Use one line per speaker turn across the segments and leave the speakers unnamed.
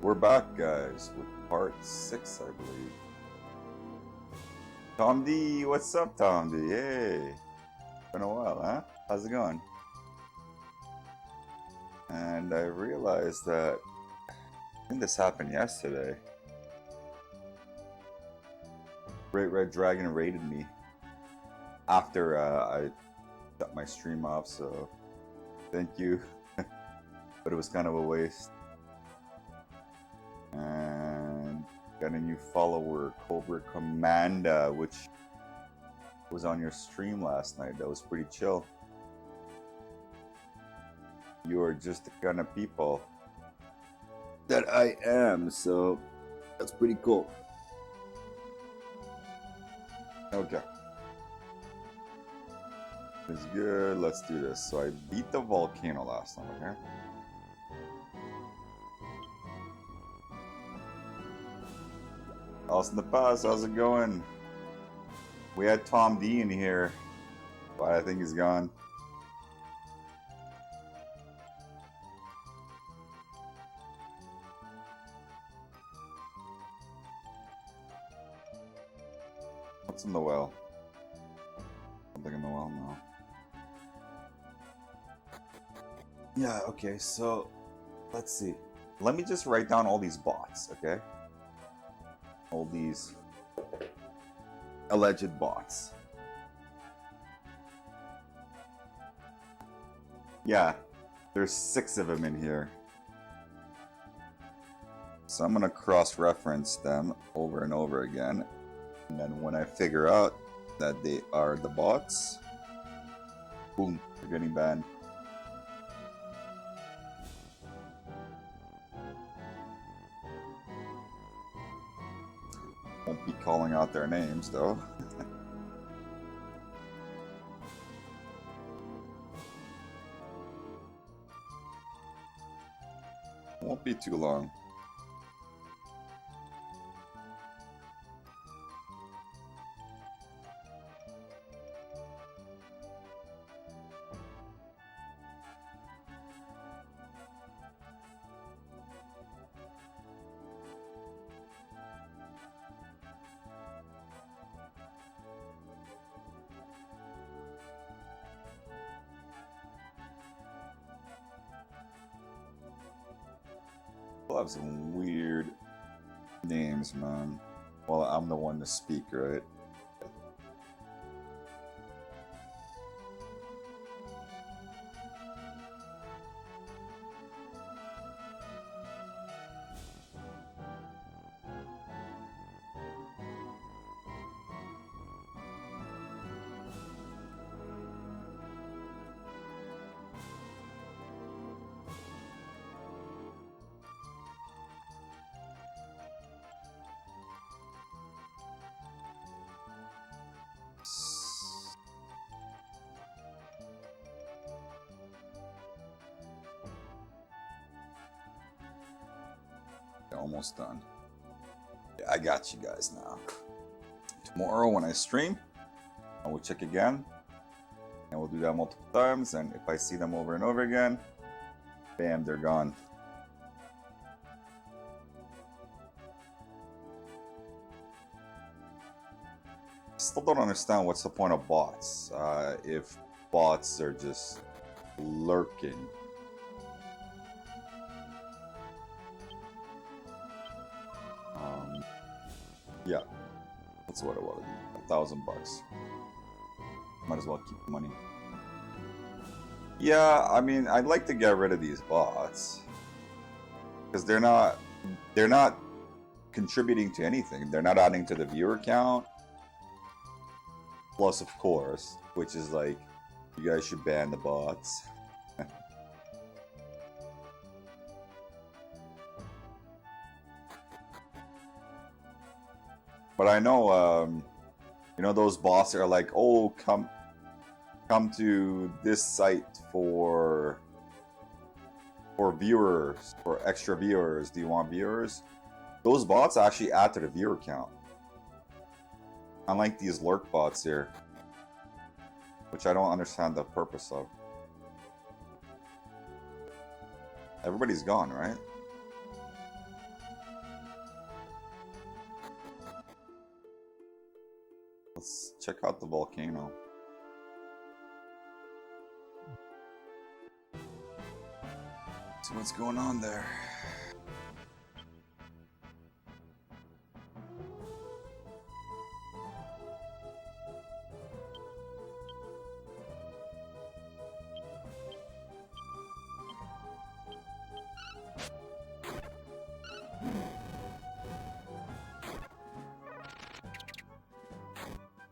We're back, guys, with part 6, I believe. Tom D, what's up, Tom D? Hey, been a while, huh? How's it going? And I realized that I think this happened yesterday. Great Red Dragon raided me after I shut my stream off, so thank you. But it was kind of a waste. And got a new follower, Cobra Commanda, which was on your stream last night. That was pretty chill. You are just the kind of people that I am, so that's pretty cool. Okay. It's good. Let's do this. So I beat the Volcano last time, okay? Else in the past, how's it going? We had Tom D in here, but I think he's gone. What's in the well? Something in the well now. Yeah, okay, so let's see. Let me just write down all these bots, okay? All these alleged bots. Yeah, there's 6 of them in here. So I'm gonna cross-reference them over and over again. And then when I figure out that they are the bots, boom, they're getting banned. Won't be calling out their names though. Won't be too long. People have some weird names, man. Well, I'm the one to speak, right? Almost done. Yeah, I got you guys now. Tomorrow when I stream, I will check again. And we'll do that multiple times. And if I see them over and over again, bam, they're gone. Still don't understand what's the point of bots. If bots are just lurking. Yeah, that's what I want to do. $1,000. Might as well keep the money. Yeah, I mean, I'd like to get rid of these bots because they're not contributing to anything. They're not adding to the viewer count. Plus, of course, which is like, you guys should ban the bots. But I know, you know, those bots are like, oh, come to this site for viewers, for extra viewers. Do you want viewers? Those bots actually add to the viewer count. Unlike these lurk bots here, which I don't understand the purpose of. Everybody's gone, right? Let's check out the volcano. See what's going on there.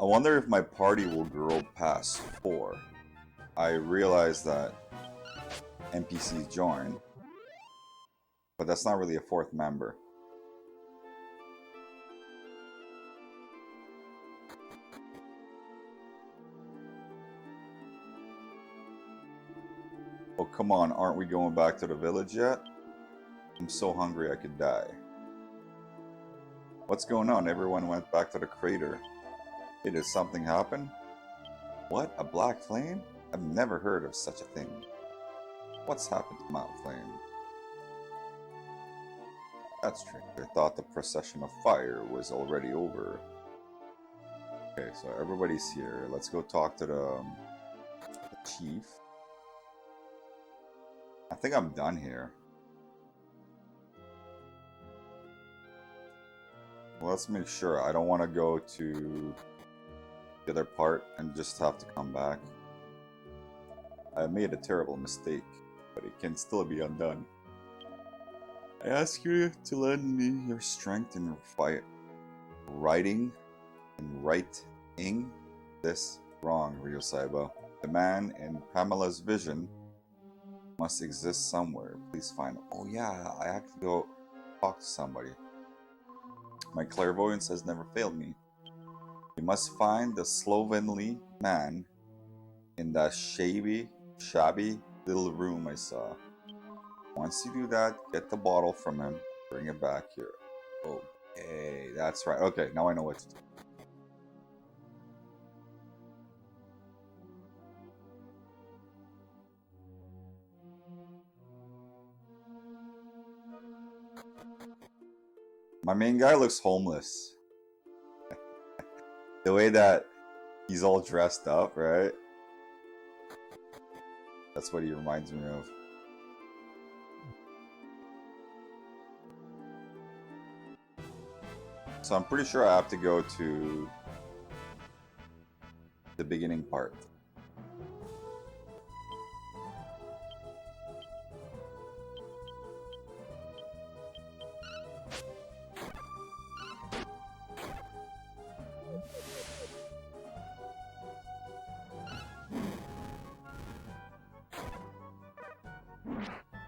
I wonder if my party will grow past 4. I realize that NPCs join, but that's not really a 4th member. Oh, come on, aren't we going back to the village yet? I'm so hungry I could die. What's going on? Everyone went back to the crater. Hey, did something happen? What? A black flame? I've never heard of such a thing. What's happened to Mount Flame? That's strange. I thought the procession of fire was already over. Okay, so everybody's here. Let's go talk to the chief. I think I'm done here. Well, let's make sure. I don't want to go to the other part and just have to come back. I made a terrible mistake, but it can still be undone. I ask you to lend me your strength in writing this wrong, Ryo Saiba. The man in Pamela's vision must exist somewhere. Please find him. Oh yeah, I have to go talk to somebody. My clairvoyance has never failed me. You must find the slovenly man in that shabby little room I saw. Once you do that, get the bottle from him, bring it back here. Okay, that's right. Okay, now I know what to do. My main guy looks homeless. The way that he's all dressed up, right? That's what he reminds me of. So I'm pretty sure I have to go to the beginning part.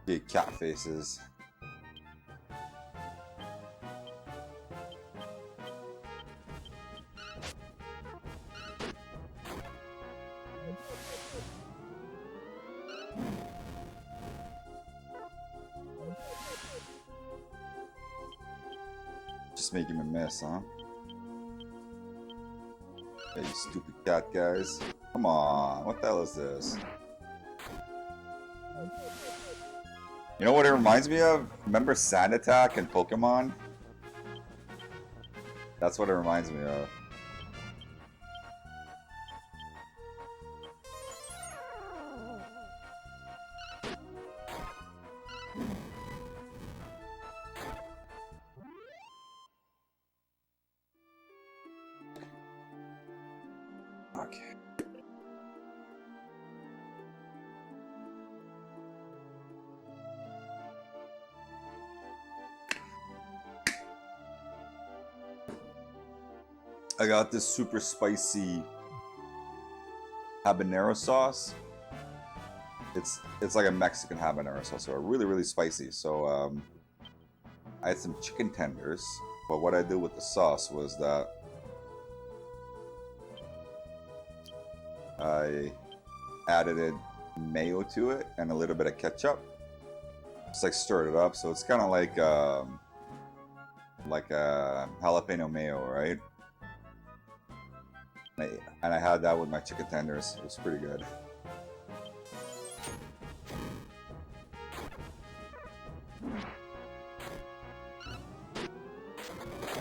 Big cat faces. Just make him a mess, huh? Hey, you stupid cat guys. Come on, what the hell is this? You know what it reminds me of? Remember Sand Attack in Pokemon? That's what it reminds me of. Okay. I got this super spicy habanero sauce. It's like a Mexican habanero sauce, so really spicy. So I had some chicken tenders, but what I did with the sauce was that I added mayo to it and a little bit of ketchup. Just like stirred it up, so it's kind of like a jalapeno mayo, right? And I had that with my chicken tenders. It was pretty good.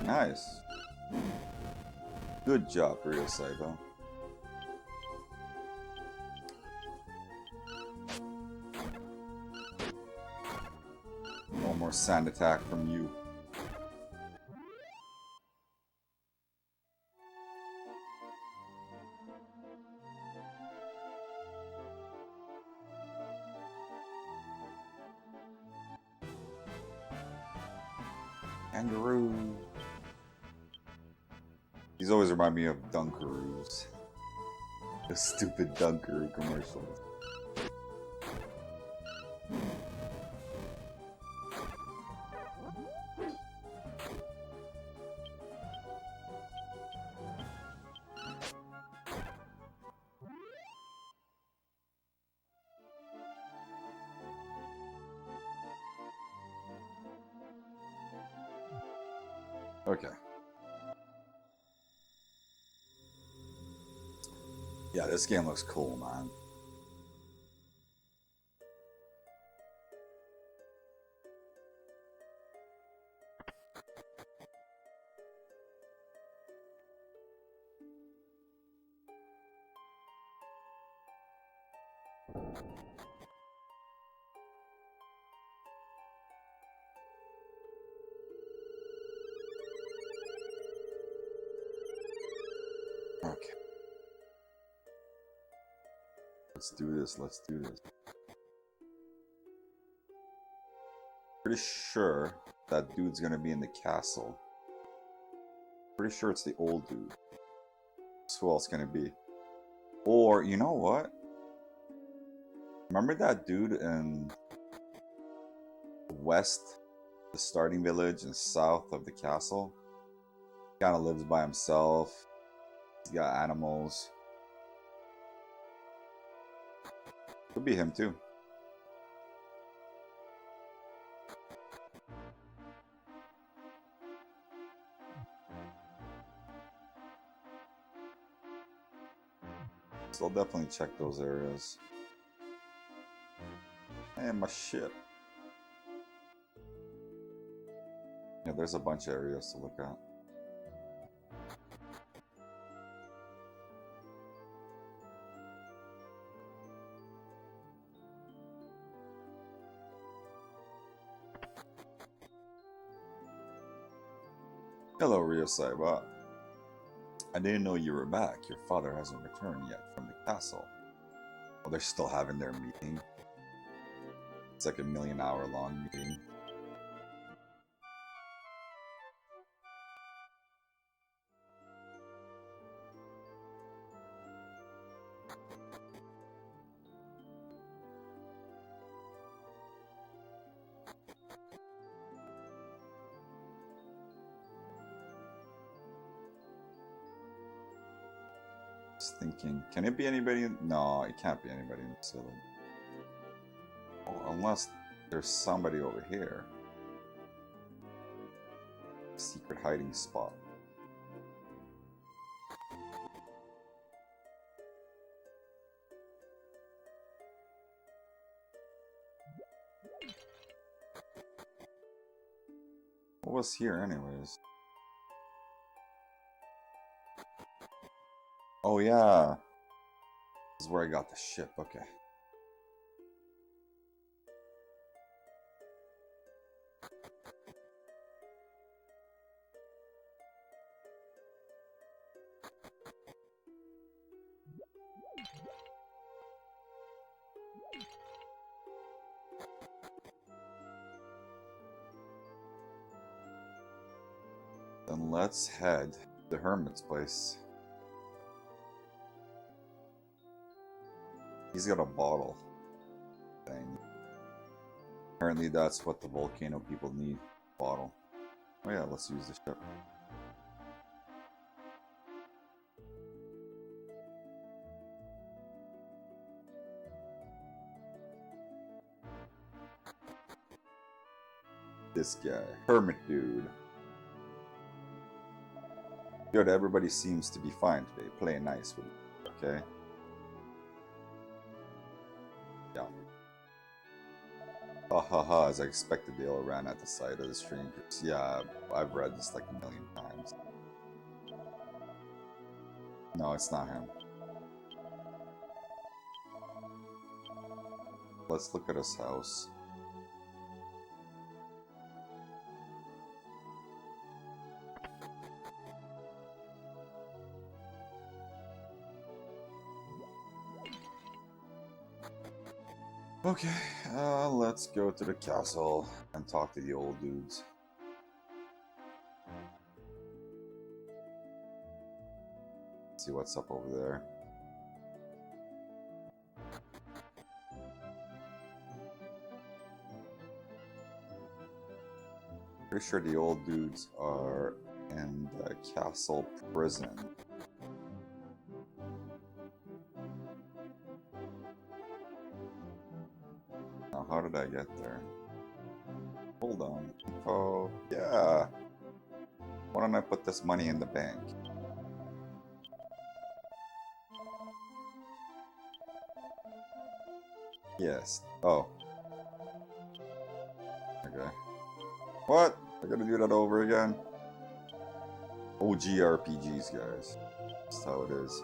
Nice. Good job, Rio Saibo. No more sand attack from you. Kangaroo. These always remind me of Dunkaroos. The stupid Dunkaroo commercials. Okay. Yeah, this game looks cool, man. Okay. Let's do this, let's do this. Pretty sure that dude's gonna be in the castle. Pretty sure it's the old dude. So who else can it be? Or, you know what? Remember that dude in west, the starting village, and south of the castle? Kind of lives by himself. He's got animals. Could be him too. So I'll definitely check those areas. And my ship. Yeah, there's a bunch of areas to look at. Hello, Rio Saiba. I didn't know you were back. Your father hasn't returned yet from the castle. Well, they're still having their meeting. It's like a million-hour long meeting. Just thinking, can it be anybody in... No, it can't be anybody in the facility. Well, unless there's somebody over here. Secret hiding spot. What was here anyways? Oh yeah. This is where I got the ship, okay. Then let's head to the Hermit's place. He's got a bottle thing. Apparently that's what the Volcano people need. Bottle. Oh yeah, let's use the ship. This guy. Hermit dude. Good, everybody seems to be fine today. Play nice with it, okay? Yeah. Ha ha ha, as I expected, they all ran at the sight of the strangers. Yeah, I've read this like a million times. No, it's not him. Let's look at his house. Okay, let's go to the castle and talk to the old dudes. See what's up over there. Pretty sure the old dudes are in the castle prison. Now, how did I get there? Hold on. Oh, yeah. Why don't I put this money in the bank? Yes. Oh. Okay. What? I gotta do that over again? OG RPGs, guys. That's how it is.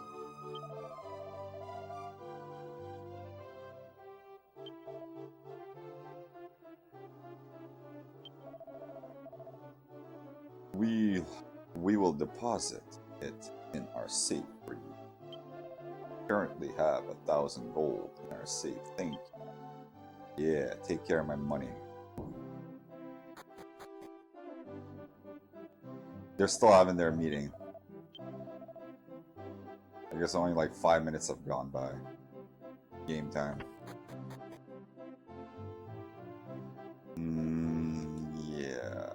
We will deposit it in our safe for you. We currently have 1,000 gold in our safe. Thank you. Yeah, take care of my money. They're still having their meeting. I guess only like 5 minutes have gone by. Game time. Yeah.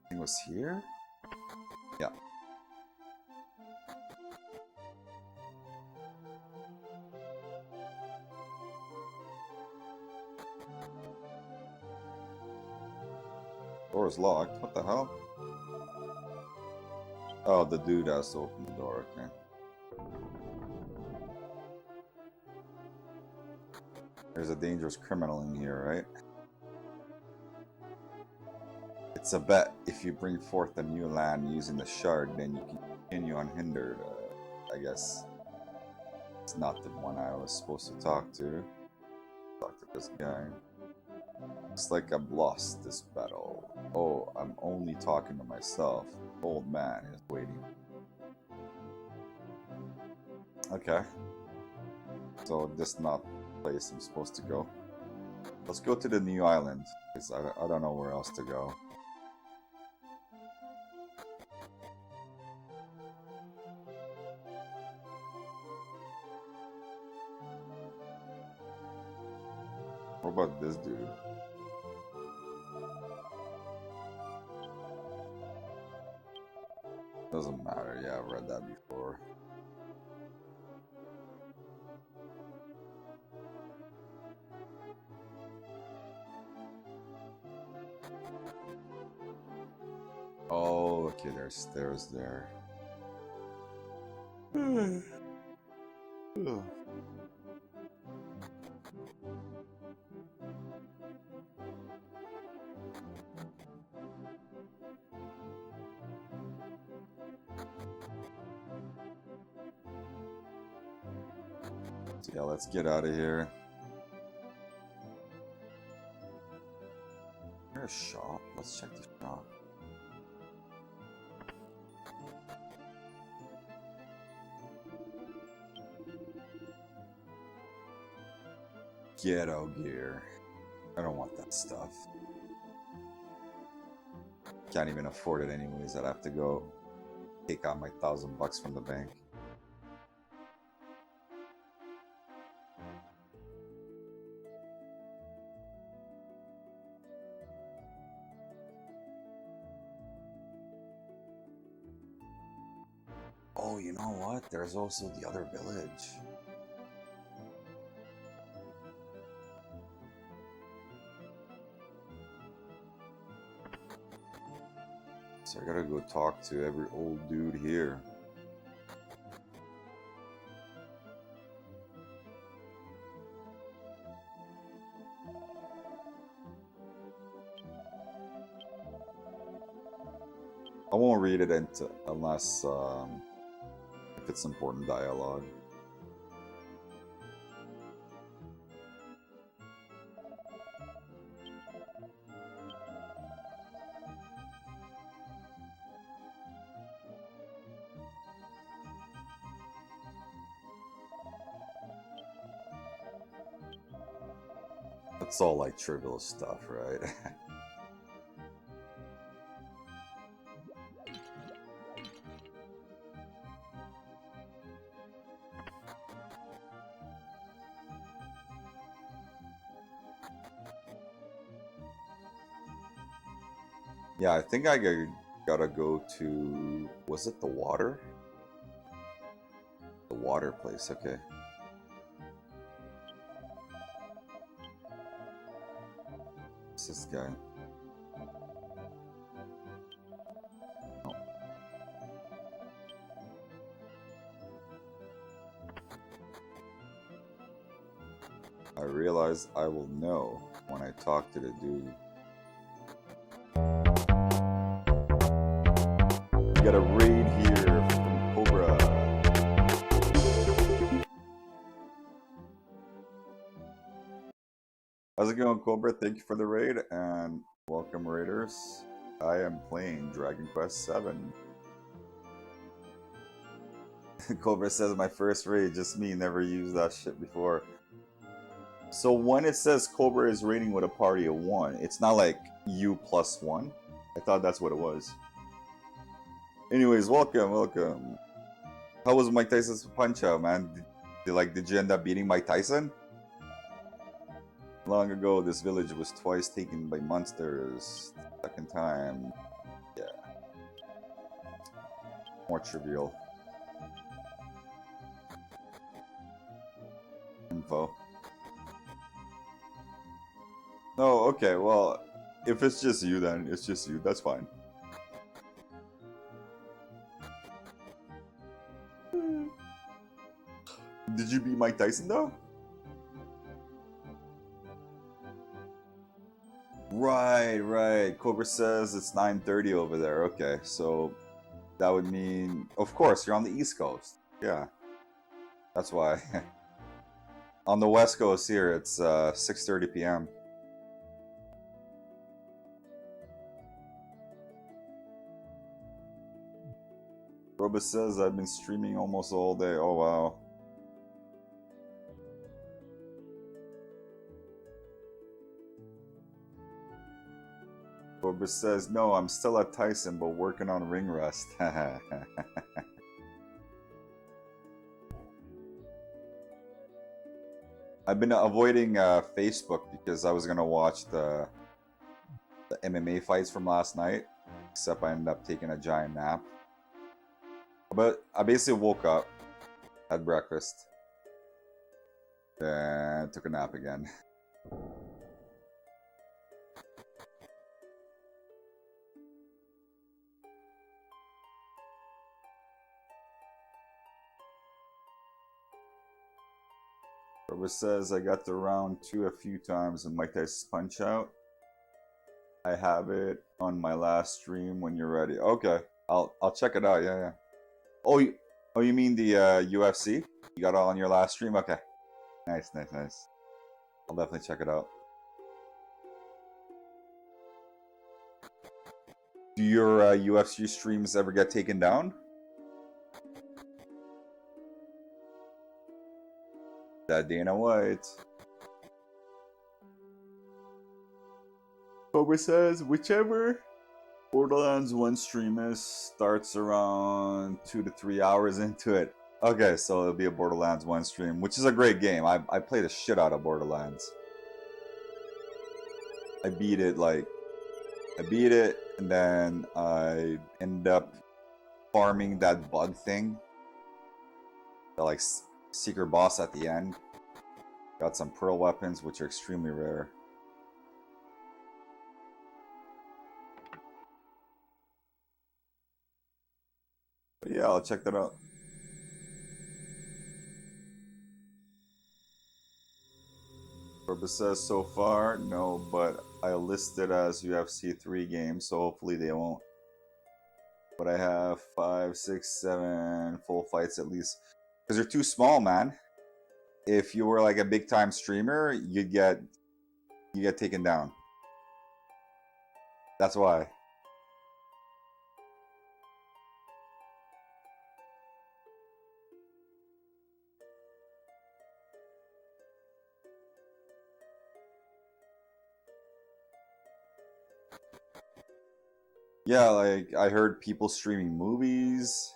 It was here? Yeah. Door is locked. What the hell? Oh, the dude has to open the door, okay. There's a dangerous criminal in here, right? It's a bet. If you bring forth a new land using the shard, then you can continue unhindered. I guess it's not the one I was supposed to talk to. Talk to this guy. Looks like I've lost this battle. Oh, I'm only talking to myself. Old man is waiting. Okay. So this is not the place I'm supposed to go. Let's go to the new island, because I don't know where else to go. What about this dude? Doesn't matter, yeah, I've read that before. Oh, okay, there's stairs there. So yeah, let's get out of here. Is there a shop? Let's check the shop. Ghetto gear. I don't want that stuff. Can't even afford it anyways. I'd have to go take out my $1,000 from the bank. Oh, you know what? There's also the other village. So I gotta go talk to every old dude here. I won't read it unless if it's important dialogue. It's all like trivial stuff, right? Yeah, I think I gotta go to... Was it the water? The water place, okay. What's this guy? Oh. I realize I will know when I talk to the dude. We got a raid here from Cobra. How's it going, Cobra? Thank you for the raid and welcome, raiders. I am playing Dragon Quest VII. Cobra says my first raid, just me, never used that shit before. So when it says Cobra is raiding with a party of 1, it's not like you plus 1. I thought that's what it was. Anyways, welcome. How was Mike Tyson's punch out, man? Did you end up beating Mike Tyson? Long ago, this village was twice taken by monsters. Second time, yeah. More trivial. Info. Oh, okay, well, if it's just you then, it's just you, that's fine. Did you beat Mike Tyson though? Right. Cobra says it's 9:30 over there. Okay, so that would mean, of course, you're on the East Coast. Yeah, that's why. On the West Coast here, it's 6:30 p.m. Roba says I've been streaming almost all day. Oh wow. Cobra says, no, I'm still at Tyson, but working on ring rust. I've been avoiding Facebook because I was going to watch the MMA fights from last night, except I ended up taking a giant nap. But I basically woke up, had breakfast, then took a nap again. Robert says I got the round 2 a few times in Mike Tyson's Punch Out. I have it on my last stream when you're ready. Okay, I'll check it out. Yeah. Oh, you mean the UFC? You got it on your last stream? Okay, nice. I'll definitely check it out. Do your UFC streams ever get taken down? That Dana White. Cobra says whichever Borderlands 1 stream is starts around 2 to 3 hours into it. Okay, so it'll be a Borderlands 1 stream, which is a great game. I played the shit out of Borderlands. I beat it, and then I end up farming that bug thing. The secret boss at the end. Got some pearl weapons, which are extremely rare. But yeah, I'll check that out. Corba says so far, no, but I listed as UFC 3 games, so hopefully they won't. But What I have 5, 6, 7 full fights at least. Because they're too small, man. If you were like a big time streamer, you get taken down. That's why. Yeah, like I heard people streaming movies.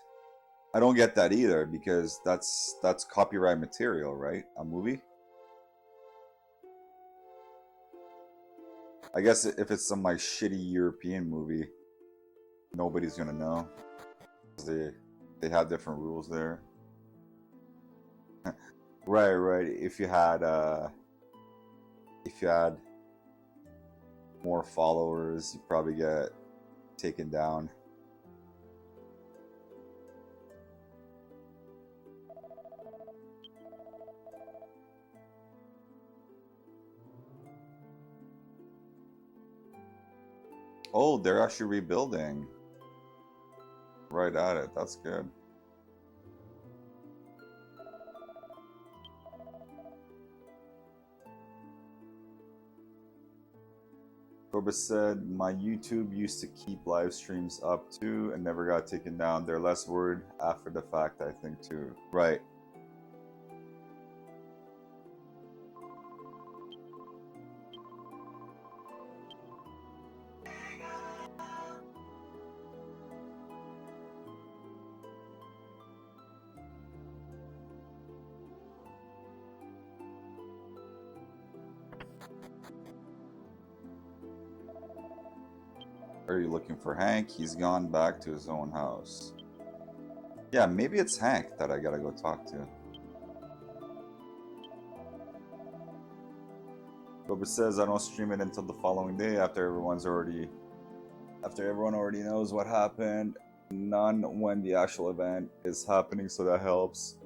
I don't get that either because that's copyright material, right? A movie. I guess if it's some like shitty European movie, nobody's gonna know. They have different rules there. Right. If you had more followers, you probably get taken down. Oh, they're actually rebuilding. Right at it. That's good. Corbus said, my YouTube used to keep live streams up too and never got taken down. They're less worried after the fact, I think, too. Right. Are you looking for Hank? He's gone back to his own house. Yeah, maybe it's Hank that I gotta go talk to. Boba says I don't stream it until the following day after everyone already knows what happened. None when the actual event is happening, so that helps.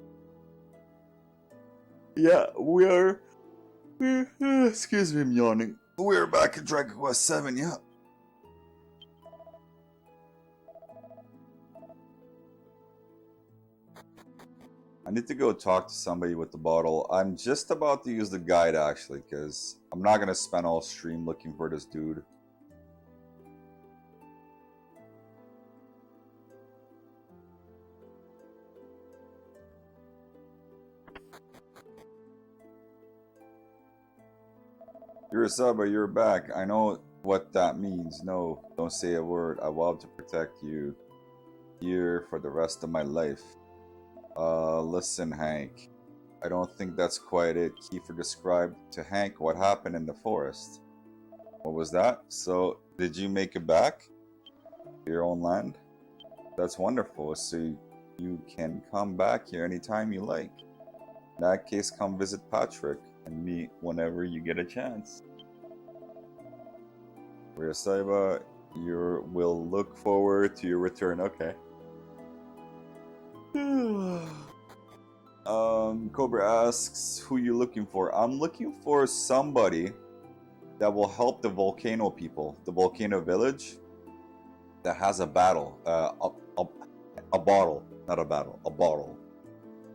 Yeah, we're excuse me, I'm yawning. We're back at Dragon Quest 7, yeah. I need to go talk to somebody with the bottle. I'm just about to use the guide, actually, because I'm not going to spend all stream looking for this dude. You're a sub, but you're back. I know what that means. No, don't say a word. I vow to protect you here for the rest of my life. Listen, Hank. I don't think that's quite it. Kiefer described to Hank what happened in the forest. What was that? So, did you make it back to your own land? That's wonderful. So, you can come back here anytime you like. In that case, come visit Patrick and me whenever you get a chance. Rhea Saiba, we'll look forward to your return. Okay. Cobra asks, who you looking for? I'm looking for somebody that will help the Volcano people, the Volcano village, that has a battle, a bottle, not a battle, a bottle.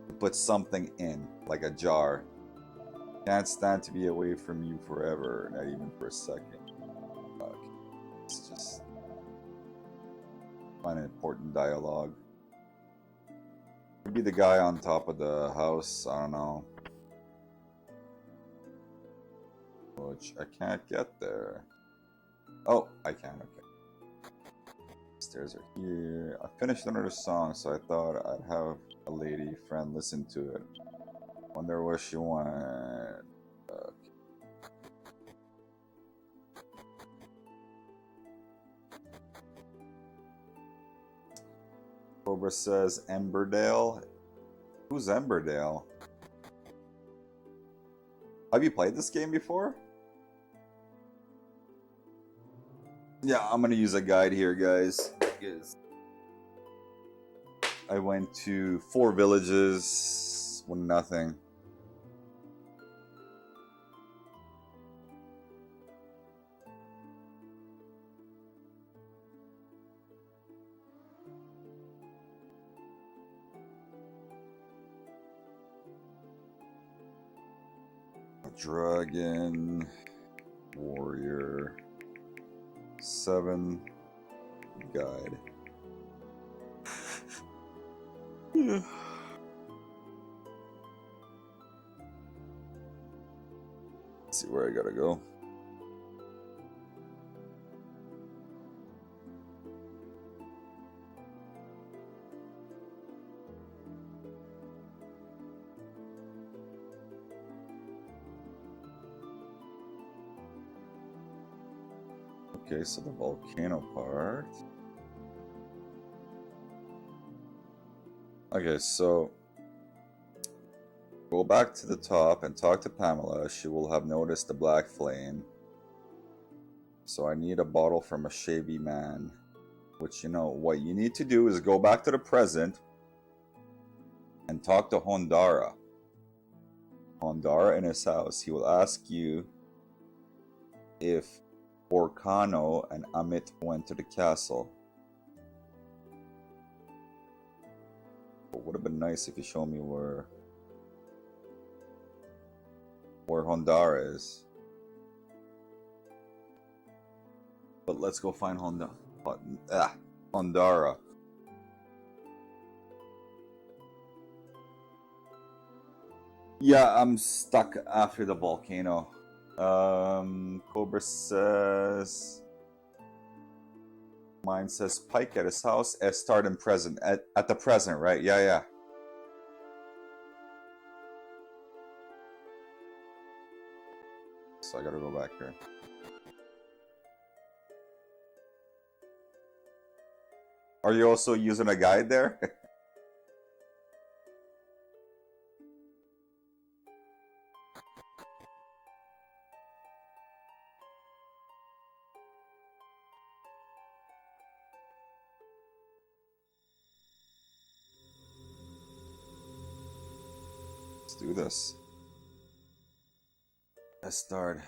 To put something in, like a jar. Can't stand to be away from you forever, not even for a second. Fuck. It's just an important dialogue. Maybe the guy on top of the house, I don't know. Which I can't get there. Oh, I can, okay. Stairs are here. I finished another song, so I thought I'd have a lady friend listen to it. Wonder what she wanted. Cobra says Emberdale. Who's Emberdale? Have you played this game before? Yeah, I'm gonna use a guide here, guys. I went to 4 villages with nothing. Dragon, Warrior, 7, Guide. Yeah. Let's see where I gotta go. Okay, so the volcano part. Okay, so go back to the top and talk to Pamela. She will have noticed the black flame. So I need a bottle from a shavy man. Which, you know, what you need to do is go back to the present and talk to Hondara. Hondara in his house. He will ask you if Volcano and Amit went to the castle. It would have been nice if you show me where Hondara is. But let's go find Hondara. Yeah, I'm stuck after the volcano. Cobra says... Mine says Pike at his house. Start in present. At the present, right? Yeah. So I gotta go back here. Are you also using a guide there? Let's do this. Let's start.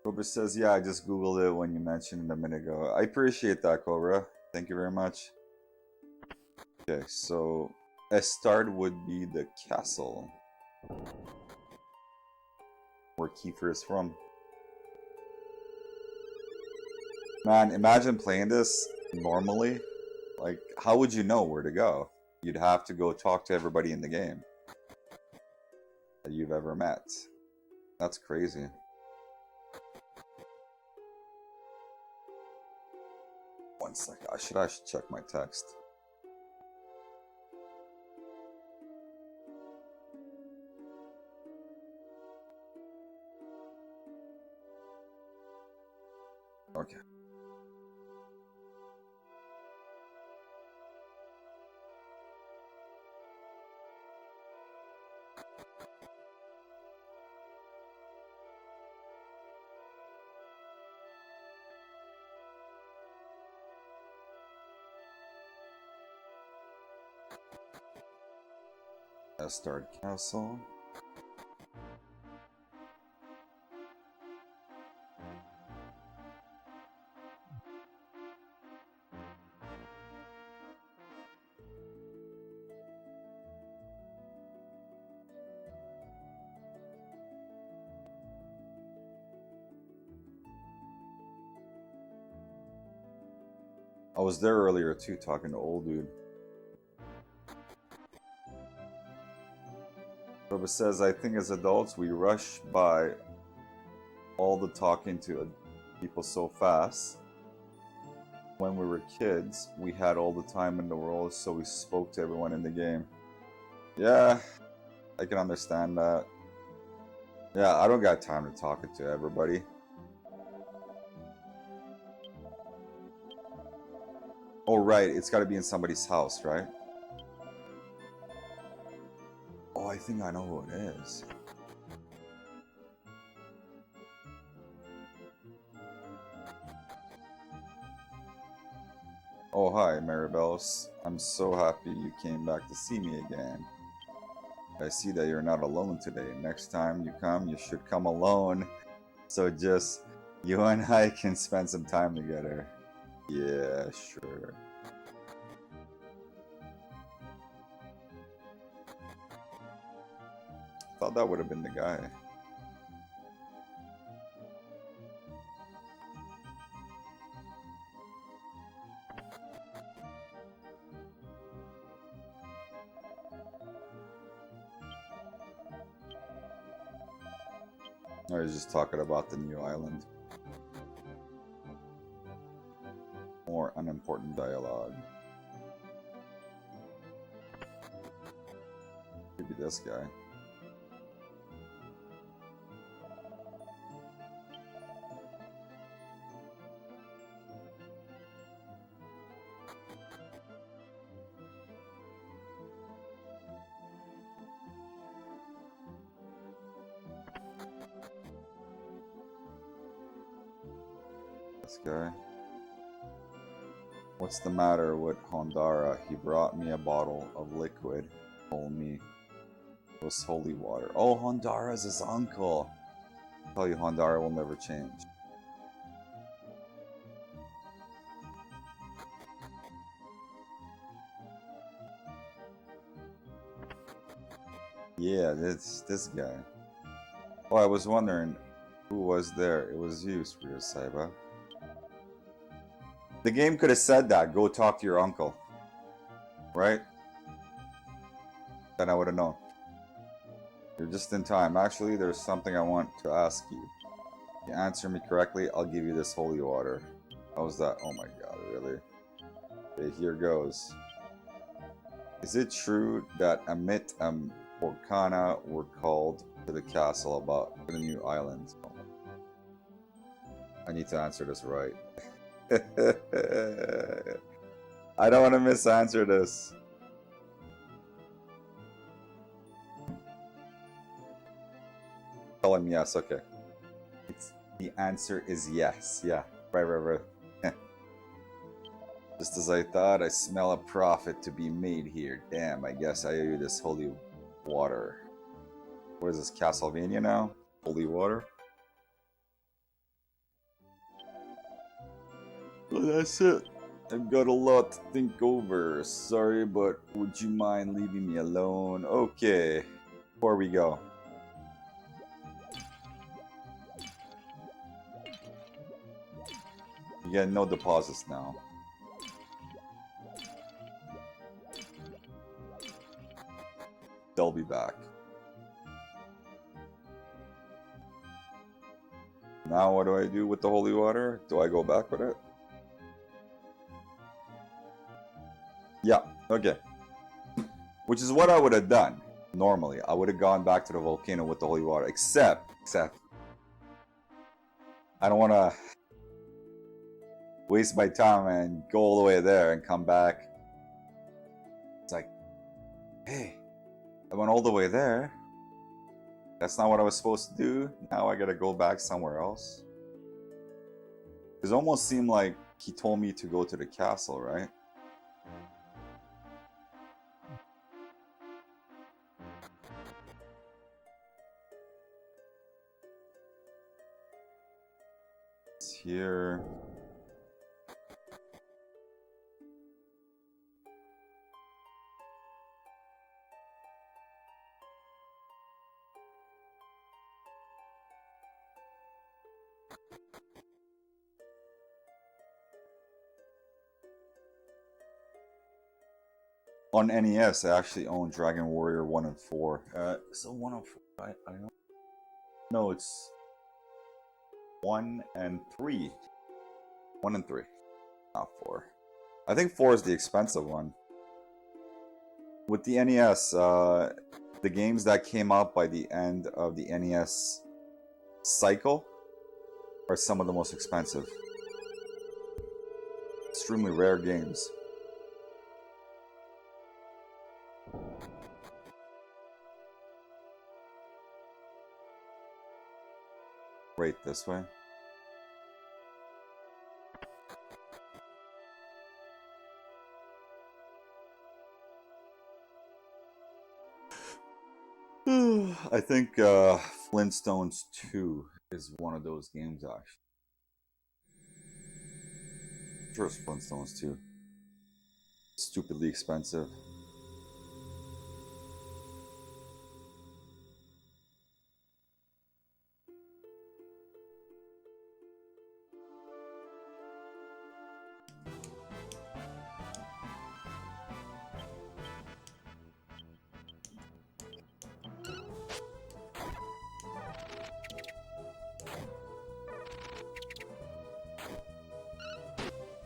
Cobra says, yeah, I just googled it when you mentioned it a minute ago. I appreciate that, Cobra. Thank you very much. Okay, so start would be the castle where Kiefer is from. Man, imagine playing this normally. Like, how would you know where to go? You'd have to go talk to everybody in the game that you've ever met. That's crazy. One second. I should check my text. Okay. Start castle. I was there earlier too, talking to old dude. Roba says, I think as adults we rush by all the talking to people so fast. When we were kids, we had all the time in the world, so we spoke to everyone in the game. Yeah, I can understand that. Yeah, I don't got time to talk to everybody. Oh, right, it's got to be in somebody's house, right? Oh, I think I know who it is. Oh, hi, Maribels. I'm so happy you came back to see me again. I see that you're not alone today. Next time you come, you should come alone. So just you and I can spend some time together. Yeah, sure. thought that would have been the guy. I was just talking about the new island. More unimportant dialogue. Maybe this guy. This guy. What's the matter with Hondara? He brought me a bottle of liquid. Told me it was holy water. Oh, Hondara's his uncle. I tell you, Hondara will never change. Yeah, this guy. Oh, I was wondering who was there. It was you, Suria Saiba. The game could have said that. Go talk to your uncle. Right? Then I would have known. You're just in time. Actually, there's something I want to ask you. If you answer me correctly, I'll give you this holy water. How's that? Oh my god, really? Okay, here goes. Is it true that Amit and Volcano were called to the castle about the new island? I need to answer this right. I don't want to misanswer this. Tell him yes, okay. The answer is yes, yeah. Right. Just as I thought, I smell a profit to be made here. Damn, I guess I owe you this holy water. What is this, Castlevania now? Holy water? Well, that's it. I've got a lot to think over. Sorry, but would you mind leaving me alone? Okay, before we go. You get no deposits now. They'll be back. Now what do I do with the holy water? Do I go back with it? Yeah, okay. Which is what I would have done normally. I would have gone back to the volcano with the holy water. Except I don't want to waste my time and go all the way there and come back. It's like, hey, I went all the way there. That's not what I was supposed to do. Now I gotta go back somewhere else. It almost seemed like he told me to go to the castle, right? It's here. On NES, I actually own Dragon Warrior 1 and 4. So 1 and 4, I don't know. No, it's 1 and 3. 1 and 3, not 4. I think 4 is the expensive one. With the NES, the games that came out by the end of the NES cycle are some of the most expensive. Extremely rare games. Right this way. I think Flintstones 2 is one of those games, actually. I'm sure it's Flintstones 2. Stupidly expensive.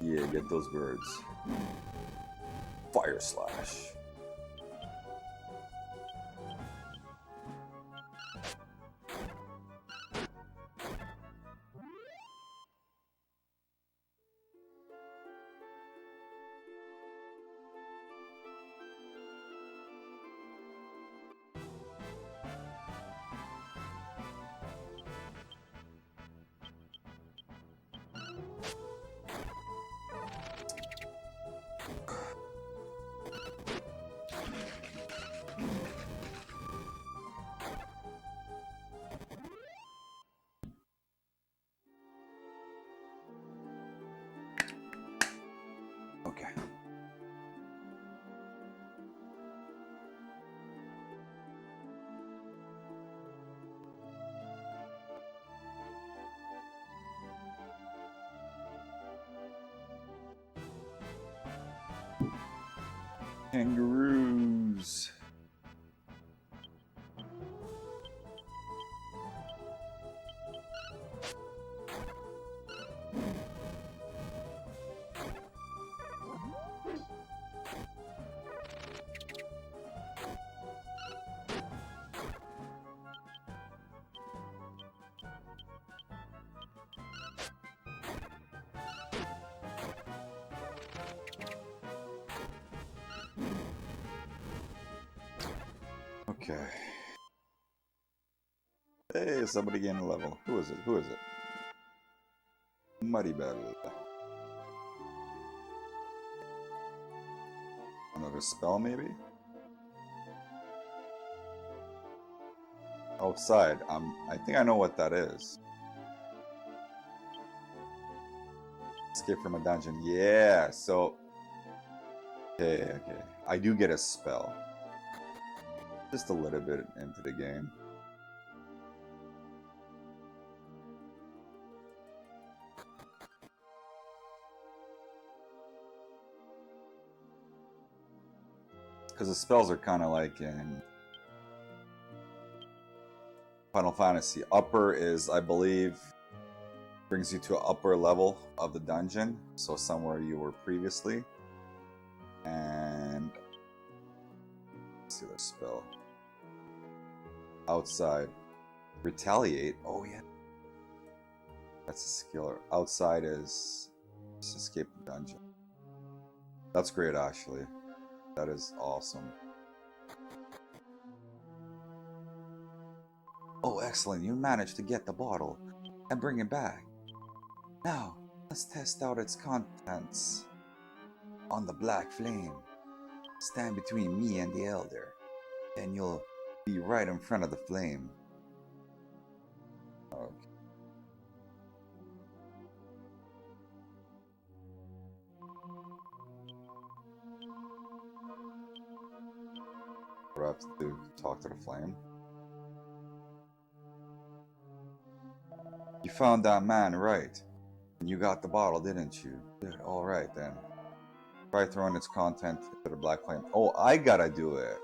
Yeah, get those birds. Fire slash. Okay. Kangaroos. Okay. Hey, somebody gained a level. Who is it? Who is it? Muddy Bell. Another spell, maybe? Outside. I think I know what that is. Escape from a dungeon. Yeah, so... Okay. I do get a spell. Just a little bit into the game. Because the spells are kind of like in Final Fantasy. Upper is, I believe, brings you to an upper level of the dungeon. So somewhere you were previously. And... let's see their spell. Outside. Retaliate. Oh, yeah. That's a skill. Outside is just escape the dungeon. That's great, actually. That is awesome. Oh, excellent. You managed to get the bottle and bring it back. Now, let's test out its contents on the black flame. Stand between me and the elder, and you'll be right in front of the flame. Okay. What do I have to do? Talk to the flame? You found that man, right? And you got the bottle, didn't you? Good, alright then. Try throwing its content into the black flame. Oh, I gotta do it.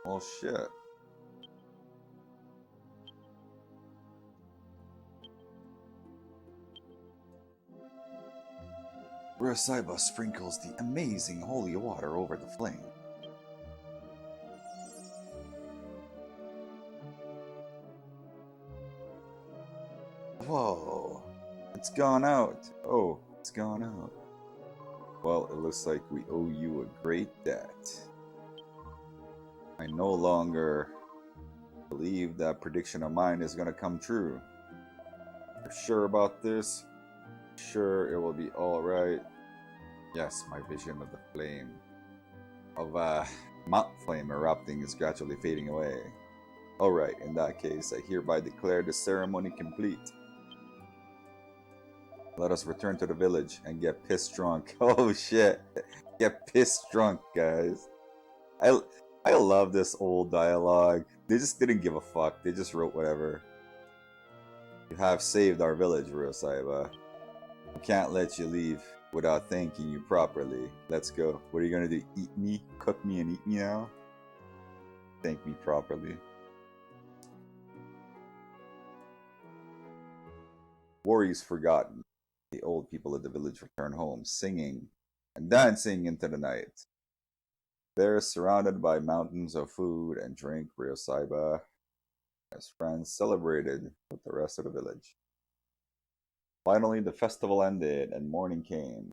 Well, shit. Urasaiba sprinkles the amazing holy water over the flame. Whoa. It's gone out. Oh, it's gone out. Well, it looks like we owe you a great debt. I no longer believe that prediction of mine is going to come true. You're sure about this? Sure it will be alright. Yes, my vision of the flame of Mount Flame erupting is gradually fading away. Alright, in that case, I hereby declare the ceremony complete. Let us return to the village and get pissed drunk. Oh shit. Get pissed drunk, guys. I love this old dialogue. They just didn't give a fuck. They just wrote whatever. You have saved our village, Urasaiba. We can't let you leave without thanking you properly. Let's go. What are you gonna do? Eat me? Cook me and eat me now? Thank me properly. Worries forgotten. The old people of the village return home, singing and dancing into the night. They're surrounded by mountains of food and drink. Rio Saiba, as friends, celebrated with the rest of the village. Finally, the festival ended and morning came.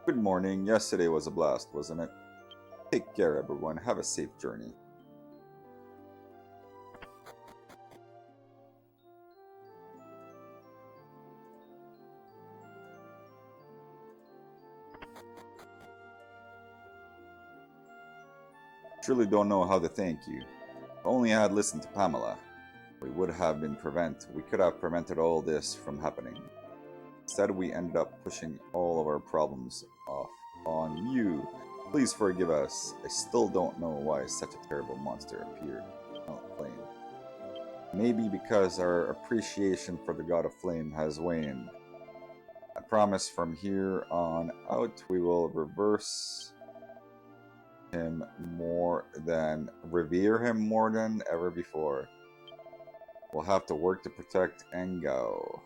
Good morning. Yesterday was a blast, wasn't it? Take care, everyone. Have a safe journey. Truly don't know how to thank you. If only I had listened to Pamela, we could have prevented all this from happening. Instead, we ended up pushing all of our problems off on you. Please forgive us. I still don't know why such a terrible monster appeared in Mount Flame. Maybe because our appreciation for the God of Flame has waned. I promise from here on out we will revere him more than ever before. We'll have to work to protect Engao.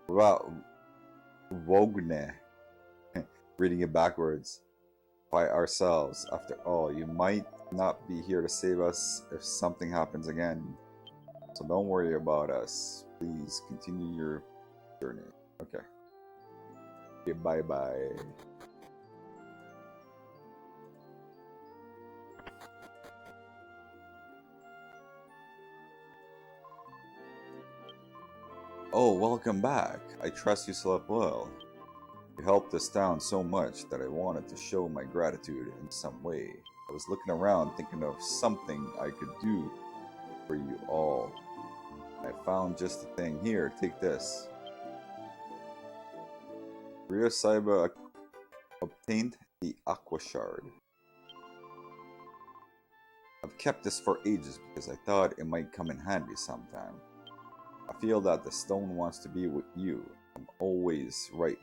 Well, Wogne. Reading it backwards. By ourselves. After all, you might not be here to save us if something happens again. So don't worry about us. Please continue your journey. Okay. Okay, bye-bye. Oh, welcome back. I trust you slept well. You helped us down so much that I wanted to show my gratitude in some way. I was looking around thinking of something I could do for you all. I found just the thing. Here, take this. Rio Saiba obtained the Aqua Shard. I've kept this for ages because I thought it might come in handy sometime. I feel that the stone wants to be with you. I'm always right,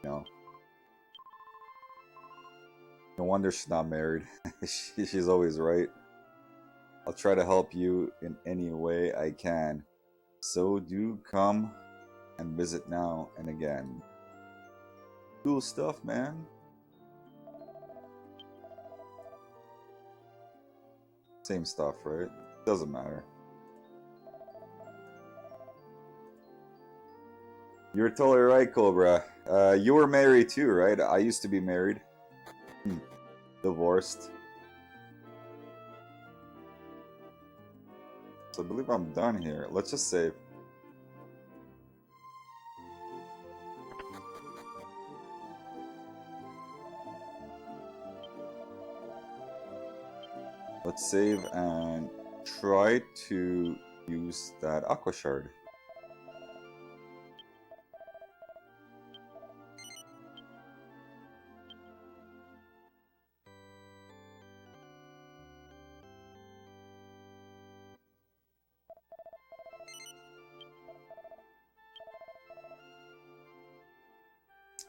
you know? No wonder she's not married. She's always right. I'll try to help you in any way I can. So do come and visit now and again. Cool stuff, man. Same stuff, right? Doesn't matter. You're totally right, Cobra. You were married too, right? I used to be married. Divorced. So I believe I'm done here. Let's just save. Let's save and try to use that Aqua Shard.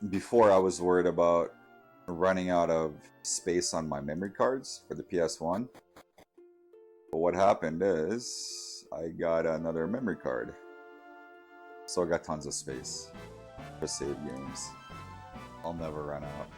Before I was worried about running out of space on my memory cards for the PS1. But what happened is I got another memory card. So I got tons of space for save games. I'll never run out.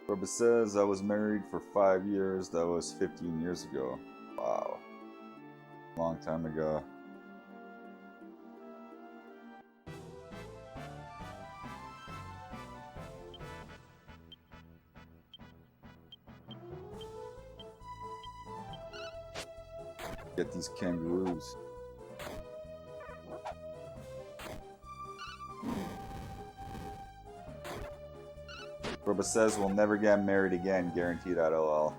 Robert says I was married for 5 years. That was 15 years ago. Wow. Long time ago. Get these kangaroos. Robert says we'll never get married again, guaranteed at LL.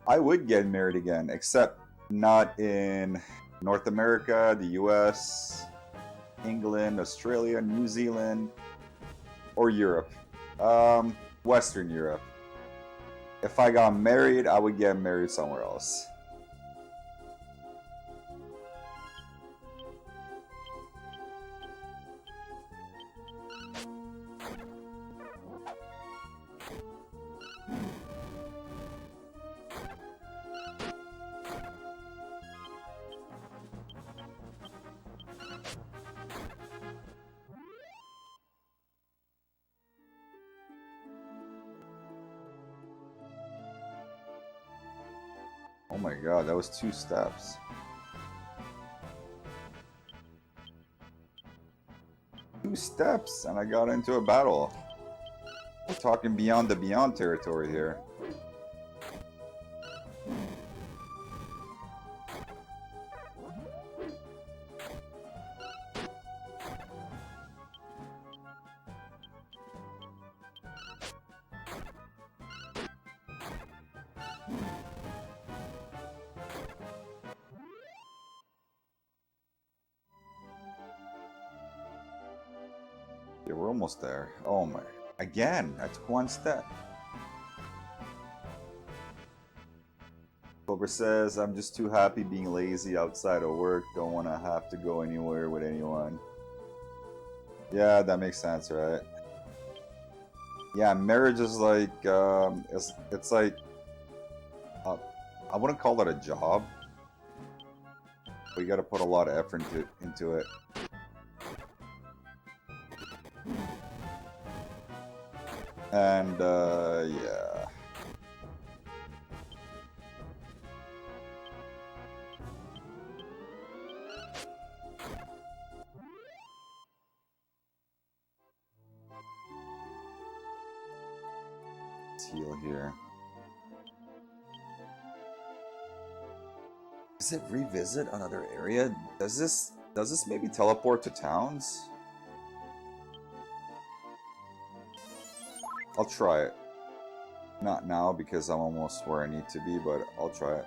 I would get married again, except not in North America, the US, England, Australia, New Zealand, or Europe. Western Europe. If I got married, I would get married somewhere else. Oh my god, that was 2 steps. Two steps, and I got into a battle. We're talking beyond the beyond territory here. Yeah, we're almost there. Oh my. Again, I took 1 step. Cobra says, I'm just too happy being lazy outside of work. Don't want to have to go anywhere with anyone. Yeah, that makes sense, right? Yeah, marriage is like, it's like, I wouldn't call it a job. But you gotta put a lot of effort into it. And, yeah. Let's heal here. Does it revisit another area? Does this maybe teleport to towns? I'll try it. Not now because I'm almost where I need to be, but I'll try it.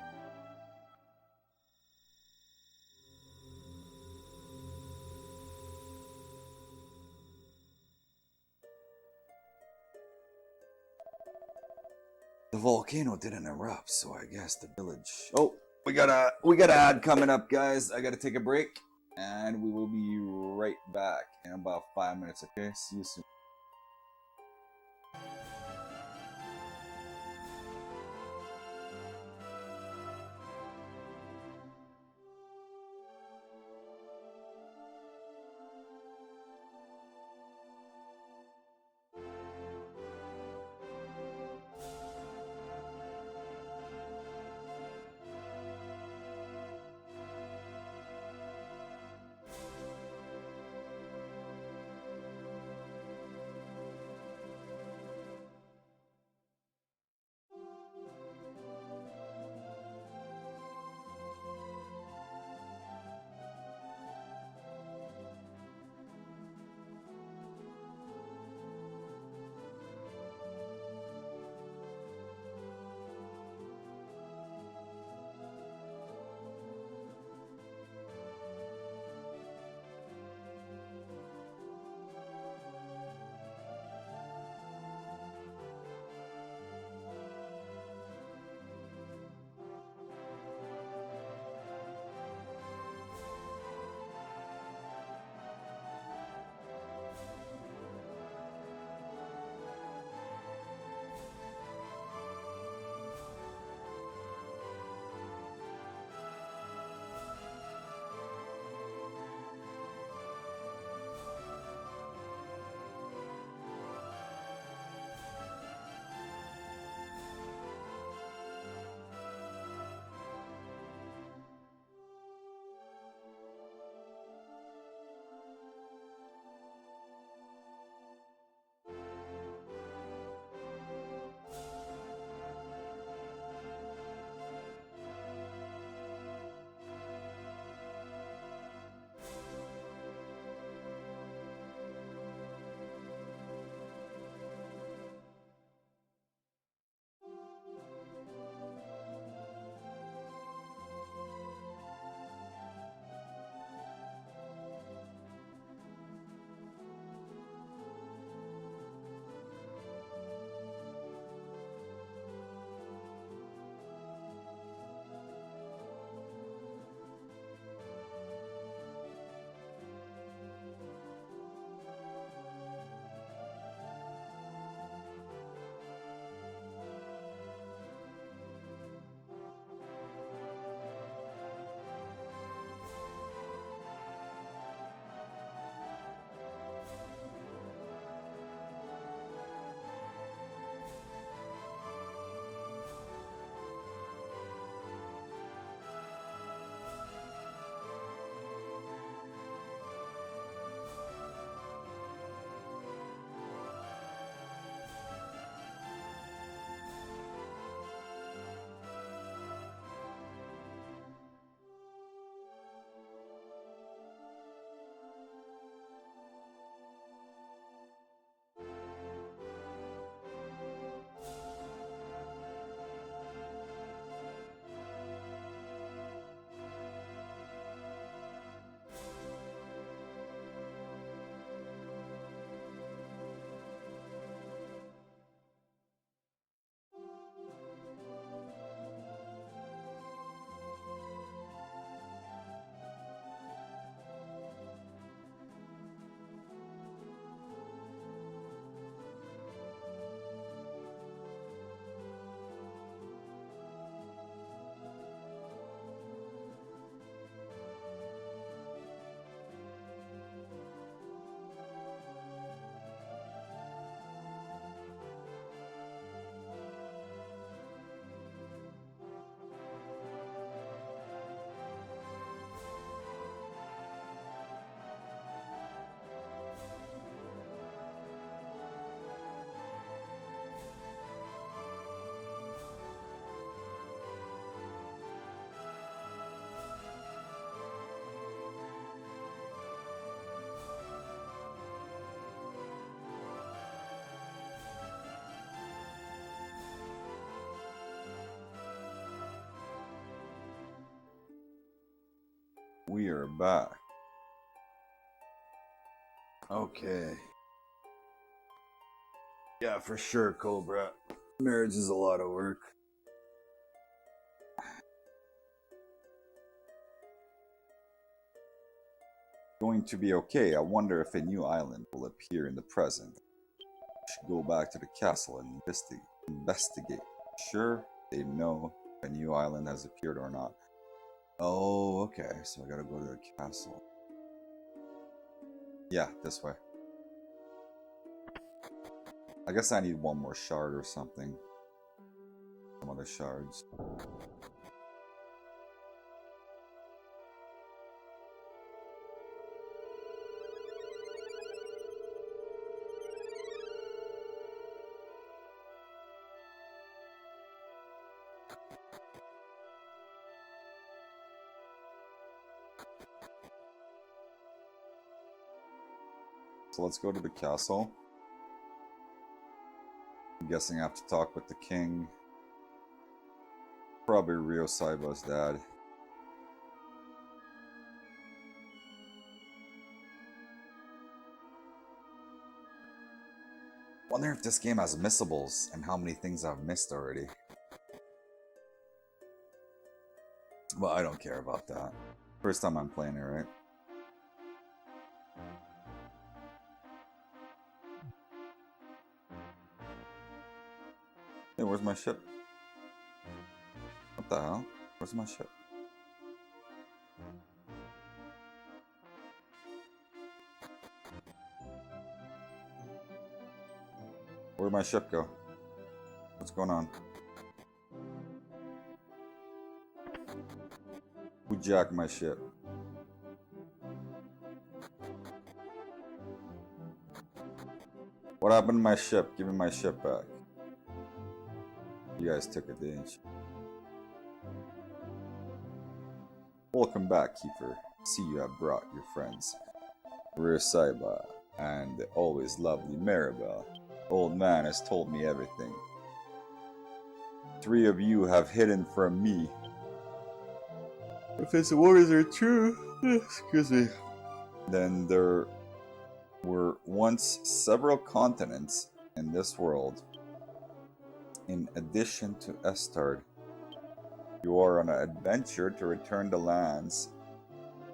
The volcano didn't erupt, so I guess the village. Oh, we got a ad coming up, guys. I gotta take a break, and we will be right back in about 5 minutes. Okay, see you soon. we are back. Okay. Yeah, for sure, Cobra. Marriage is a lot of work. Going to be okay. I wonder if a new island will appear in the present. We should go back to the castle and investigate. Sure, they know if a new island has appeared or not. Oh, okay. So I gotta go to the castle. Yeah, this way. I guess I need one more shard or something. Some other shards. So let's go to the castle. I'm guessing I have to talk with the king. Probably Rio Saiba's dad. Wonder if this game has missables and how many things I've missed already. But I don't care about that. First time I'm playing it, right? Hey, where's my ship? What the hell? Where's my ship? Where'd my ship go? What's going on? Who jacked my ship? What happened to my ship? Give me my ship back. You guys took it, didn't you? Welcome back, Keeper. See you have brought your friends, Rio Saiba and the always lovely Maribel. Old man has told me everything. 3 of you have hidden from me. If his words are true, excuse me, then there were once several continents in this world. In addition to Estard, you are on an adventure to return the lands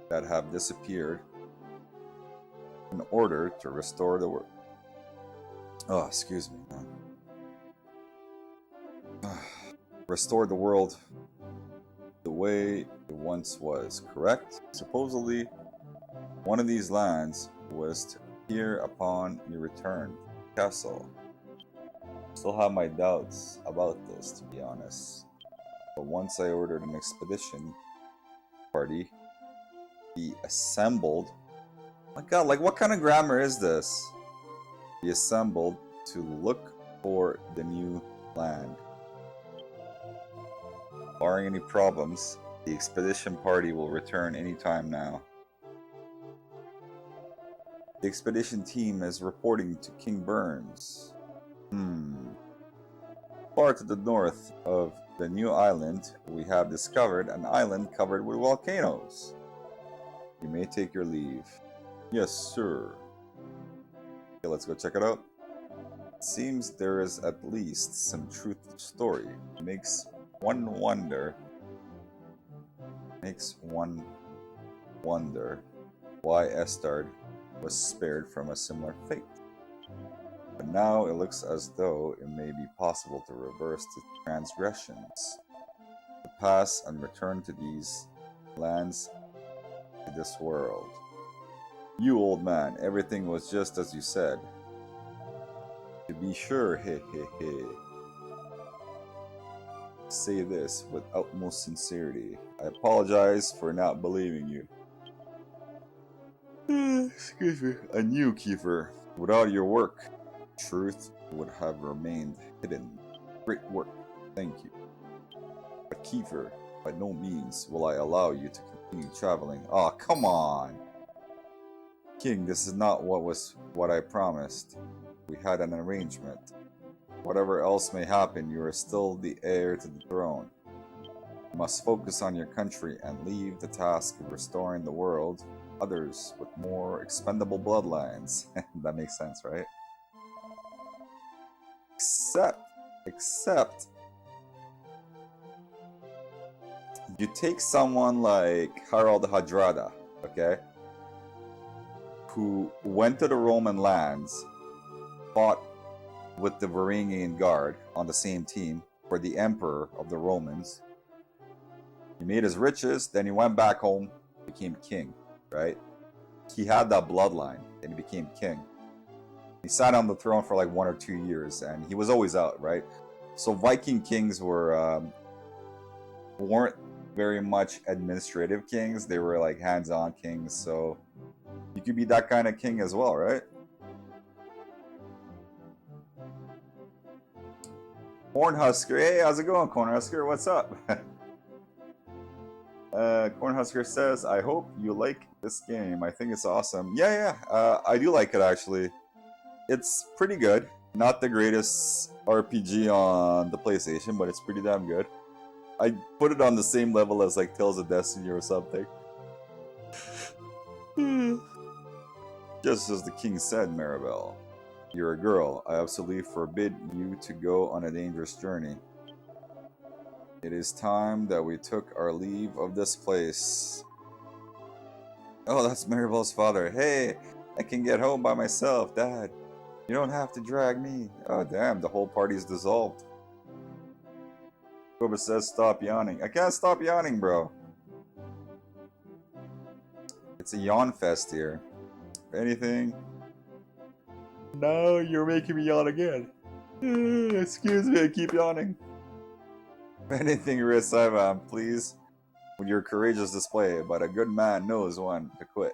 that have disappeared in order to restore the world. Oh, excuse me, man. Restore the world the way it once was, correct? Supposedly, one of these lands was to appear upon your return to the castle. Still have my doubts about this, to be honest. But once I ordered an expedition party, be assembled. My god, like what kind of grammar is this? Be assembled to look for the new land. Barring any problems, the expedition party will return anytime now. The expedition team is reporting to King Burns. Far to the north of the new island, we have discovered an island covered with volcanoes. You may take your leave. Yes, sir. Okay, let's go check it out. It seems there is at least some truth to the story. Makes one wonder why Estard was spared from a similar fate. But now it looks as though it may be possible to reverse the transgressions, to pass and return to these lands, to this world. You old man, everything was just as you said. To be sure, say this with utmost sincerity. I apologize for not believing you. Excuse me. I knew, Kiefer. Without your work, truth would have remained hidden. Great work. Thank you. But Kiefer, by no means will I allow you to continue traveling. Aw, come on! King, this is not what I promised. We had an arrangement. Whatever else may happen, you are still the heir to the throne. You must focus on your country and leave the task of restoring the world others with more expendable bloodlines. That makes sense, right? Except you take someone like Harald Hardrada, okay, who went to the Roman lands, fought with the Varangian Guard on the same team for the Emperor of the Romans. He made his riches, then he went back home, became king, right? He had that bloodline, and he became king. He sat on the throne for like 1 or 2 years, and he was always out, right? So Viking kings weren't very much administrative kings. They were like hands-on kings, so you could be that kind of king as well, right? Cornhusker, hey, how's it going, Cornhusker? What's up? Cornhusker says, I hope you like this game. I think it's awesome. Yeah, I do like it, actually. It's pretty good. Not the greatest RPG on the PlayStation, but it's pretty damn good. I put it on the same level as like Tales of Destiny or something. Just as the king said, Maribel. You're a girl. I absolutely forbid you to go on a dangerous journey. It is time that we took our leave of this place. Oh, that's Maribel's father. Hey, I can get home by myself, Dad. You don't have to drag me. Oh, damn, the whole party's dissolved. Cobra says stop yawning. I can't stop yawning, bro. It's a yawn fest here. Anything? No, you're making me yawn again. Excuse me, I keep yawning. If anything, Risaiva, please, with your courageous display, but a good man knows when to quit.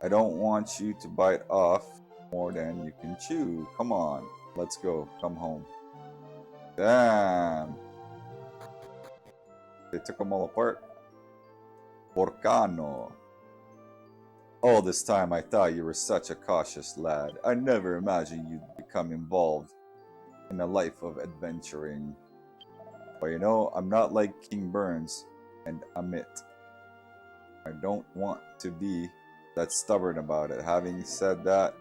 I don't want you to bite off more than you can chew. Come on, let's go. Come home. Damn. They took them all apart. Volcano. All this time I thought you were such a cautious lad. I never imagined you'd become involved in a life of adventuring. But you know, I'm not like King Burns and Amit. I don't want to be that stubborn about it. Having said that,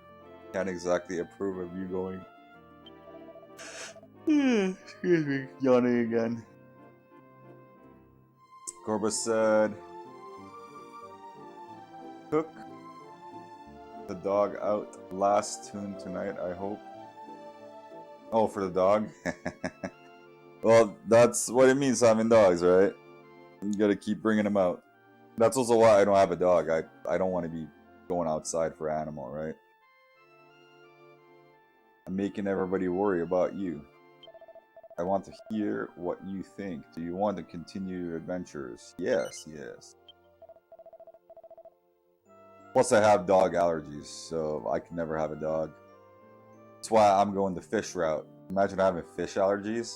I can't exactly approve of you going. Excuse me, yawning again. Corba said, took the dog out last tune tonight, I hope. Oh, for the dog? Well, that's what it means having dogs, right? You gotta keep bringing them out. That's also why I don't have a dog. I don't want to be going outside for animal, right? I'm making everybody worry about you. I want to hear what you think. Do you want to continue your adventures? Yes, yes. Plus, I have dog allergies, so I can never have a dog. That's why I'm going the fish route. Imagine having fish allergies.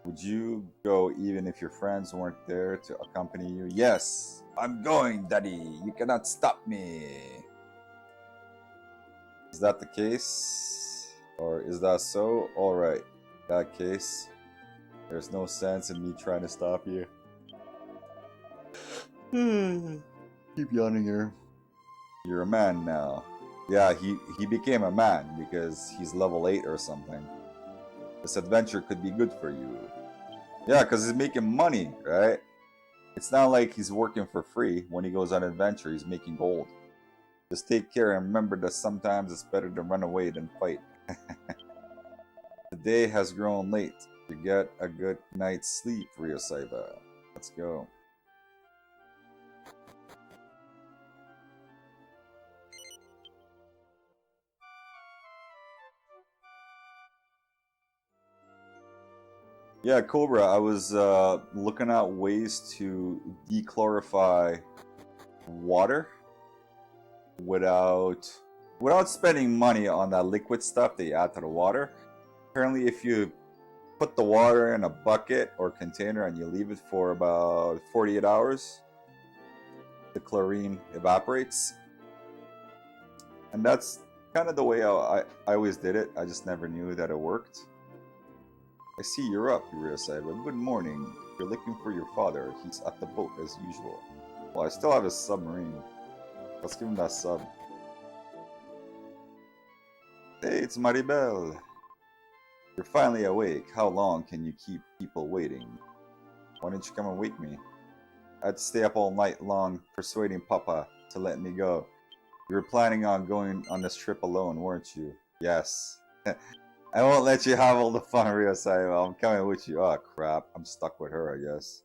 Would you go even if your friends weren't there to accompany you? Yes, I'm going, Daddy. You cannot stop me. Is that the case? Or is that so? Alright. In that case, there's no sense in me trying to stop you. Keep yawning here. You're a man now. Yeah, he became a man because he's level 8 or something. This adventure could be good for you. Yeah, because he's making money, right? It's not like he's working for free. When he goes on an adventure, he's making gold. Just take care and remember that sometimes it's better to run away than fight. The day has grown late. To get a good night's sleep, Ryosaiba. Let's go. Yeah, Cobra, I was looking at ways to dechlorify water without spending money on that liquid stuff that you add to the water. Apparently, if you put the water in a bucket or container and you leave it for about 48 hours, the chlorine evaporates. And that's kind of the way I always did it. I just never knew that it worked. I see you're up, Ryosaiba. Good morning. If you're looking for your father, he's at the boat as usual. Well, I still have his submarine. Let's give him that sub. Hey, it's Maribel. You're finally awake. How long can you keep people waiting? Why didn't you come and wake me? I'd stay up all night long persuading Papa to let me go. You were planning on going on this trip alone, weren't you? Yes. I won't let you have all the fun, Ryosaiba. I'm coming with you. Oh, crap. I'm stuck with her, I guess.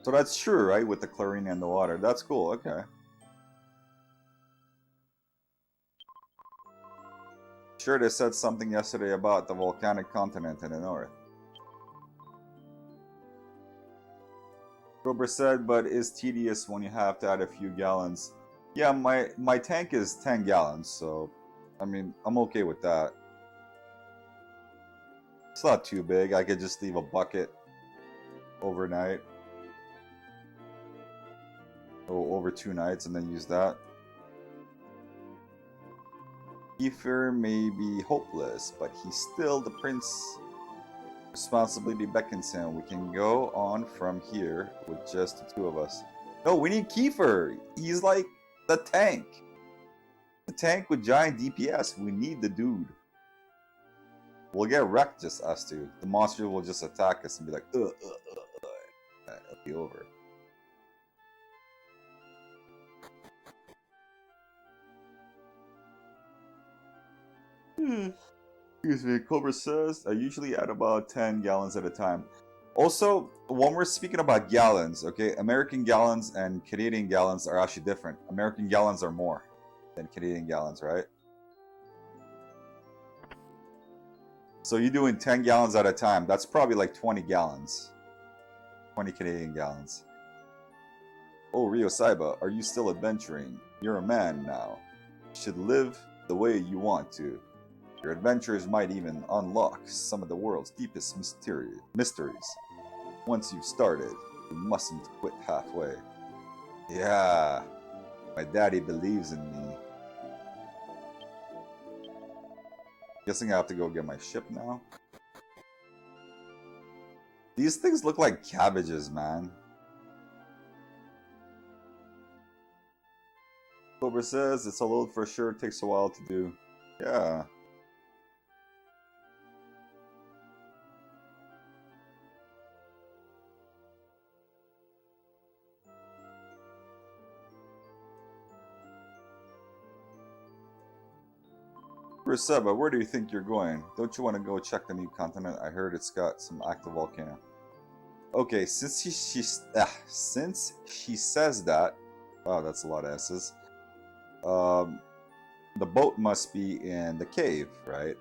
So that's true, right? With the chlorine and the water. That's cool. Okay. Sure, they said something yesterday about the volcanic continent in the north. Cobra said, but it's tedious when you have to add a few gallons. Yeah, my tank is 10 gallons, so I mean, I'm okay with that. It's not too big. I could just leave a bucket overnight. Or over 2 nights and then use that. Kiefer may be hopeless, but he's still the prince. Responsibility beckons him. We can go on from here with just the 2 of us. No, we need Kiefer. He's like the tank. The tank with giant DPS. We need the dude. We'll get wrecked, just us 2. The monster will just attack us and be like, It'll be over. Excuse me, Cobra says, I usually add about 10 gallons at a time. Also, when we're speaking about gallons, okay, American gallons and Canadian gallons are actually different. American gallons are more than Canadian gallons, right? So you're doing 10 gallons at a time. That's probably like 20 gallons. 20 Canadian gallons. Oh, Ryosaiba, are you still adventuring? You're a man now. You should live the way you want to. Your adventures might even unlock some of the world's deepest mysteries. Once you've started, you mustn't quit halfway. Yeah, my daddy believes in me. Guessing I have to go get my ship now. These things look like cabbages, man. Cobra says it's a load for sure, it takes a while to do. Yeah. Seba, where do you think you're going? Don't you want to go check the new continent? I heard it's got some active volcano. Okay, since she says that, wow, that's a lot of S's. The boat must be in the cave, right?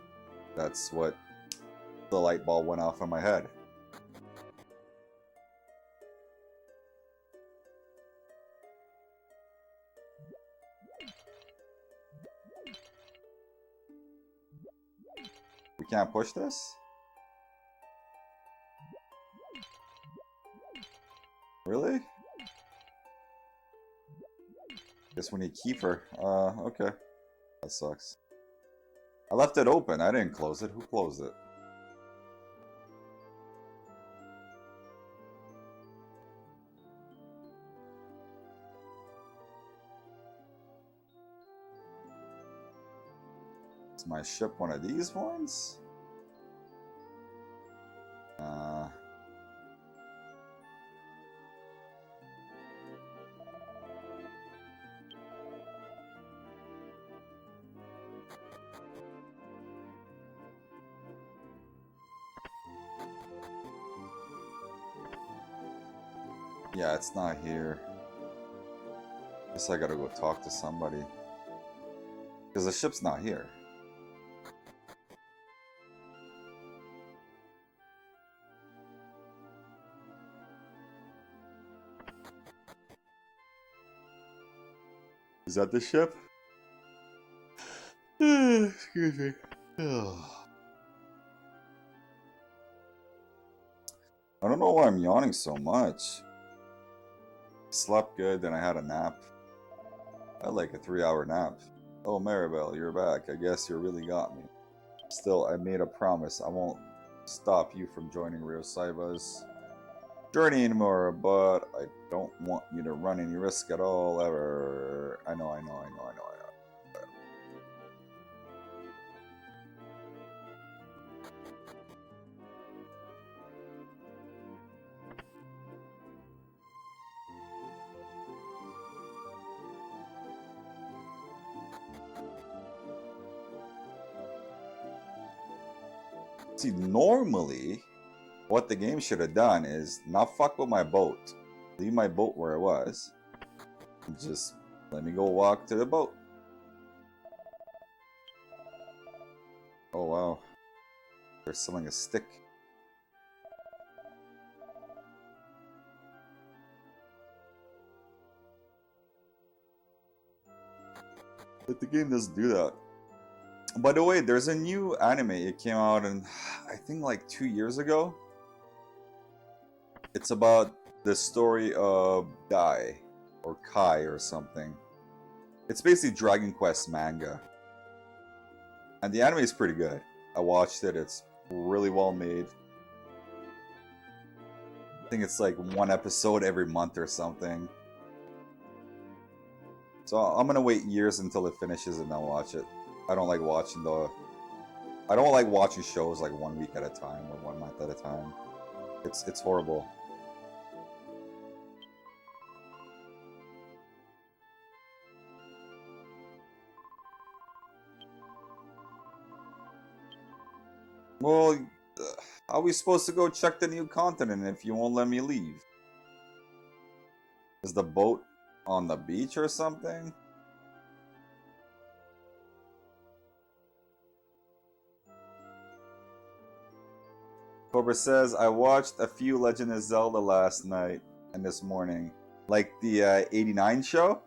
That's what the light bulb went off in my head. We can't push this? Really? Guess we need Kiefer. Okay. That sucks. I left it open. I didn't close it. Who closed it? Is my ship one of these ones? Yeah, it's not here. Guess I gotta go talk to somebody. Because the ship's not here. Is that the ship? Excuse me. I don't know why I'm yawning so much. Slept good, then I had a nap. I had like a 3-hour nap. Oh, Maribel, you're back. I guess you really got me. Still, I made a promise. I won't stop you from joining Rio Saiba's journey anymore, but I don't want you to run any risk at all, ever. I know. See, normally, what the game should have done is not fuck with my boat. Leave my boat where it was. And just let me go walk to the boat. Oh, wow. They're selling a stick. But the game doesn't do that. By the way, there's a new anime. It came out in, I think, like 2 years ago. It's about the story of Dai, or Kai, or something. It's basically Dragon Quest manga. And the anime is pretty good. I watched it. It's really well made. I think it's like one episode every month or something. So I'm gonna wait years until it finishes and then watch it. I don't like watching shows like 1 week at a time or 1 month at a time. It's horrible. Well, how are we supposed to go check the new continent if you won't let me leave? Is the boat on the beach or something? Cobra says, I watched a few Legend of Zelda last night and this morning. Like the 89 show?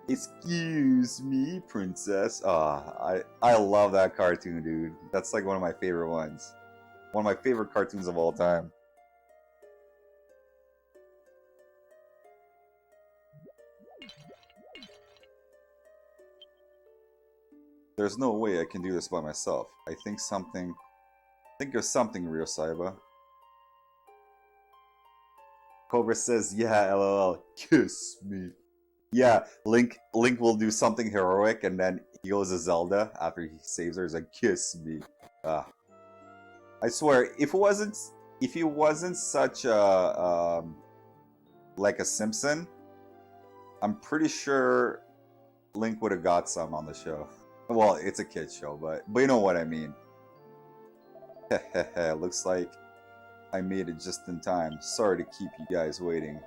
Excuse me, princess. I love that cartoon, dude. That's like one of my favorite ones. One of my favorite cartoons of all time. There's no way I can do this by myself. I think of something, Rio Saiba. Cobra says, yeah, lol, kiss me. Yeah, Link will do something heroic and then he goes to Zelda after he saves her. He's like, kiss me. I swear, if he wasn't such a like a Simpson, I'm pretty sure Link would have got some on the show. Well, it's a kid's show, but you know what I mean. Looks like I made it just in time. Sorry to keep you guys waiting.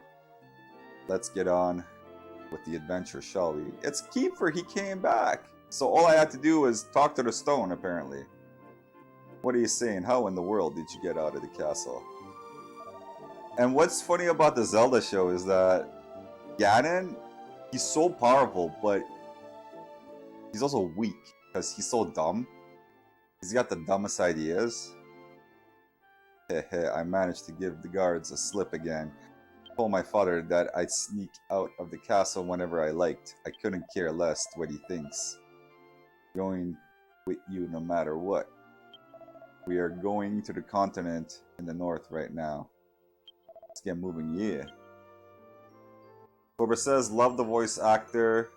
Let's get on with the adventure, shall we? It's Kiefer, he came back. So all I had to do was talk to the stone, apparently. What are you saying? How in the world did you get out of the castle? And what's funny about the Zelda show is that Ganon, he's so powerful, but he's also weak because he's so dumb. He's got the dumbest ideas. I managed to give the guards a slip again. I told my father that I'd sneak out of the castle whenever I liked. I couldn't care less what he thinks. Going with you no matter what. We are going to the continent in the north right now. Let's get moving, yeah. Cobra says, love the voice actor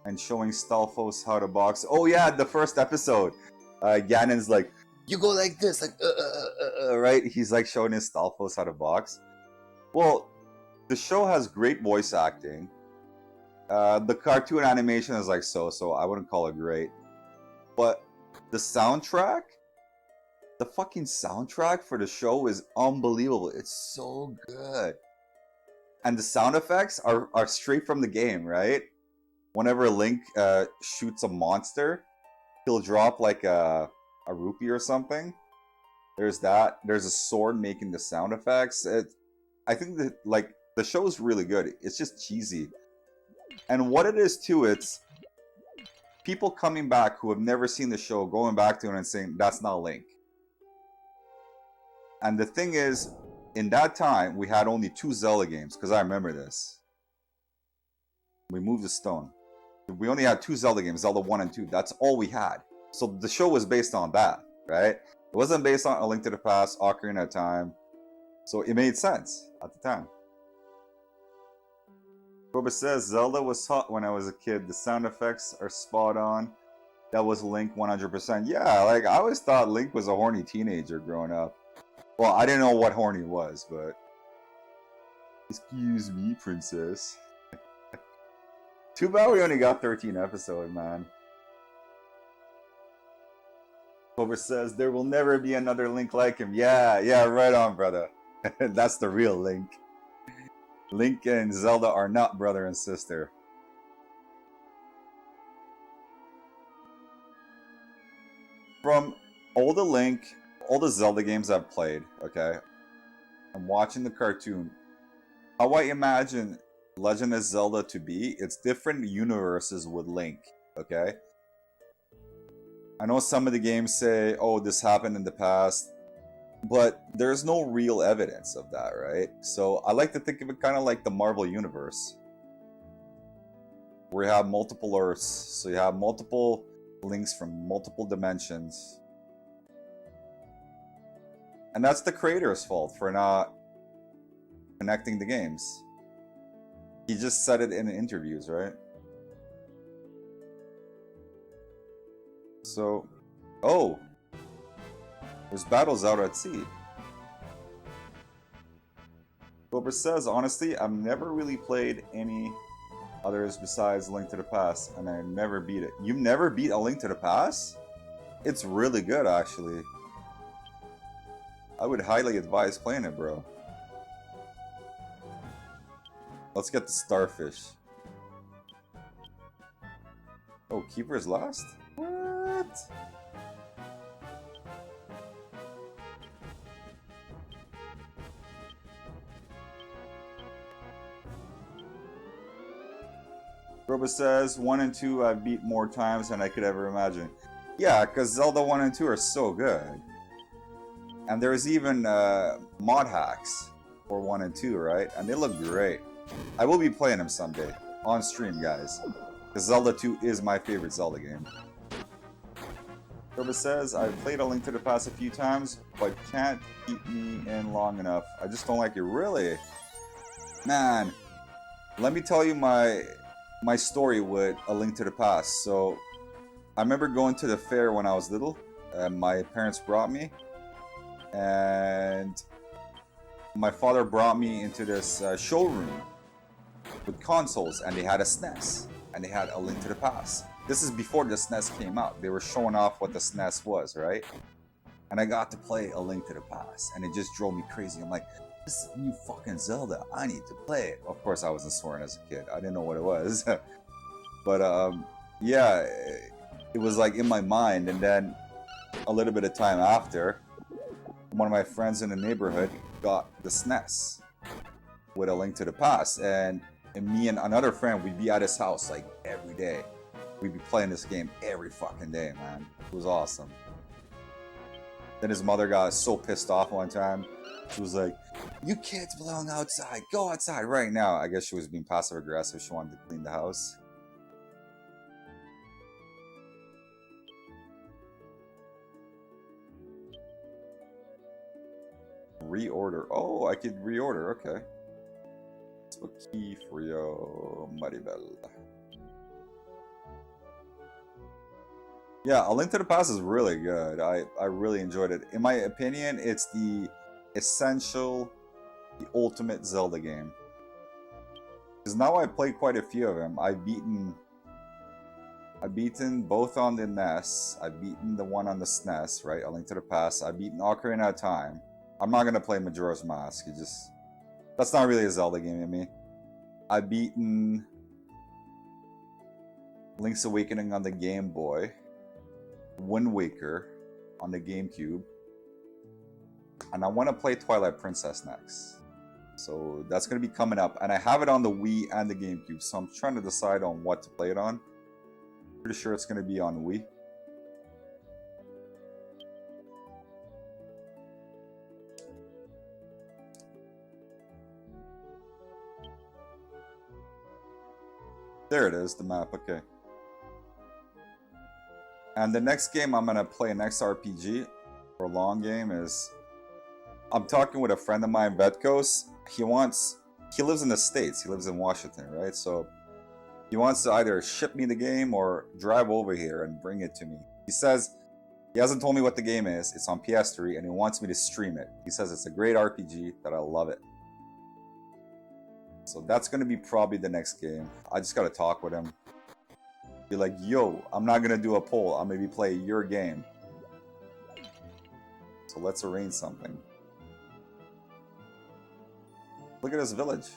and showing Stalfos how to box. Oh yeah, the first episode. Ganon's like, you go like this, like, right? He's like showing his Stalfos how to box. Well, the show has great voice acting. The cartoon animation is like so I wouldn't call it great. But the soundtrack, the fucking soundtrack for the show is unbelievable. It's so good. And the sound effects are straight from the game, right? Whenever Link shoots a monster, he'll drop like a rupee or something. There's that. There's a sword making the sound effects. I think that like the show is really good. It's just cheesy. And what it is too, it's people coming back who have never seen the show, going back to it and saying, that's not Link. And the thing is, in that time, we had only 2 Zelda games, because I remember this. We moved the stone. We only had 2 Zelda games, Zelda 1 and 2. That's all we had. So the show was based on that, right? It wasn't based on A Link to the Past, Ocarina of Time. So it made sense at the time. Robert says, Zelda was hot when I was a kid. The sound effects are spot on. That was Link 100%. Yeah, like I always thought Link was a horny teenager growing up. Well, I didn't know what horny was, but... Excuse me, princess. Too bad we only got 13 episodes, man. Clover says, there will never be another Link like him. Yeah, right on, brother. That's the real Link. Link and Zelda are not brother and sister. From all the Link, all the Zelda games I've played, okay, I'm watching the cartoon. How I imagine Legend of Zelda to be, it's different universes with Link, okay? I know some of the games say, oh, this happened in the past, but there's no real evidence of that, right? So I like to think of it kind of like the Marvel Universe, where you have multiple Earths, so you have multiple Links from multiple dimensions. And that's the creator's fault for not connecting the games. He just said it in interviews, right? So, oh, there's battles out at sea. Wilbur says, honestly, I've never really played any others besides Link to the Past, and I never beat it. You never beat A Link to the Past? It's really good, actually. I would highly advise playing it, bro. Let's get the starfish. Oh, Keeper's last? What? Robo says, 1 and 2 I've beat more times than I could ever imagine. Yeah, because Zelda 1 and 2 are so good. And there's even mod hacks for 1 and 2, right? And they look great. I will be playing them someday. On stream, guys. Because Zelda 2 is my favorite Zelda game. Robo says, I've played A Link to the Past a few times, but can't keep me in long enough. I just don't like it. Really? Man, let me tell you my story with A Link to the Past. So, I remember going to the fair when I was little, and my parents brought me, and my father brought me into this showroom with consoles, and they had a SNES, and they had A Link to the Past. This is before the SNES came out. They were showing off what the SNES was, right? And I got to play A Link to the Past, and it just drove me crazy. I'm like, this is new fucking Zelda. I need to play it. Of course, I wasn't swearing as a kid. I didn't know what it was. But, yeah, it was like in my mind. And then a little bit of time after, one of my friends in the neighborhood got the SNES with A Link to the Past. And me and another friend, we'd be at his house like every day. We'd be playing this game every fucking day, man. It was awesome. Then his mother got so pissed off one time. She was like, you kids belong outside. Go outside right now. I guess she was being passive aggressive. She wanted to clean the house. Reorder. Oh, I could reorder. Okay. Spooky Frio Maribel. Yeah, A Link to the Past is really good. I really enjoyed it. In my opinion, it's the essential, the ultimate Zelda game. Because now I played quite a few of them. I've beaten both on the NES. I've beaten the one on the SNES, right? A Link to the Past. I've beaten Ocarina of Time. I'm not gonna play Majora's Mask. That's not really a Zelda game to me. I've beaten Link's Awakening on the Game Boy. Wind Waker on the GameCube. And I want to play Twilight Princess next. So that's going to be coming up. And I have it on the Wii and the GameCube. So I'm trying to decide on what to play it on. Pretty sure it's going to be on Wii. There it is, the map. Okay. And the next game I'm gonna play, next RPG or long game is, I'm talking with a friend of mine, Vetkos. He lives in the States. He lives in Washington, right? So he wants to either ship me the game or drive over here and bring it to me. He says he hasn't told me what the game is. It's on PS3 and he wants me to stream it. He says it's a great RPG, that I love it. So that's gonna be probably the next game. I just gotta talk with him. Be like, yo, I'm not gonna do a poll. I'm gonna be playing your game. So let's arrange something. Look at this village.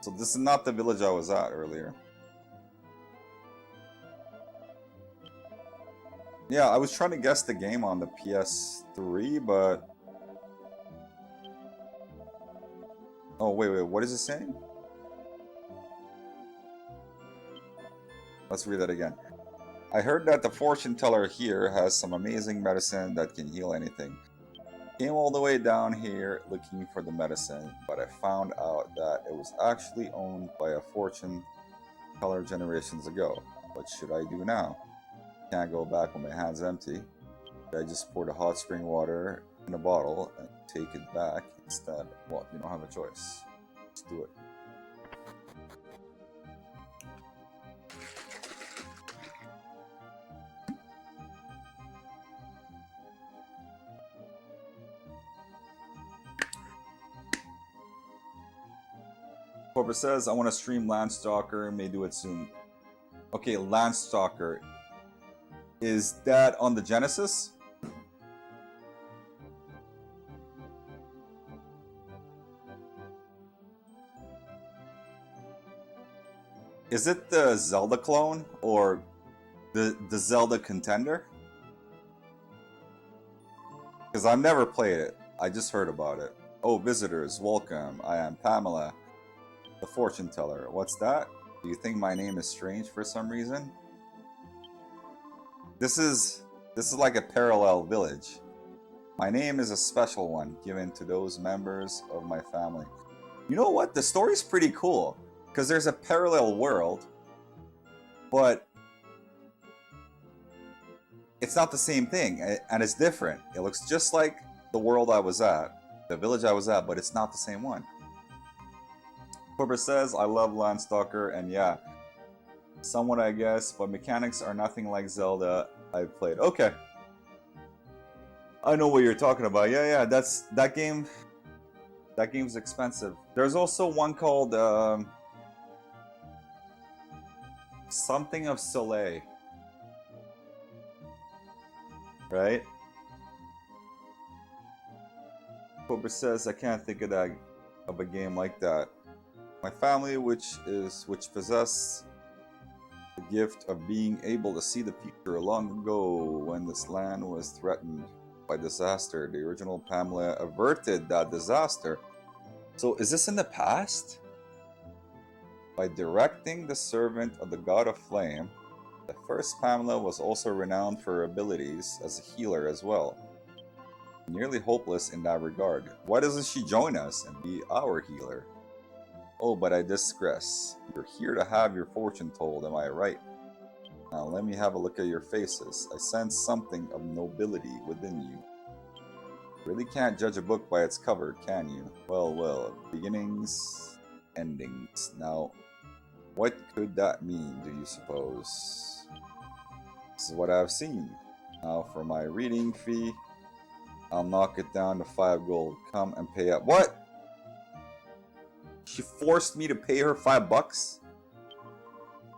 So this is not the village I was at earlier. Yeah, I was trying to guess the game on the PS3, but... Oh, wait, what is it saying? Let's read that again. I heard that the fortune teller here has some amazing medicine that can heal anything. Came all the way down here looking for the medicine, but I found out that it was actually owned by a fortune teller generations ago. What should I do now? Can't go back with my hands empty. I just pour the hot spring water in a bottle and take it back instead. Well, you don't have a choice. Just do it. Corbett says, I want to stream Landstalker, may do it soon. Okay, Landstalker. Is that on the Genesis? Is it the Zelda clone or the Zelda contender? Because I've never played it. I just heard about it. Oh, visitors, welcome. I am Pamela, the fortune teller. What's that? Do you think my name is strange for some reason? This is like a parallel village. My name is a special one given to those members of my family. You know what? The story's pretty cool because there's a parallel world, but it's not the same thing and it's different. It looks just like the world I was at, the village I was at, but it's not the same one. Corbett says, I love Landstalker, and yeah, somewhat I guess, but mechanics are nothing like Zelda I've played. Okay. I know what you're talking about. Yeah, that game. That game's expensive. There's also one called something of Soleil. Right? Corbett says, I can't think of a game like that. My family, which possessed the gift of being able to see the future long ago when this land was threatened by disaster. The original Pamela averted that disaster. So is this in the past? By directing the servant of the god of flame, the first Pamela was also renowned for her abilities as a healer as well. Nearly hopeless in that regard. Why doesn't she join us and be our healer? Oh, but I digress. You're here to have your fortune told, am I right? Now let me have a look at your faces. I sense something of nobility within you. Really can't judge a book by its cover, can you? Well, beginnings, endings. Now, what could that mean, do you suppose? This is what I've seen. Now for my reading fee, I'll knock it down to 5 gold. Come and pay up. What? She forced me to pay her $5?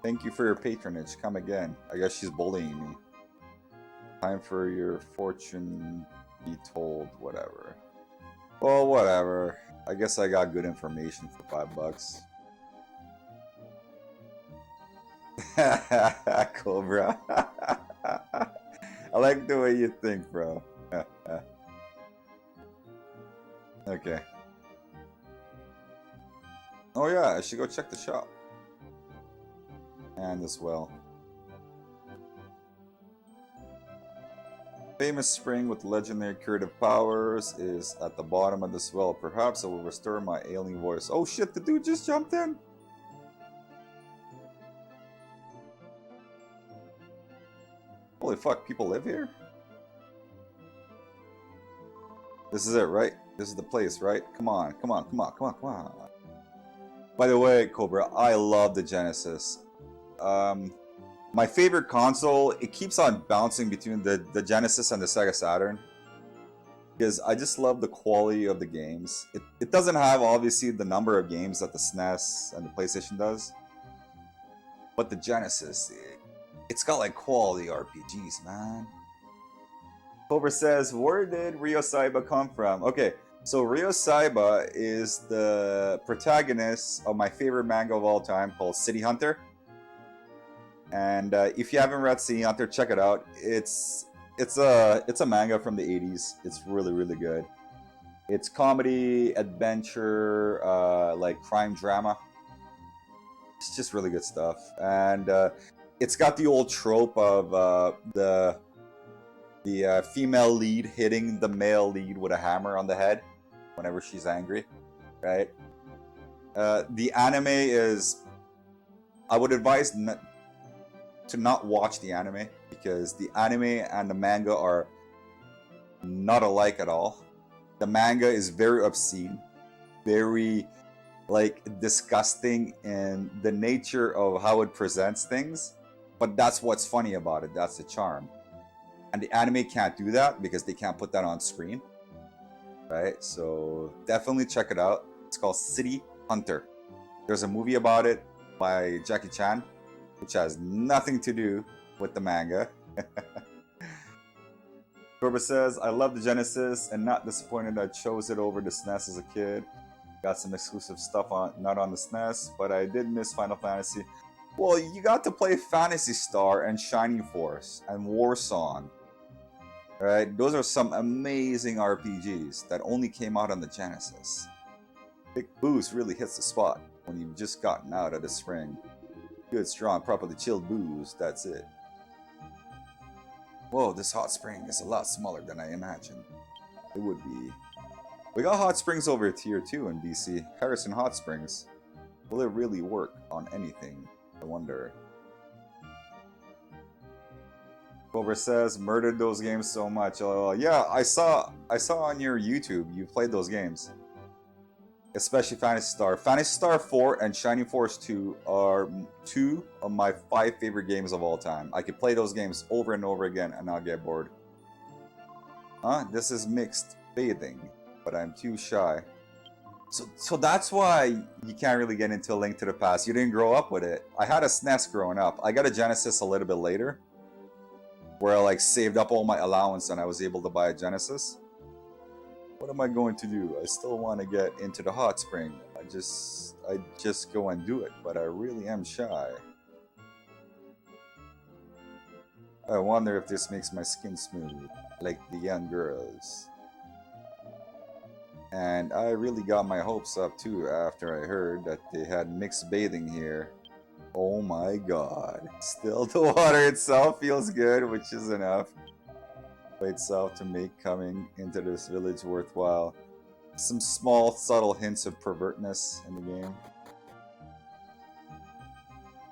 Thank you for your patronage. Come again. I guess she's bullying me. Time for your fortune be told. Whatever. Well, whatever. I guess I got good information for $5. Cool, bro. I like the way you think, bro. Okay. Oh yeah, I should go check the shop. And this well. Famous spring with legendary curative powers is at the bottom of this well. Perhaps it will restore my ailing voice. Oh shit, the dude just jumped in! Holy fuck, people live here? This is it, right? This is the place, right? Come on, come on, come on, come on, come on. By the way, Cobra, I love the Genesis. My favorite console, it keeps on bouncing between the Genesis and the Sega Saturn. Because I just love the quality of the games. It doesn't have, obviously, the number of games that the SNES and the PlayStation does. But the Genesis, it's got like quality RPGs, man. Cobra says, where did Ryo Saiba come from? Okay, so Ryo Saiba is the protagonist of my favorite manga of all time called City Hunter. And if you haven't read City Hunter, check it out. It's a manga from the 80s. It's really, really good. It's comedy, adventure, like crime drama. It's just really good stuff. And it's got the old trope of the female lead hitting the male lead with a hammer on the head whenever she's angry, right? The anime is... I would advise to not watch the anime, because the anime and the manga are not alike at all. The manga is very obscene, very like disgusting in the nature of how it presents things, but that's what's funny about it. That's the charm. And the anime can't do that because they can't put that on screen, right? So definitely check it out. It's called City Hunter. There's a movie about it by Jackie Chan, which has nothing to do with the manga. Cobra says, I love the Genesis and not disappointed I chose it over the SNES as a kid. Got some exclusive stuff not on the SNES, but I did miss Final Fantasy. Well, you got to play Phantasy Star and Shining Force and War Song. Right? Those are some amazing RPGs that only came out on the Genesis. Big Boost really hits the spot when you've just gotten out of the spring. Good, strong, properly chilled booze, that's it. Whoa, this hot spring is a lot smaller than I imagined. It would be. We got hot springs over tier 2 in BC. Harrison Hot Springs. Will it really work on anything? I wonder. Cobra says, murdered those games so much. Yeah, I saw on your YouTube you played those games. Especially Phantasy Star. Phantasy Star 4 and Shining Force 2 are 2 of my 5 favorite games of all time. I could play those games over and over again and not get bored. Huh? This is mixed bathing, but I'm too shy. So that's why you can't really get into A Link to the Past. You didn't grow up with it. I had a SNES growing up. I got a Genesis a little bit later, where I like saved up all my allowance and I was able to buy a Genesis. What am I going to do? I still want to get into the hot spring. I just go and do it, but I really am shy. I wonder if this makes my skin smooth, like the young girls. And I really got my hopes up too after I heard that they had mixed bathing here. Oh my god. Still, the water itself feels good, which is enough by itself to make coming into this village worthwhile. Some small, subtle hints of pervertness in the game.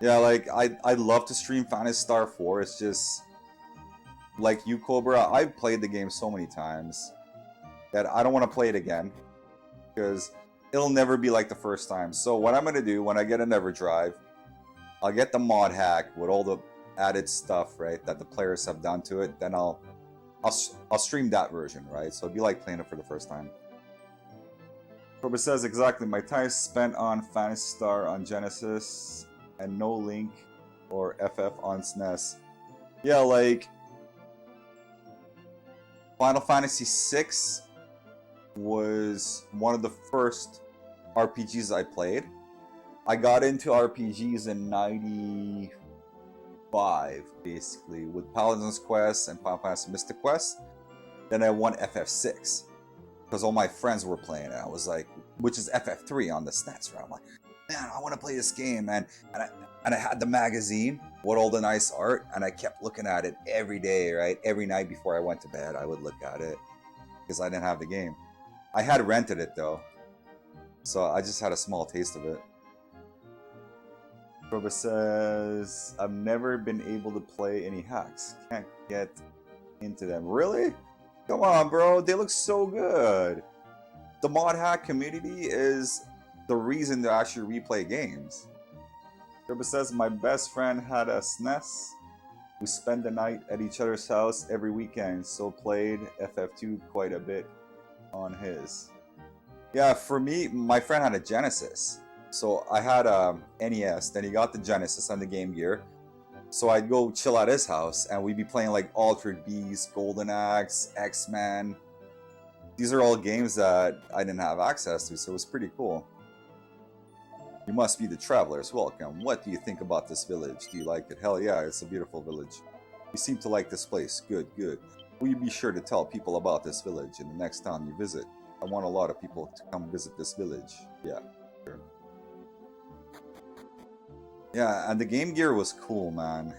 Yeah, like, I'd love to stream Phantasy Star 4. It's just, like you, Cobra, I've played the game so many times that I don't want to play it again, because it'll never be like the first time. So what I'm going to do when I get an EverDrive, I'll get the mod hack with all the added stuff, right, that the players have done to it. Then I'll stream that version, right? So it'll be like playing it for the first time. Cobra says, exactly, my time spent on Phantasy Star on Genesis and no Link or FF on SNES. Yeah, like Final Fantasy VI was one of the first RPGs I played. I got into RPGs in 95, basically, with Paladin's Quest and Final Fantasy Mystic Quest. Then I won FF6, because all my friends were playing it. I was like, which is FF3 on the SNES, right? I'm like, man, I want to play this game, man. And I had the magazine with all the nice art, and I kept looking at it every day, right? Every night before I went to bed, I would look at it, because I didn't have the game. I had rented it, though, so I just had a small taste of it. Roba says, I've never been able to play any hacks. Can't get into them. Really? Come on, bro. They look so good. The mod hack community is the reason to actually replay games. Roba says, my best friend had a SNES. We spent the night at each other's house every weekend, so played FF2 quite a bit on his. Yeah, for me, my friend had a Genesis. So I had a NES, then he got the Genesis and the Game Gear. So I'd go chill at his house and we'd be playing like Altered Beast, Golden Axe, X-Men. These are all games that I didn't have access to, so it was pretty cool. You must be the travelers. Welcome. What do you think about this village? Do you like it? Hell yeah, it's a beautiful village. You seem to like this place. Good, good. Will you be sure to tell people about this village in the next town you visit? I want a lot of people to come visit this village. Yeah, sure. Yeah, and the Game Gear was cool, man.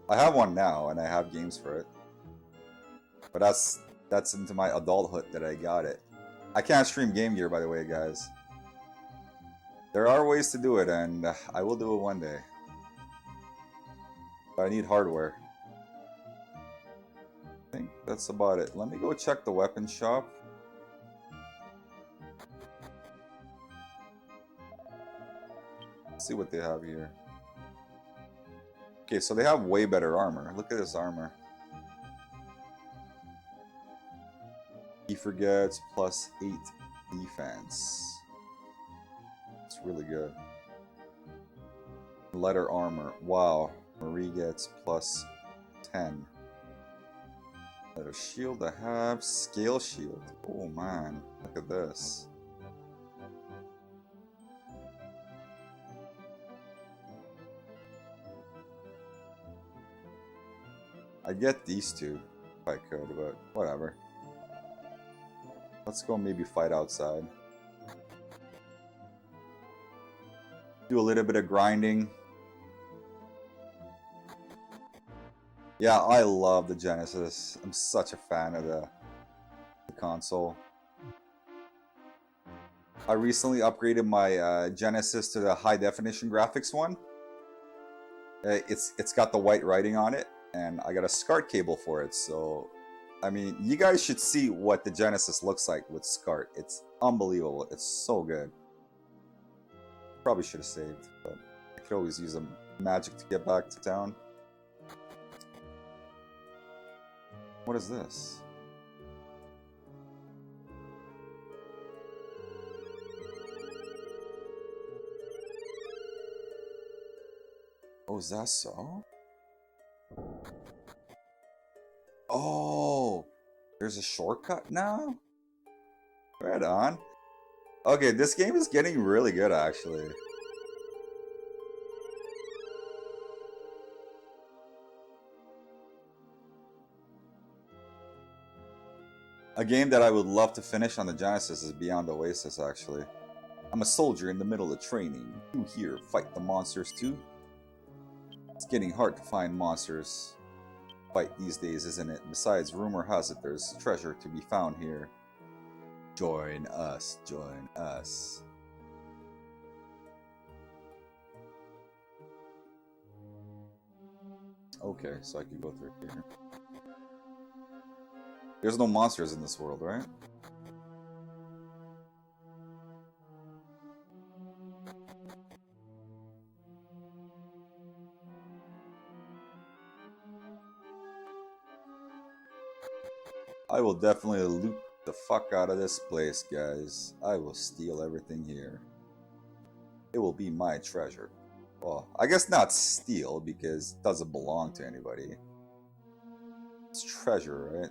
I have one now, and I have games for it. But that's into my adulthood that I got it. I can't stream Game Gear, by the way, guys. There are ways to do it, and I will do it one day. But I need hardware. I think that's about it. Let me go check the weapon shop. Let's see what they have here. Okay, so they have way better armor. Look at this armor. He forgets plus 8 defense. It's really good. Letter armor. Wow. Marie gets plus 10. Letter shield I have. Scale shield. Oh man. Look at this. I'd get these two if I could, but whatever. Let's go maybe fight outside. Do a little bit of grinding. Yeah, I love the Genesis. I'm such a fan of the console. I recently upgraded my Genesis to the high definition graphics one. It's got the white writing on it, and I got a SCART cable for it, so I mean, you guys should see what the Genesis looks like with SCART. It's unbelievable. It's so good. Probably should have saved, but I could always use a magic to get back to town. What is this? Oh, is that so? Oh, there's a shortcut now? Right on. Okay, this game is getting really good, actually. A game that I would love to finish on the Genesis is Beyond Oasis, actually. I'm a soldier in the middle of training. You here fight the monsters too? It's getting hard to find monsters fight these days, isn't it? Besides, rumor has it there's treasure to be found here. Join us, join us. Okay, so I can go through here. There's no monsters in this world, right? I will definitely loot the fuck out of this place, guys. I will steal everything here. It will be my treasure. Well, I guess not steal, because it doesn't belong to anybody. It's treasure, right?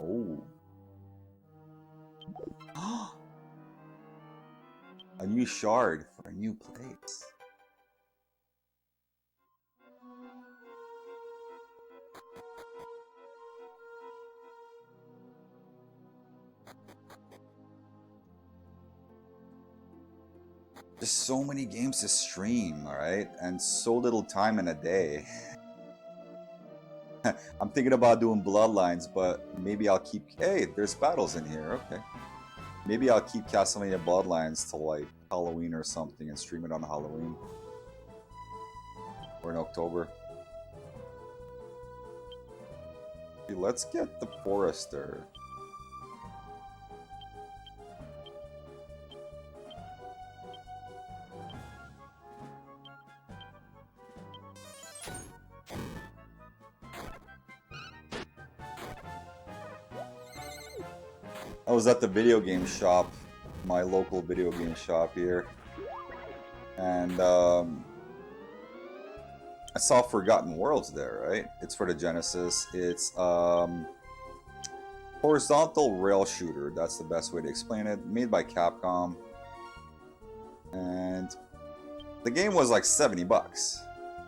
Oh. A new shard for a new place. There's so many games to stream, alright? And so little time in a day. I'm thinking about doing Bloodlines, but maybe I'll keep... Hey, there's battles in here, okay. Maybe I'll keep Castlevania Bloodlines till like Halloween or something and stream it on Halloween. Or in October. Okay, let's get the Forester. I was at the video game shop, my local video game shop here, and I saw Forgotten Worlds there, right? It's for the Genesis. It's horizontal rail shooter, that's the best way to explain it, made by Capcom. And the game was like 70 bucks,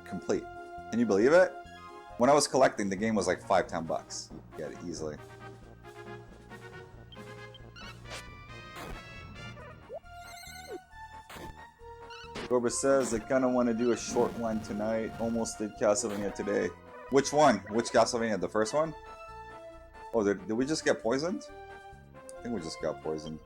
complete. Can you believe it? When I was collecting, the game was like $5-10 bucks. You could get it easily. Gorba says, I kind of want to do a short one tonight. Almost did Castlevania today. Which one? Which Castlevania? The first one? Oh, did we just get poisoned? I think we just got poisoned.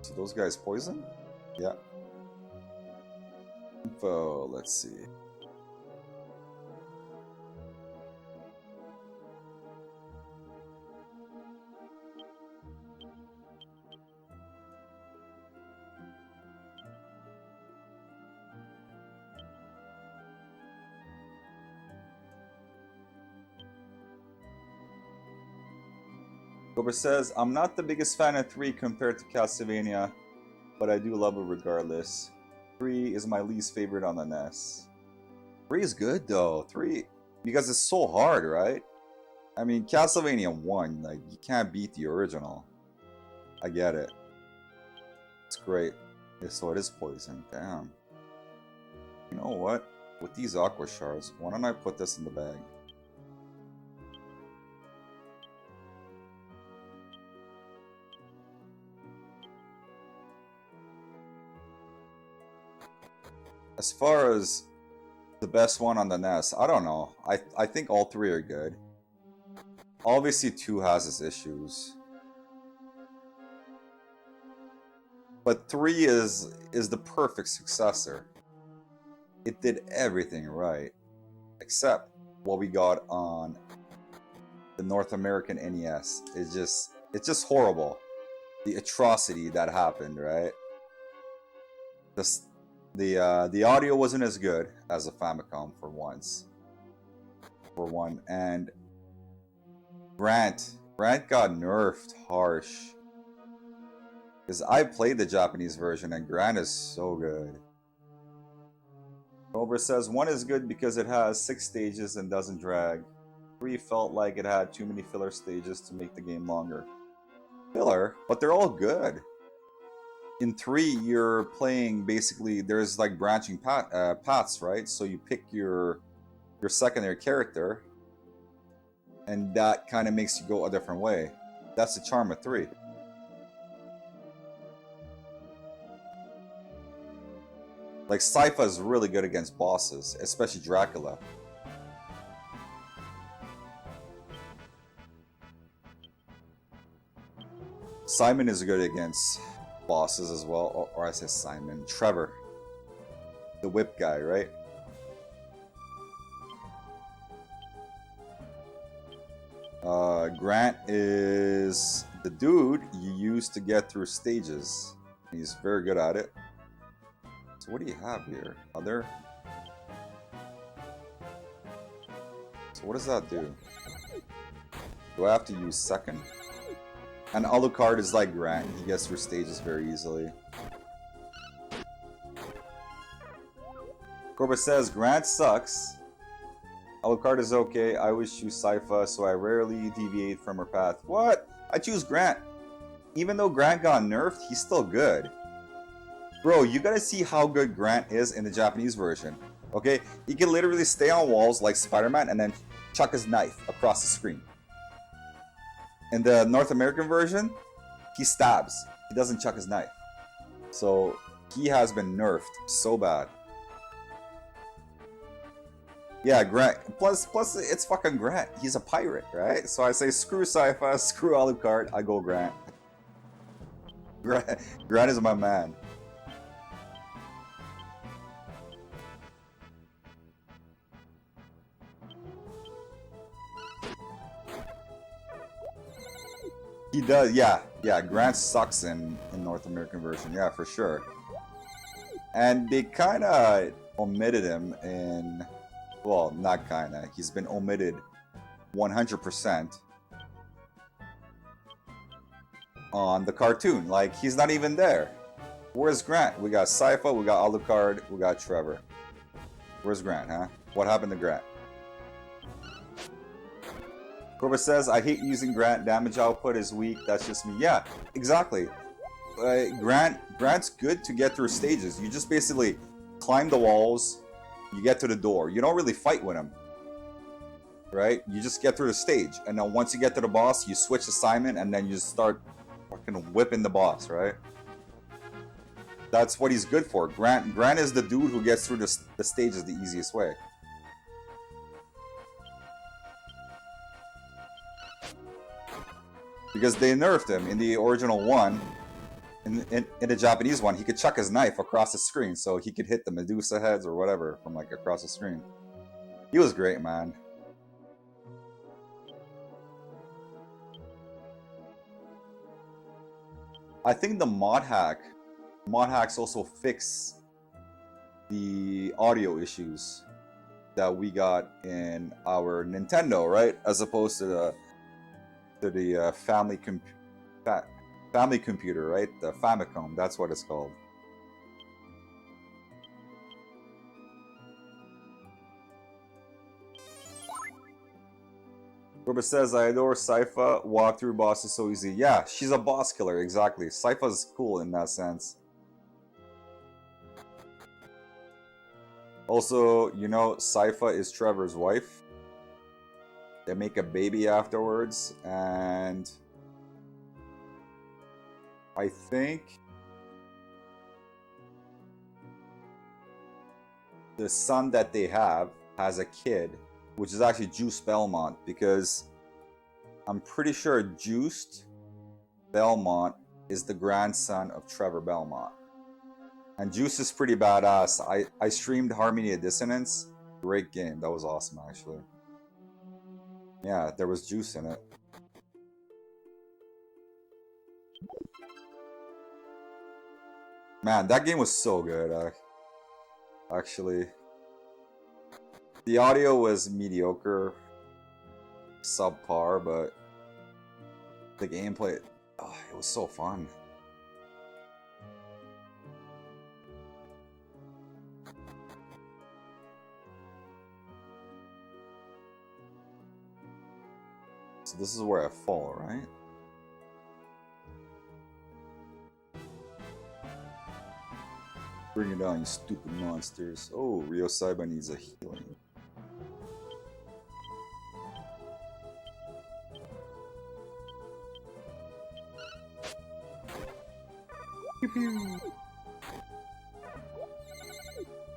So those guys poisoned? Yeah. Info, let's see. Cobra says, I'm not the biggest fan of 3 compared to Castlevania, but I do love it regardless. 3 is my least favorite on the NES. 3 is good though. 3, because it's so hard, right? I mean, Castlevania 1, like, you can't beat the original. I get it. It's great. Yeah, so it is poison. Damn. You know what? With these aqua shards, why don't I put this in the bag? As far as the best one on the NES, I don't know. I think all 3 are good. Obviously 2 has its issues. But 3 is the perfect successor. It did everything right. Except what we got on the North American NES. It's just horrible. The atrocity that happened, right? The audio wasn't as good as the Famicom for once. For one, and Grant got nerfed harsh. Because I played the Japanese version and Grant is so good. Cobra says 1 is good because it has 6 stages and doesn't drag. 3 felt like it had too many filler stages to make the game longer. Filler? But they're all good. In 3, you're playing basically, there's like branching paths, right? So you pick your secondary character, and that kind of makes you go a different way. That's the charm of 3. Like, Sypha is really good against bosses, especially Dracula. Simon is good against bosses as well, or I say Simon, Trevor, the whip guy, right? Grant is the dude you use to get through stages. He's very good at it. So what do you have here? Other? So what does that do? Do I have to use second? And Alucard is like Grant. He gets through stages very easily. Corba says, Grant sucks. Alucard is okay. I always choose Sypha, so I rarely deviate from her path. What? I choose Grant. Even though Grant got nerfed, he's still good. Bro, you gotta see how good Grant is in the Japanese version. Okay? He can literally stay on walls like Spider-Man and then chuck his knife across the screen. In the North American version, he stabs. He doesn't chuck his knife. So he has been nerfed so bad. Yeah, Grant. Plus, it's fucking Grant. He's a pirate, right? So I say screw Sci-Fi, screw Alucard. I go Grant. Grant is my man. He does, yeah. Grant sucks in North American version, yeah, for sure. And they kind of omitted him in, well, not kind of. He's been omitted 100% on the cartoon. Like, he's not even there. Where's Grant? We got Sypha, we got Alucard, we got Trevor. Where's Grant, huh? What happened to Grant? Corbett says, I hate using Grant. Damage output is weak. That's just me. Yeah, exactly. Grant's good to get through stages. You just basically climb the walls, you get to the door. You don't really fight with him, right? You just get through the stage. And then once you get to the boss, you switch assignment and then you just start fucking whipping the boss, right? That's what he's good for. Grant is the dude who gets through the stages the easiest way. Because they nerfed him in the original one. In the Japanese one, he could chuck his knife across the screen so he could hit the Medusa heads or whatever from like across the screen. He was great, man. I think the mod hacks also fix the audio issues that we got in our Nintendo, right? As opposed to the family computer, right? The Famicom, that's what it's called. Robert says, I adore Sypha. Walk through boss is so easy. Yeah, she's a boss killer, exactly. Sypha's cool in that sense. Also, you know, Sypha is Trevor's wife. They make a baby afterwards, and I think the son that they have has a kid, which is actually Juice Belmont, because I'm pretty sure Juiced Belmont is the grandson of Trevor Belmont. And Juice is pretty badass. I streamed Harmony of Dissonance. Great game. That was awesome, actually. Yeah, there was Juice in it. Man, that game was so good, actually. The audio was mediocre, subpar, but the gameplay, oh, it was so fun. So this is where I fall, right? Bring it down, you stupid monsters. Oh, Ryo Saiba needs a healing.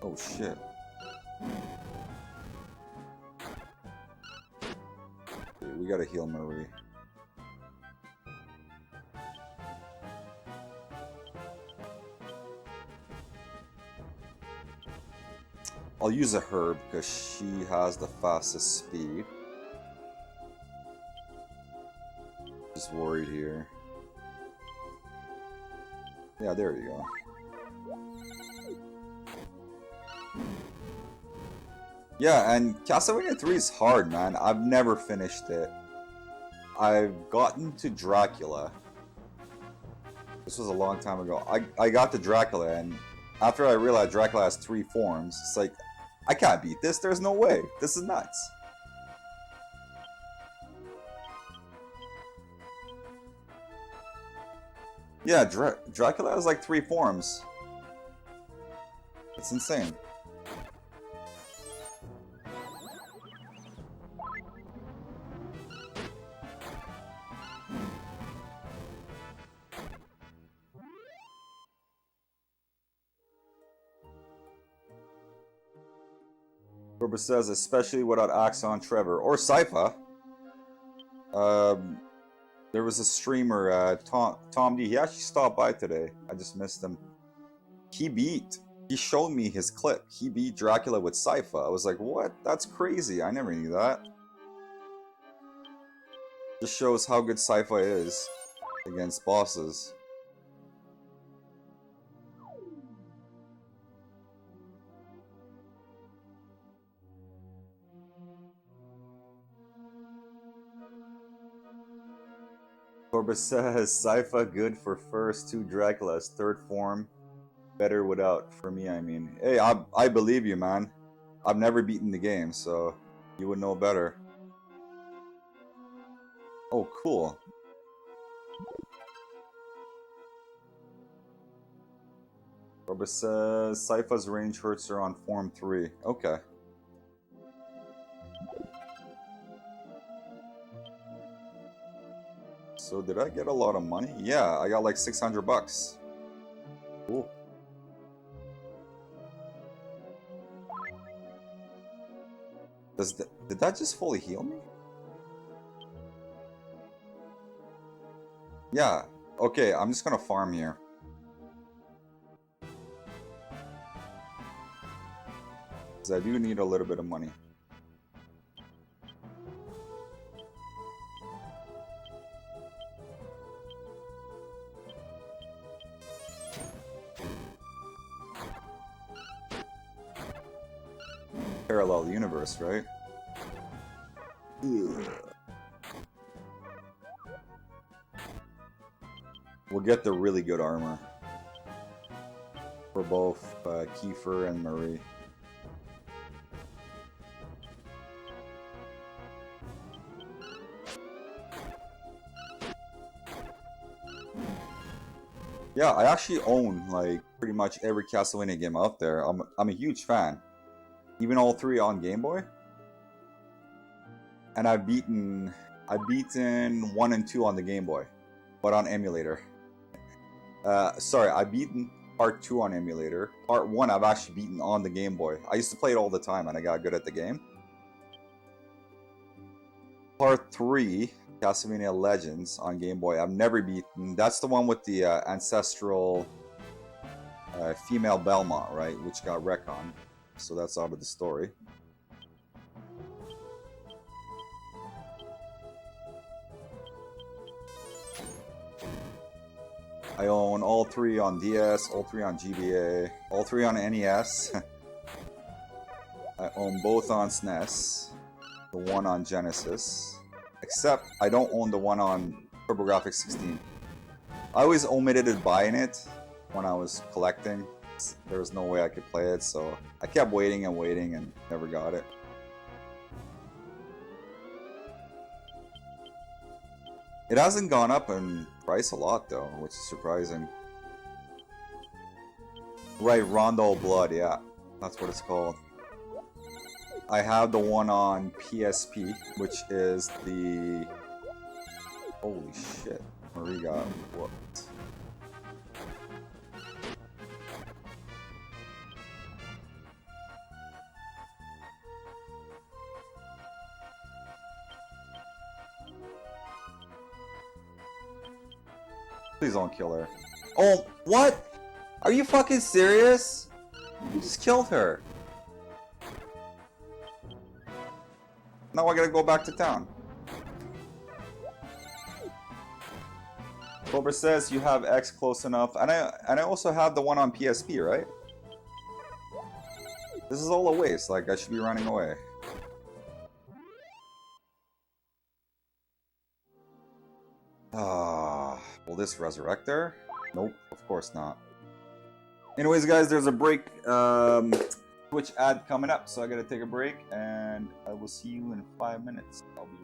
Oh shit. Okay, we gotta heal Marie. I'll use a herb because she has the fastest speed. Just worried here. Yeah, there you go. Yeah, and Castlevania 3 is hard, man. I've never finished it. I've gotten to Dracula. This was a long time ago. I got to Dracula, and after I realized Dracula has 3 forms, it's like, I can't beat this. There's no way. This is nuts. Yeah, Dracula has like 3 forms. It's insane. Cobra says, especially without Axon Trevor or Sypha. There was a streamer, Tom D. He actually stopped by today. I just missed him. He showed me his clip. He beat Dracula with Sypha. I was like, what? That's crazy. I never knew that. Just shows how good Sypha is against bosses. Corbus says, Sypha good for first 2 Draculas, third form, better without. For me, I mean. Hey, I believe you, man. I've never beaten the game, so you would know better. Oh, cool. Corbus says, Sypha's range hurts her on form 3. Okay. So did I get a lot of money? Yeah, I got like 600 bucks. Cool. Did that just fully heal me? Yeah. Okay, I'm just gonna farm here. Because I do need a little bit of money. Parallel universe, right? Ugh. We'll get the really good armor for both Kiefer and Marie. Yeah, I actually own like pretty much every Castlevania game out there. I'm a huge fan. Even all 3 on Game Boy. And I've beaten 1 and 2 on the Game Boy, but on emulator. Sorry, I've beaten Part 2 on emulator. Part 1 I've actually beaten on the Game Boy. I used to play it all the time and I got good at the game. Part 3, Castlevania Legends on Game Boy, I've never beaten. That's the one with the ancestral female Belmont, right? Which got retconned. So that's out of the story. I own all 3 on DS, all 3 on GBA, all 3 on NES. I own both on SNES, the one on Genesis, except I don't own the one on TurboGrafx 16. I always omitted buying it when I was collecting. There was no way I could play it, so I kept waiting and waiting and never got it. It hasn't gone up in price a lot though, which is surprising. Right, Rondo Blood, yeah. That's what it's called. I have the one on PSP, which is the... Holy shit. Marie got whooped. Please don't kill her. Oh, what? Are you fucking serious? You just killed her. Now I gotta go back to town. Cobra says you have X close enough, and I also have the one on PSP, right? This is all a waste. Like I should be running away. Will this resurrect her? Nope, of course not. Anyways, guys, there's a break. Twitch ad coming up, so I gotta take a break, and I will see you in 5 minutes. I'll be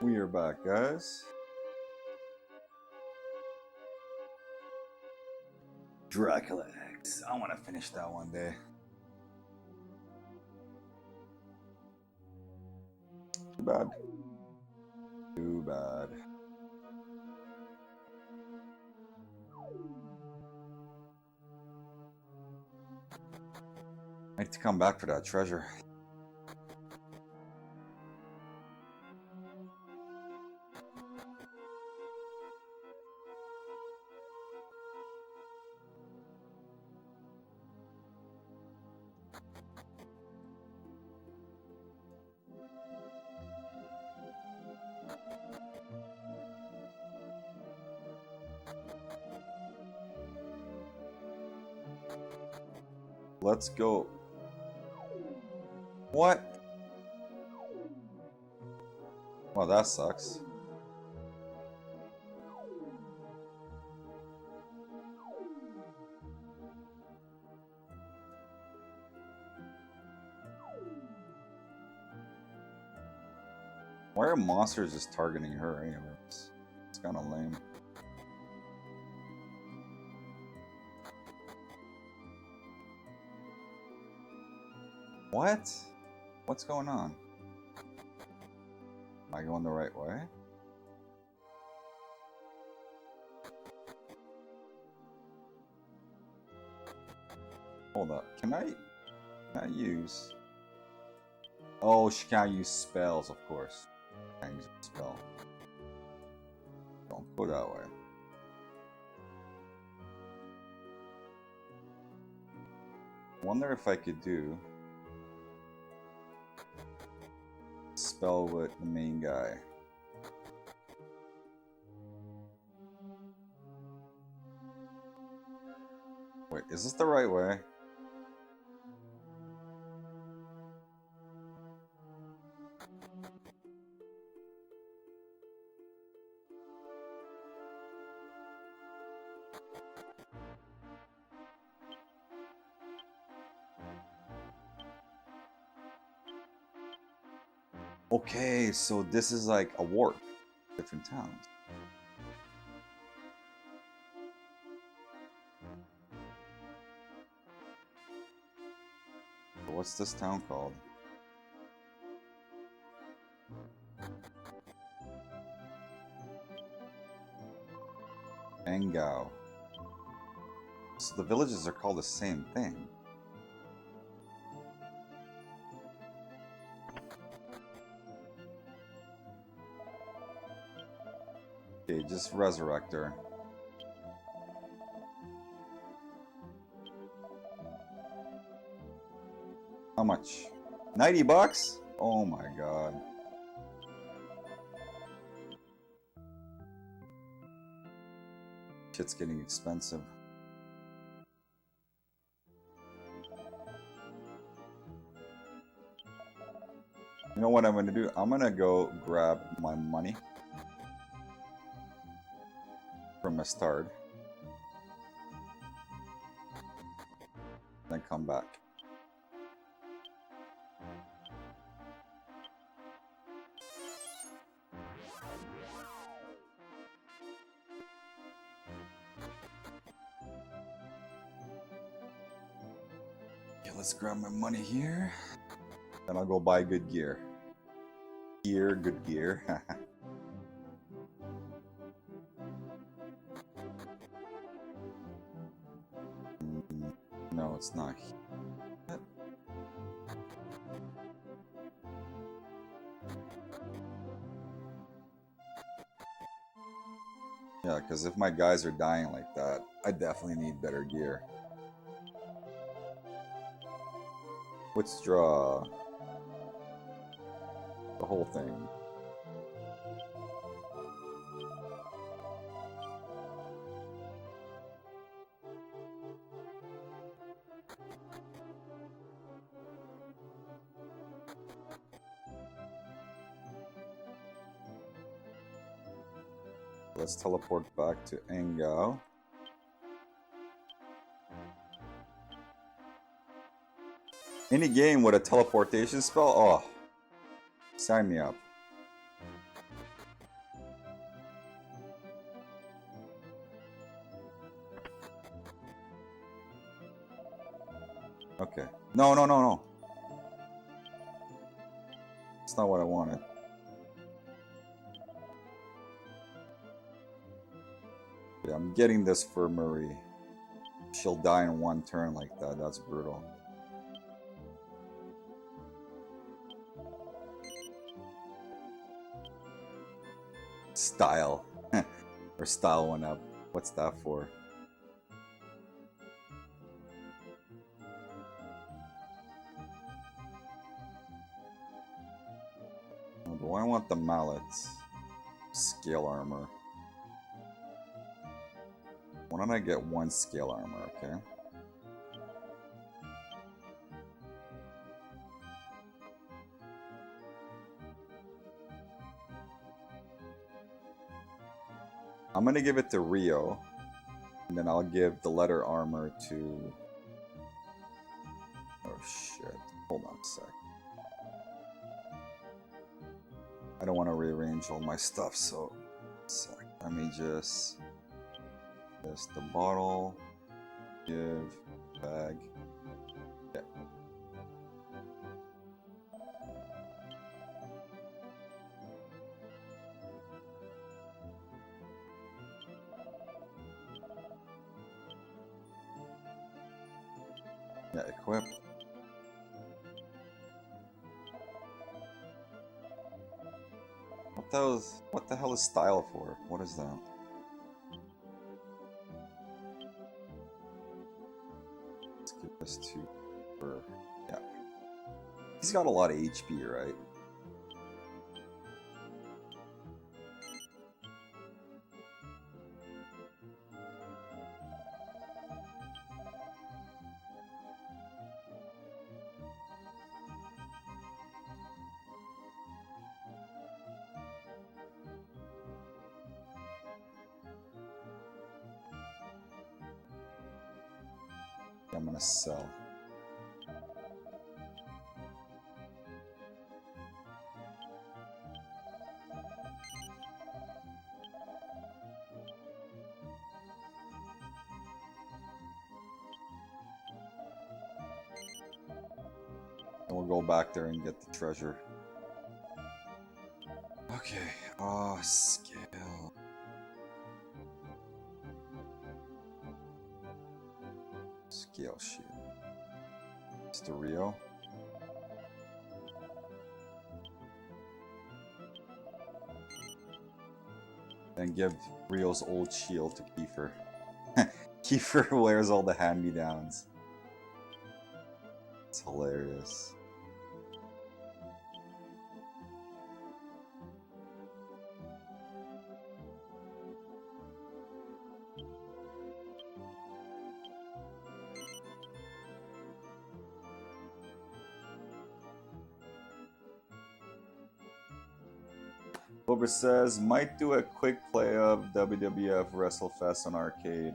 We are back, guys. Dracula X. I want to finish that one day. Too bad. Too bad. I need to come back for that treasure. Let's go. What? Well, that sucks. Why are monsters just targeting her anyways? It's kind of lame. What? What's going on? Am I going the right way? Hold up. Can I use... Oh, she can't use spells, of course. Can't use a spell. Don't go that way. Wonder if I could do spell with the main guy. Wait, is this the right way? Okay, so this is like a warp. Different towns. What's this town called? Engao. So the villages are called the same thing. Okay, just resurrect her. How much? 90 bucks? Oh my god. Shit's getting expensive. You know what I'm gonna do? I'm gonna go grab my money from my start, then come back. Okay, let's grab my money here, then I'll go buy good gear. Good gear. No, it's not. Yeah, because if my guys are dying like that, I definitely need better gear. Withdraw the whole thing. Let's teleport back to Engao. Any game with a teleportation spell? Oh, sign me up. Okay. No, no, no, no. That's not what I wanted. Yeah, I'm getting this for Marie. She'll die in one turn like that. That's brutal. Style. Or style went up. What's that for? Oh, do I want the mallets? Scale armor. Why don't I get one scale armor, okay? I'm gonna give it to Rio, and then I'll give the letter armor to... Oh shit, hold on a sec. I don't want to rearrange all my stuff, so... Sec. Let me just... the bottle, give, bag, yeah. Yeah, equip. What the hell is style for? What is that? Let's give this to her. Yeah. He's got a lot of HP, right? I'm gonna sell. And we'll go back there and get the treasure. Okay. Oh, scale. Scale sheet. Mr. Rio. And give Rio's old shield to Kiefer. Kiefer wears all the hand-me-downs. It's hilarious. Boober says, might do a quick play of WWF WrestleFest on arcade.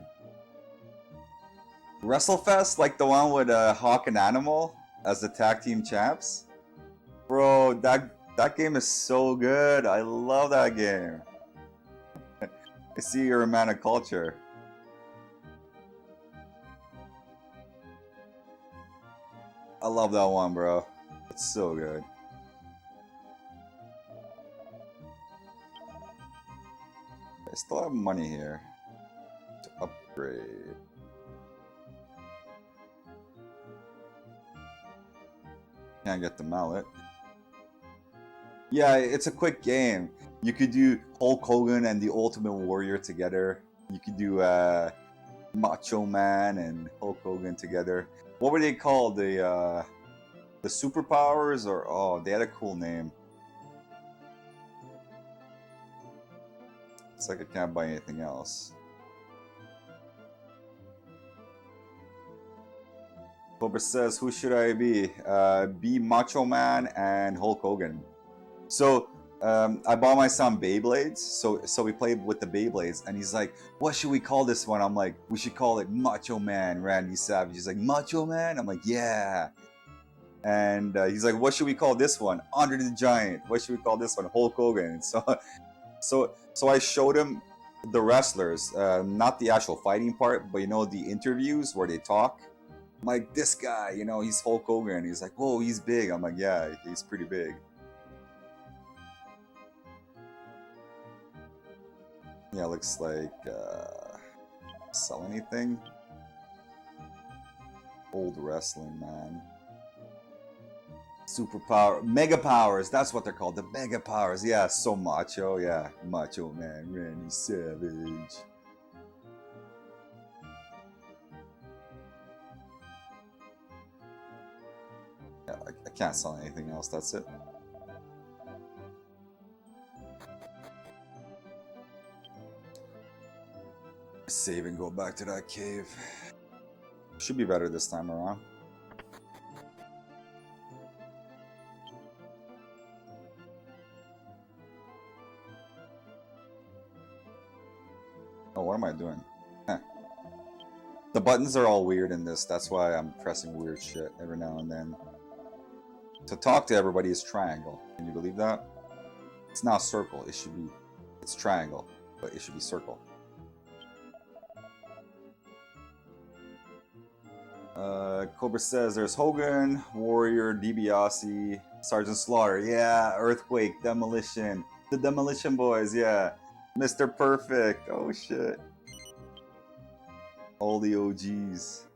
WrestleFest, like the one with Hawk and Animal as the tag team champs? Bro, that game is so good. I love that game. I see you're a man of culture. I love that one, bro. It's so good. I still have money here to upgrade. Can't get the mallet. Yeah, it's a quick game. You could do Hulk Hogan and the Ultimate Warrior together. You could do Macho Man and Hulk Hogan together. What were they called? The Superpowers? Or oh, they had a cool name. It's like I can't buy anything else. Bubba says, who should I be? Be Macho Man and Hulk Hogan. So, I bought my son Beyblades, so we played with the Beyblades, and he's like, what should we call this one? I'm like, we should call it Macho Man Randy Savage. He's like, Macho Man? I'm like, yeah. And he's like, what should we call this one? Andre the Giant. What should we call this one? Hulk Hogan. So I showed him the wrestlers, not the actual fighting part, but you know, the interviews where they talk. I'm like, this guy, you know, he's Hulk Hogan. He's like, whoa, he's big. I'm like, yeah, he's pretty big. Yeah, looks like, sell anything? Old wrestling, man. Superpower, mega powers, that's what they're called, the mega powers. Yeah, so macho, yeah, macho man, Randy Savage. Yeah, I can't sell anything else, that's it. Save and go back to that cave. Should be better this time around. Oh, what am I doing? The buttons are all weird in this, that's why I'm pressing weird shit every now and then. To talk to everybody is triangle. Can you believe that? It's not circle, it should be... It's triangle, but it should be circle. Cobra says there's Hogan, Warrior, DiBiase, Sergeant Slaughter, yeah, Earthquake, Demolition, the Demolition Boys, yeah, Mr. Perfect, oh shit. All the OGs.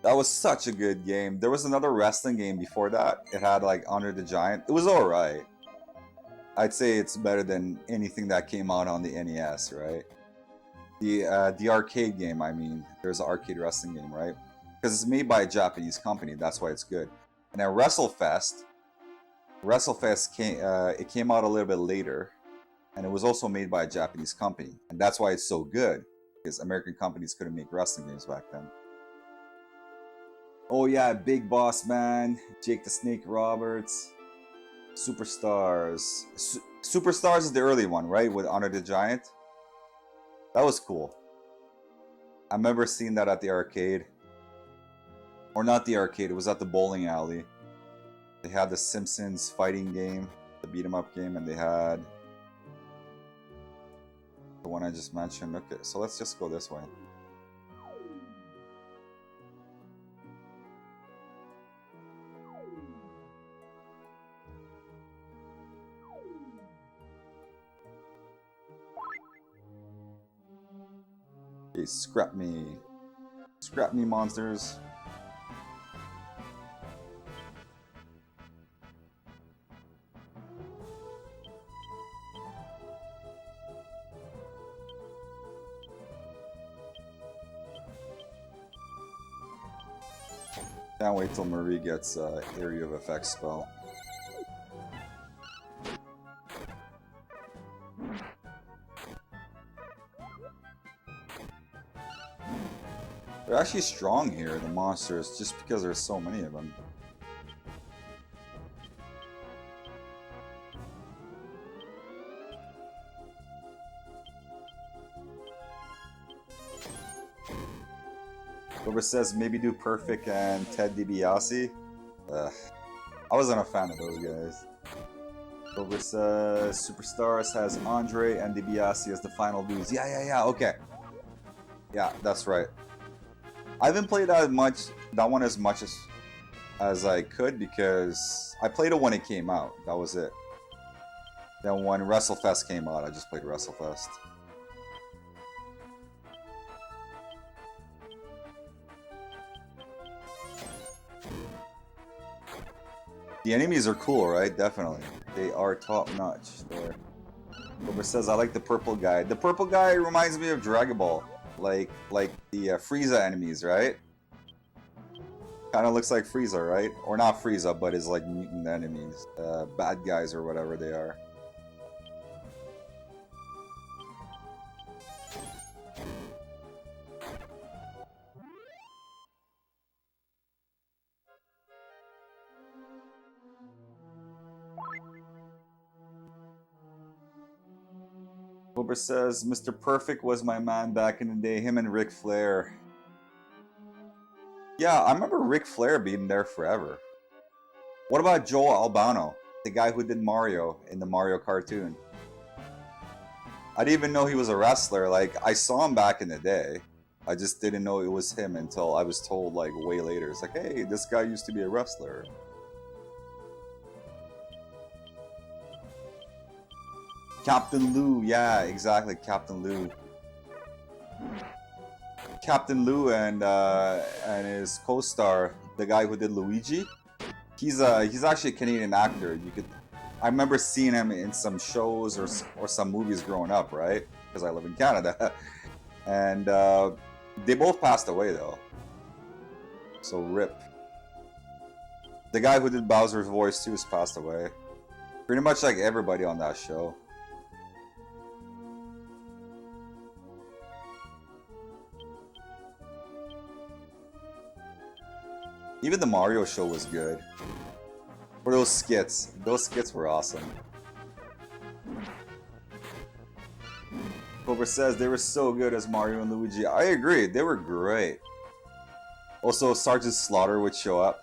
That was such a good game. There was another wrestling game before that. It had like Honor the Giant. It was alright. I'd say it's better than anything that came out on the NES, right? The arcade game, I mean. There's an arcade wrestling game, right? Because it's made by a Japanese company, that's why it's good. And then WrestleFest came out a little bit later, and it was also made by a Japanese company, and that's why it's so good, because American companies couldn't make wrestling games back then. Oh yeah, Big Boss Man, Jake the Snake Roberts, Superstars. Superstars is the early one, right, with Honor the Giant? That was cool. I remember seeing that at the arcade. Or not the arcade, it was at the bowling alley. They had the Simpsons fighting game, the beat 'em up game, and they had the one I just mentioned. Okay, so let's just go this way. Okay, scrap me. Scrap me, monsters. Can't wait till Marie gets Area of Effect spell. They're actually strong here, the monsters, just because there's so many of them. Whoever says maybe do Perfect and Ted DiBiase. I wasn't a fan of those guys. Whoever says Superstars has Andre and DiBiase as the final dudes. Yeah, okay. Yeah, that's right. I haven't played that one as much as I could, because I played it when it came out. That was it. Then when WrestleFest came out, I just played WrestleFest. The enemies are cool, right? Definitely. They are top notch there. Whoever says I like the purple guy. The purple guy reminds me of Dragon Ball. Like the Frieza enemies, right? Kind of looks like Frieza, right? Or not Frieza, but is like mutant enemies. Bad guys or whatever they are. Wilbur says, Mr. Perfect was my man back in the day, him and Ric Flair. Yeah, I remember Ric Flair being there forever. What about Joe Albano, the guy who did Mario in the Mario cartoon? I didn't even know he was a wrestler. Like, I saw him back in the day. I just didn't know it was him until I was told like way later. It's like, hey, this guy used to be a wrestler. Captain Lou, yeah, exactly, Captain Lou. Captain Lou and his co-star, the guy who did Luigi, he's actually a Canadian actor. I remember seeing him in some shows or some movies growing up, right? Because I live in Canada, and they both passed away though. So rip. The guy who did Bowser's voice too has passed away. Pretty much like everybody on that show. Even the Mario show was good. Or those skits. Those skits were awesome. Cobra says they were so good as Mario and Luigi. I agree, they were great. Also, Sergeant Slaughter would show up.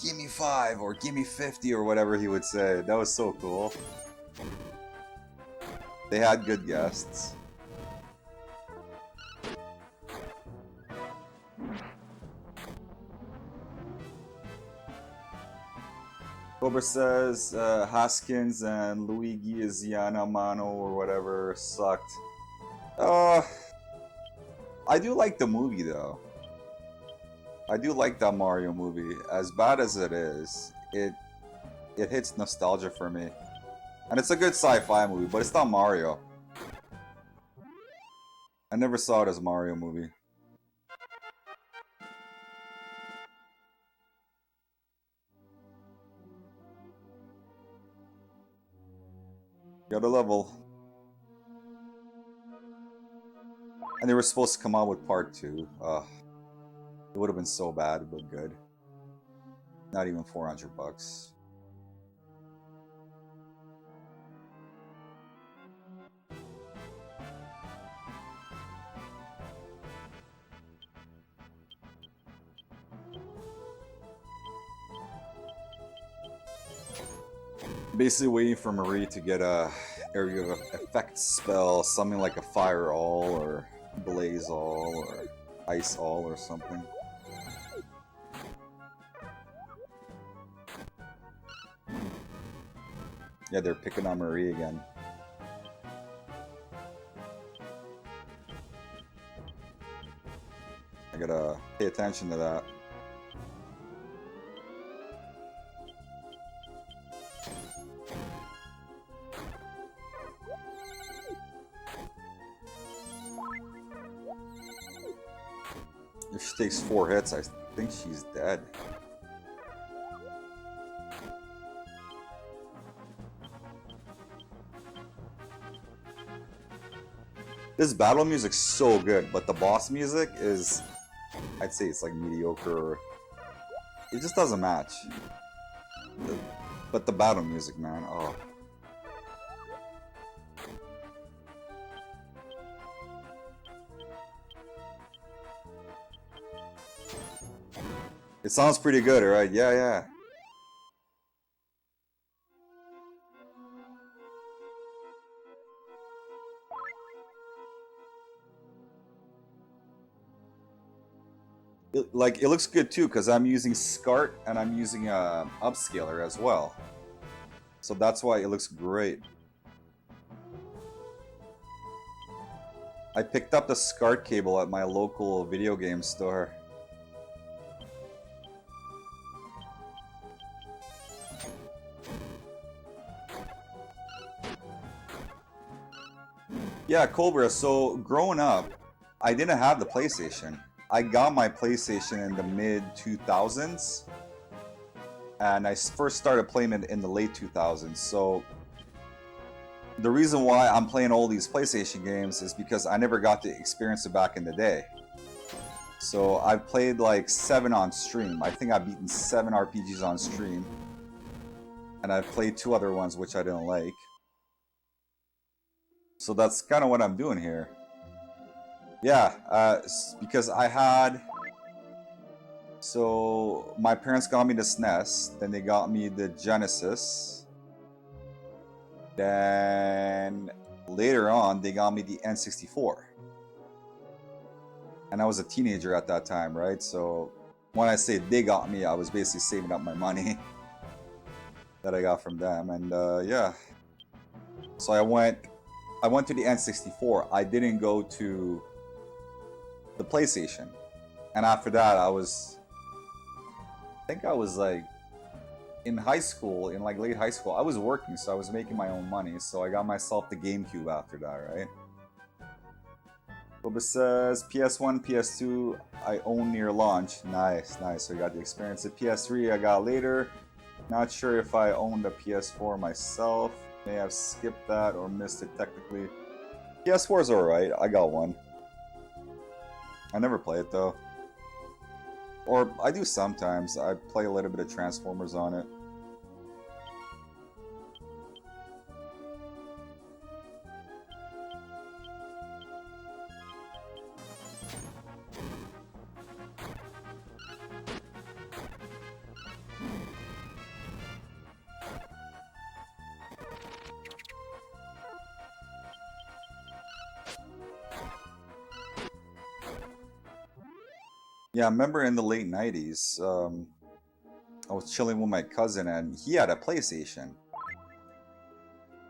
Give me 5 or give me 50 or whatever he would say. That was so cool. They had good guests. Cobra says Haskins and Luigi Iziana Mano or whatever sucked. I do like the movie though. I do like that Mario movie. As bad as it is, it hits nostalgia for me. And it's a good sci-fi movie, but it's not Mario. I never saw it as a Mario movie. Got a level. And they were supposed to come out with part 2. It would have been so bad, but good. Not even 400 bucks. Basically waiting for Marie to get a area of effect spell, something like a fire all or blaze all or ice all or something. Yeah, they're picking on Marie again. I gotta pay attention to that. If she takes 4 hits, I think she's dead. This battle music's so good, but the boss music is, I'd say it's like mediocre. It just doesn't match. But the battle music, man, oh. It sounds pretty good, right? Yeah, yeah. It looks good too, because I'm using SCART and I'm using Upscaler as well. So that's why it looks great. I picked up the SCART cable at my local video game store. Yeah, Cobra, so growing up, I didn't have the PlayStation. I got my PlayStation in the mid-2000s, and I first started playing it in the late 2000s, so the reason why I'm playing all these PlayStation games is because I never got to experience it back in the day. So I've played like 7 on stream. I think I've beaten 7 RPGs on stream, and I've played 2 other ones which I didn't like. So that's kind of what I'm doing here. Yeah, because I had... So, my parents got me the SNES, then they got me the Genesis. Then, later on, they got me the N64. and I was a teenager at that time, right? So when I say they got me, I was basically saving up my money that I got from them, and yeah. So I went to the N64. I didn't go to the PlayStation, and after that, I think I was like in high school, in like late high school. I was working, so I was making my own money. So I got myself the GameCube after that, right? Boba says PS1, PS2 I own near launch. Nice, nice. So you got the experience. The PS3 I got later. Not sure if I owned a PS4 myself. May have skipped that or missed it technically. PS4 is alright. I got one. I never play it though. Or I do sometimes. I play a little bit of Transformers on it. Yeah, I remember in the late 90s, I was chilling with my cousin and he had a PlayStation.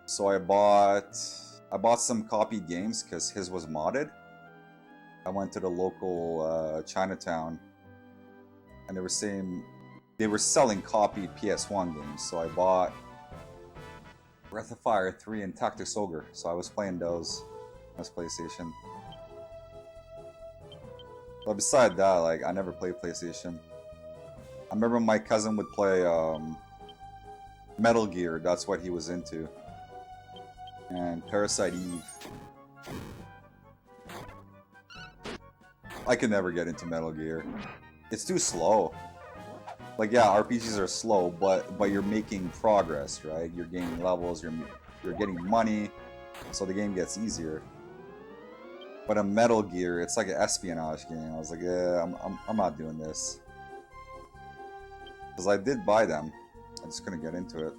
So I bought some copied games because his was modded. I went to the local Chinatown and they were selling copied PS1 games. So I bought Breath of Fire 3 and Tactics Ogre. So I was playing those on this PlayStation. But beside that, like, I never played PlayStation. I remember my cousin would play Metal Gear, that's what he was into. And Parasite Eve. I could never get into Metal Gear. It's too slow. Like, yeah, RPGs are slow, but you're making progress, right? You're gaining levels, you're getting money, so the game gets easier. But a Metal Gear, it's like an espionage game. I was like, yeah, I'm not doing this. Because I did buy them. I just couldn't get into it.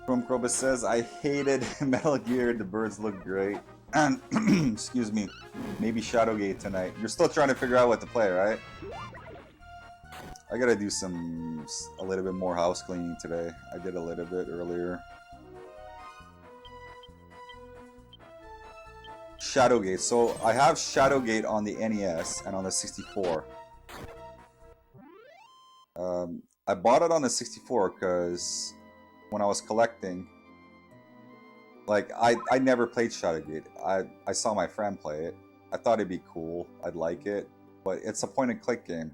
Chrome Krobus says, I hated Metal Gear. The birds look great. And, excuse me, maybe Shadowgate tonight. You're still trying to figure out what to play, right? I gotta do a little bit more house cleaning today. I did a little bit earlier. Shadowgate. So I have Shadowgate on the NES and on the 64. I bought it on the 64 because when I was collecting, like, I never played Shadowgate. I saw my friend play it. I thought it'd be cool. I'd like it. But it's a point-and-click game.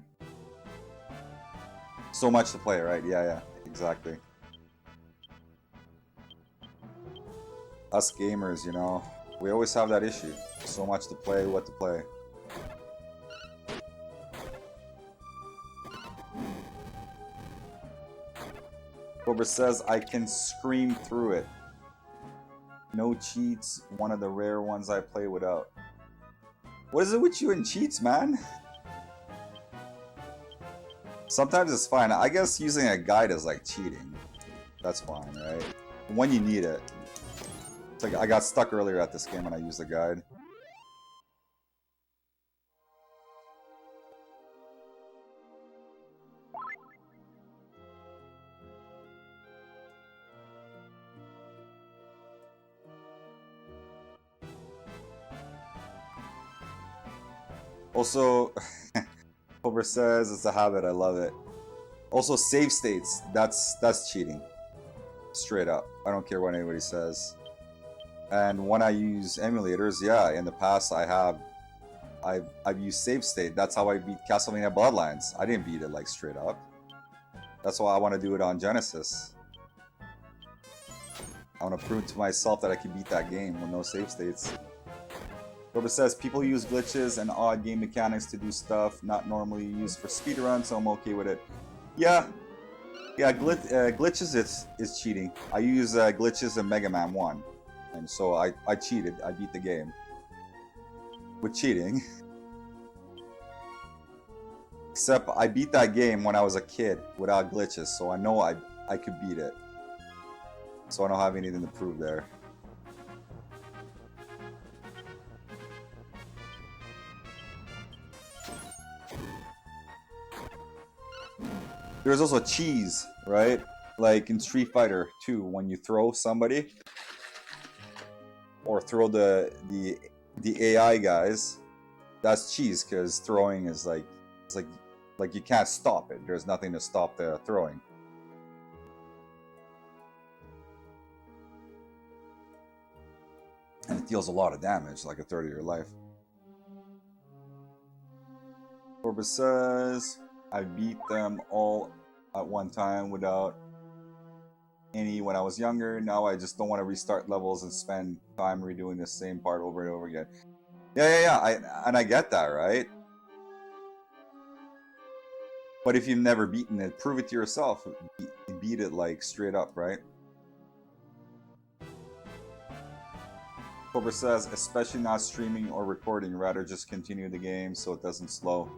So much to play, right? Yeah, exactly. Us gamers, you know, we always have that issue. So much to play, what to play. Cobra says, I can scream through it. No cheats, one of the rare ones I play without. What is it with you and cheats, man? Sometimes it's fine. I guess using a guide is like cheating. That's fine, right? When you need it. It's like I got stuck earlier at this game and I used the guide. Also, Cobra says it's a habit. I love it. Also, save states. That's cheating. Straight up. I don't care what anybody says. And when I use emulators, yeah, in the past I've used save state. That's how I beat Castlevania Bloodlines. I didn't beat it like straight up. That's why I want to do it on Genesis. I want to prove to myself that I can beat that game with no save states. Cobra says, people use glitches and odd game mechanics to do stuff not normally used for speedruns, so I'm okay with it. Yeah, glitches is cheating. I use glitches in Mega Man 1, and so I cheated. I beat the game with cheating. Except I beat that game when I was a kid without glitches, so I know I could beat it. So I don't have anything to prove there. There's also cheese, right? Like in Street Fighter 2, when you throw somebody or throw the AI guys, that's cheese because throwing is like you can't stop it. There's nothing to stop the throwing. And it deals a lot of damage, like a third of your life. Corbus says, I beat them all at one time without any when I was younger. Now I just don't want to restart levels and spend time redoing the same part over and over again. Yeah. I get that, right? But if you've never beaten it, prove it to yourself. Beat it like straight up, right? Cobra says, especially not streaming or recording, rather just continue the game so it doesn't slow.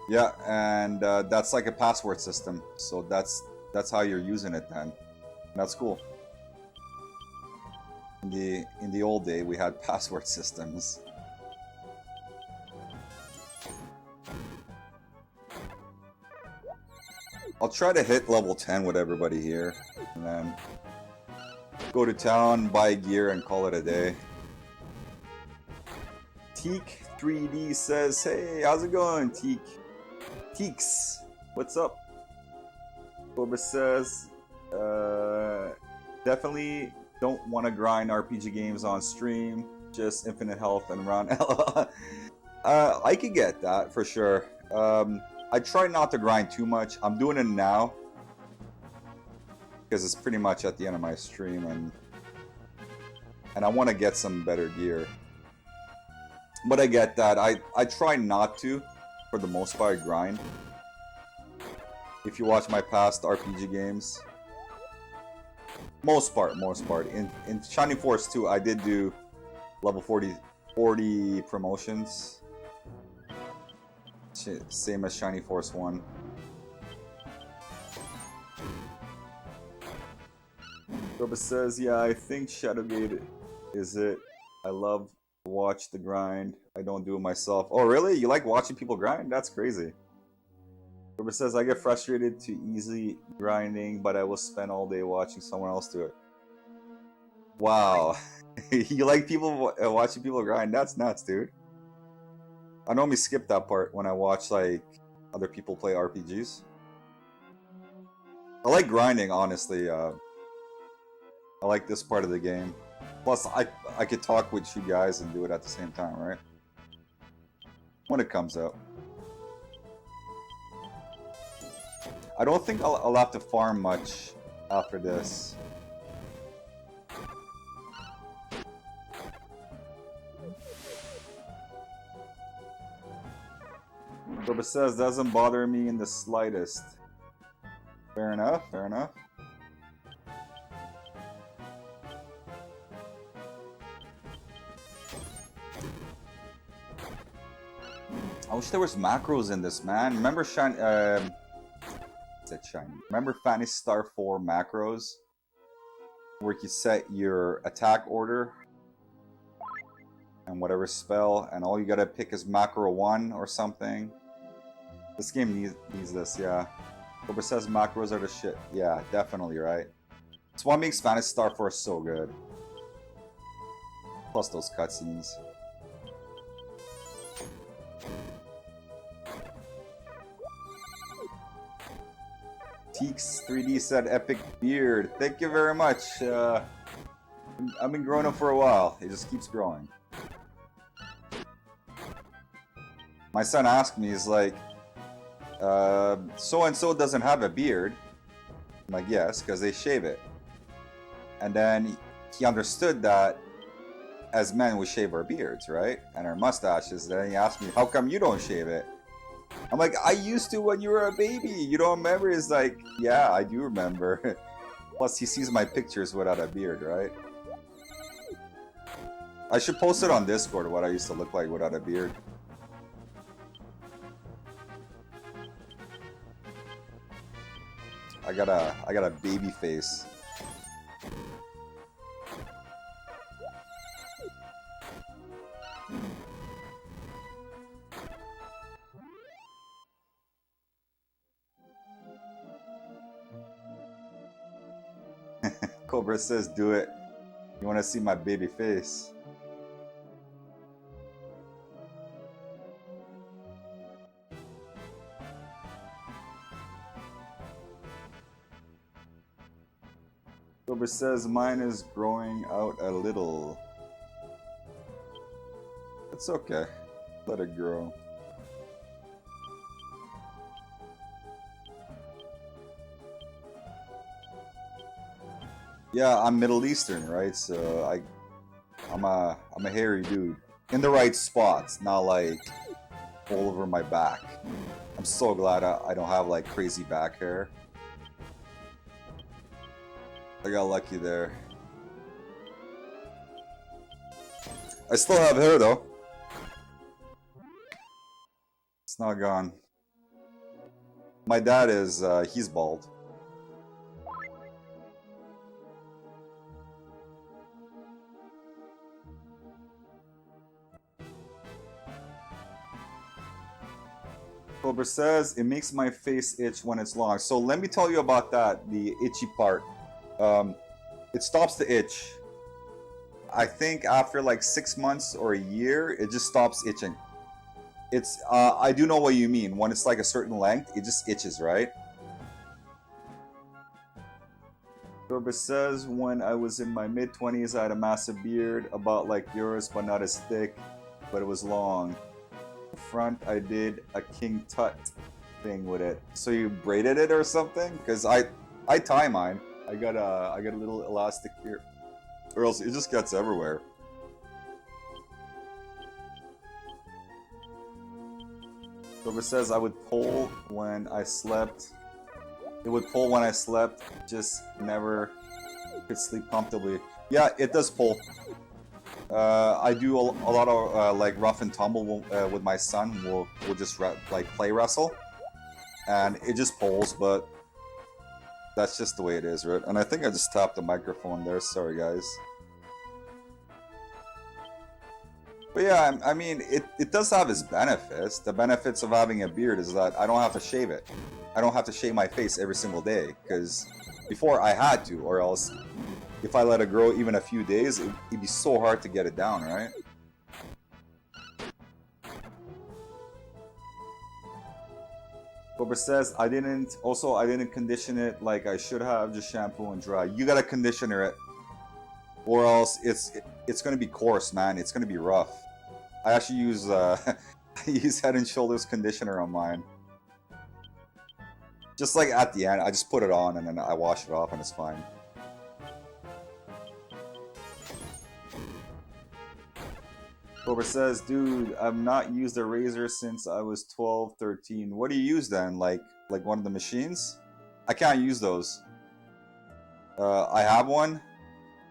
Yeah, and that's like a password system, so that's how you're using it then. That's cool. In the old day, we had password systems. I'll try to hit level 10 with everybody here, and then go to town, buy gear, and call it a day. Teak 3D says, hey, how's it going, Teak? Teeks, what's up? Cobra says, definitely don't want to grind RPG games on stream, just infinite health and run. I could get that for sure. I try not to grind too much. I'm doing it now because it's pretty much at the end of my stream, and I want to get some better gear. But I get that. I try not to, for the most part, grind. If you watch my past RPG games, most part. In Shining Force 2, I did do level 40 promotions. Same as Shining Force 1. Robert says, yeah, I think Shadowgate is it. I love to watch the grind. I don't do it myself. Oh, really? You like watching people grind? That's crazy. Robert says, I get frustrated to easy grinding, but I will spend all day watching someone else do it. Wow. You like people watching people grind? That's nuts, dude. I normally skip that part when I watch like other people play RPGs. I like grinding, honestly. I like this part of the game. Plus, I could talk with you guys and do it at the same time, right? When it comes out. I don't think I'll have to farm much after this. Robert says, doesn't bother me in the slightest. Fair enough, fair enough. I wish there was macros in this, man. Remember Remember Phantasy Star 4 macros? Where you set your attack order and whatever spell, and all you gotta pick is macro 1 or something. This game needs this, yeah. Cobra says macros are the shit. Yeah, definitely, right? It's what makes Phantasy Star 4 so good. Plus those cutscenes. Teeks 3D said epic beard. Thank you very much. I've been growing up for a while. It just keeps growing. My son asked me, he's like, so-and-so doesn't have a beard. I'm like, yes, because they shave it. And then he understood that as men we shave our beards, right? And our mustaches. Then he asked me, how come you don't shave it? I'm like, I used to when you were a baby. You don't remember? He's like, yeah, I do remember. Plus, he sees my pictures without a beard, right? I should post it on Discord, what I used to look like without a beard. I got a baby face. Cobra says, do it. You want to see my baby face? Cobra says, mine is growing out a little. It's okay. Let it grow. Yeah, I'm Middle Eastern, right? So I'm a hairy dude in the right spots, not like all over my back. I'm so glad I don't have like crazy back hair. I got lucky there. I still have hair though. It's not gone. My dad is, he's bald. Cobra says, it makes my face itch when it's long. So let me tell you about that, the itchy part. It stops the itch. I think after like 6 months or a year, it just stops itching. It's, I do know what you mean. When it's like a certain length, it just itches, right? Cobra says, when I was in my mid-20s, I had a massive beard, about like yours, but not as thick, but it was long. Front, I did a King Tut thing with it. So you braided it or something? Because I tie mine. I got a little elastic here, or else it just gets everywhere. Cobra says I would pull when I slept. It would pull when I slept, just never could sleep comfortably. Yeah, it does pull. I do a lot of like rough and tumble with my son. We'll just like play wrestle, and it just pulls. But that's just the way it is, right? And I think I just tapped the microphone there. Sorry, guys. But yeah, I mean, it does have its benefits. The benefits of having a beard is that I don't have to shave it. I don't have to shave my face every single day, because before I had to, or else if I let it grow even a few days, it'd be so hard to get it down, right? Cobra says, I didn't condition it like I should have, just shampoo and dry. You gotta conditioner it, or else it's gonna be coarse, man. It's gonna be rough. I actually use I use Head and Shoulders conditioner on mine. Just like at the end, I just put it on and then I wash it off and it's fine. Cobra says, dude, I've not used a razor since I was 12, 13. What do you use then? Like one of the machines? I can't use those. I have one,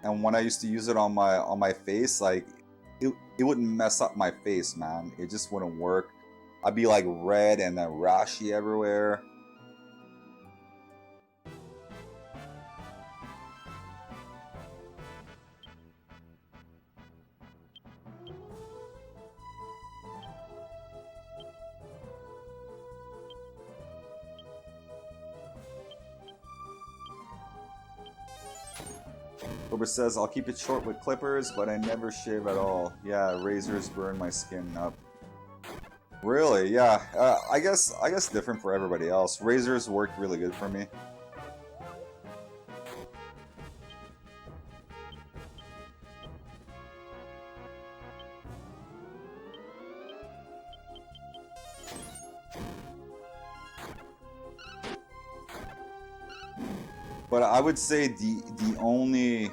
and when I used to use it on my face, like it wouldn't mess up my face, man. It just wouldn't work. I'd be like red and then rashy everywhere. Cobra says, I'll keep it short with clippers, but I never shave at all. Yeah, razors burn my skin up. Really? Yeah. I guess different for everybody else. Razors work really good for me. But I would say the only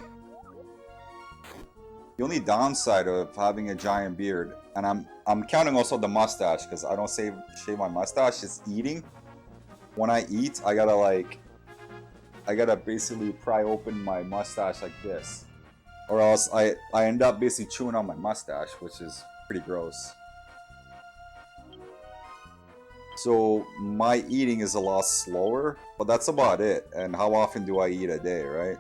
downside of having a giant beard, and I'm counting also the mustache, because I don't shave my mustache, is eating. When I eat, I gotta basically pry open my mustache like this, or else I end up basically chewing on my mustache, which is pretty gross. So my eating is a lot slower, but that's about it. And how often do I eat a day, right?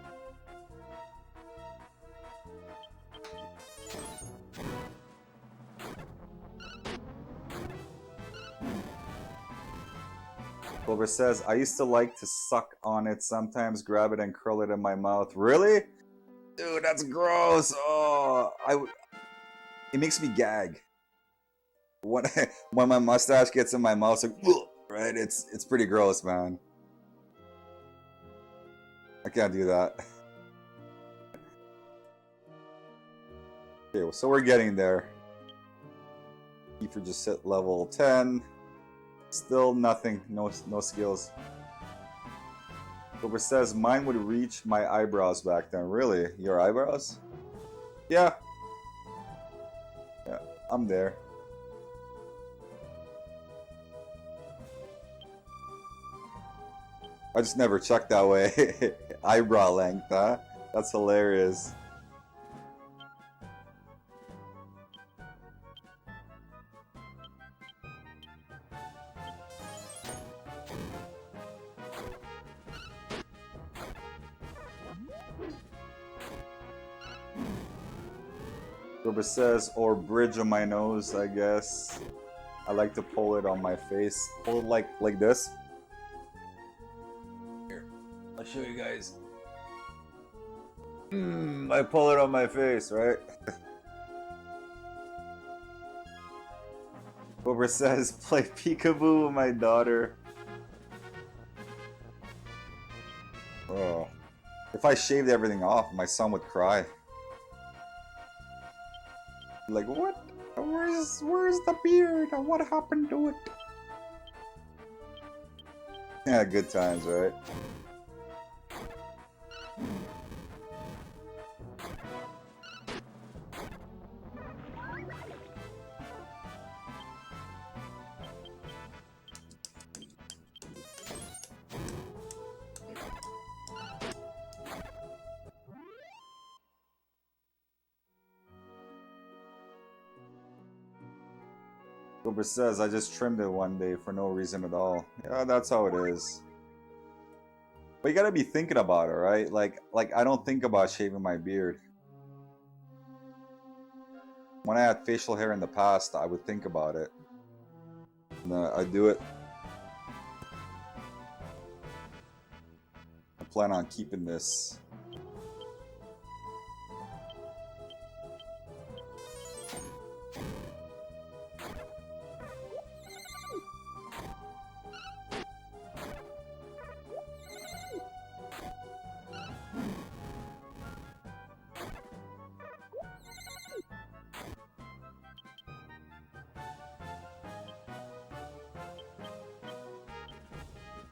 Clover says, I used to like to suck on it, sometimes grab it and curl it in my mouth. Really? Dude, that's gross. Oh, it makes me gag. When when my mustache gets in my mouth, it's like, right? It's pretty gross, man. I can't do that. Okay, so we're getting there. Kiefer just hit level 10. Still nothing. No skills. Cobra says mine would reach my eyebrows back then. Really? Your eyebrows? Yeah. Yeah, I'm there. I just never checked that way. Eyebrow length, huh? That's hilarious. Cobra says, or bridge on my nose, I guess. I like to pull it on my face. Pull it like this. Here, I'll show you guys. I pull it on my face, right? Cobra says, play peekaboo with my daughter. Oh. If I shaved everything off, my son would cry. Like, what? Where's the beard? What happened to it? Yeah, good times, right? Cobra says, I just trimmed it one day for no reason at all. Yeah, that's how it is. But you gotta be thinking about it, right? Like I don't think about shaving my beard. When I had facial hair in the past, I would think about it. And I do it. I plan on keeping this.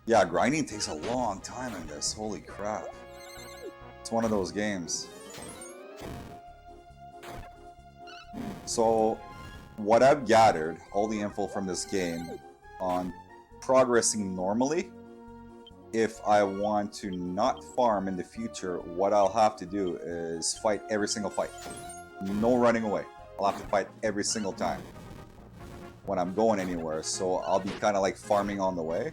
Yeah, grinding takes a long time in this. Holy crap. It's one of those games. So, what I've gathered, all the info from this game, on progressing normally, if I want to not farm in the future, what I'll have to do is fight every single fight. No running away. I'll have to fight every single time when I'm going anywhere. So I'll be kind of like farming on the way.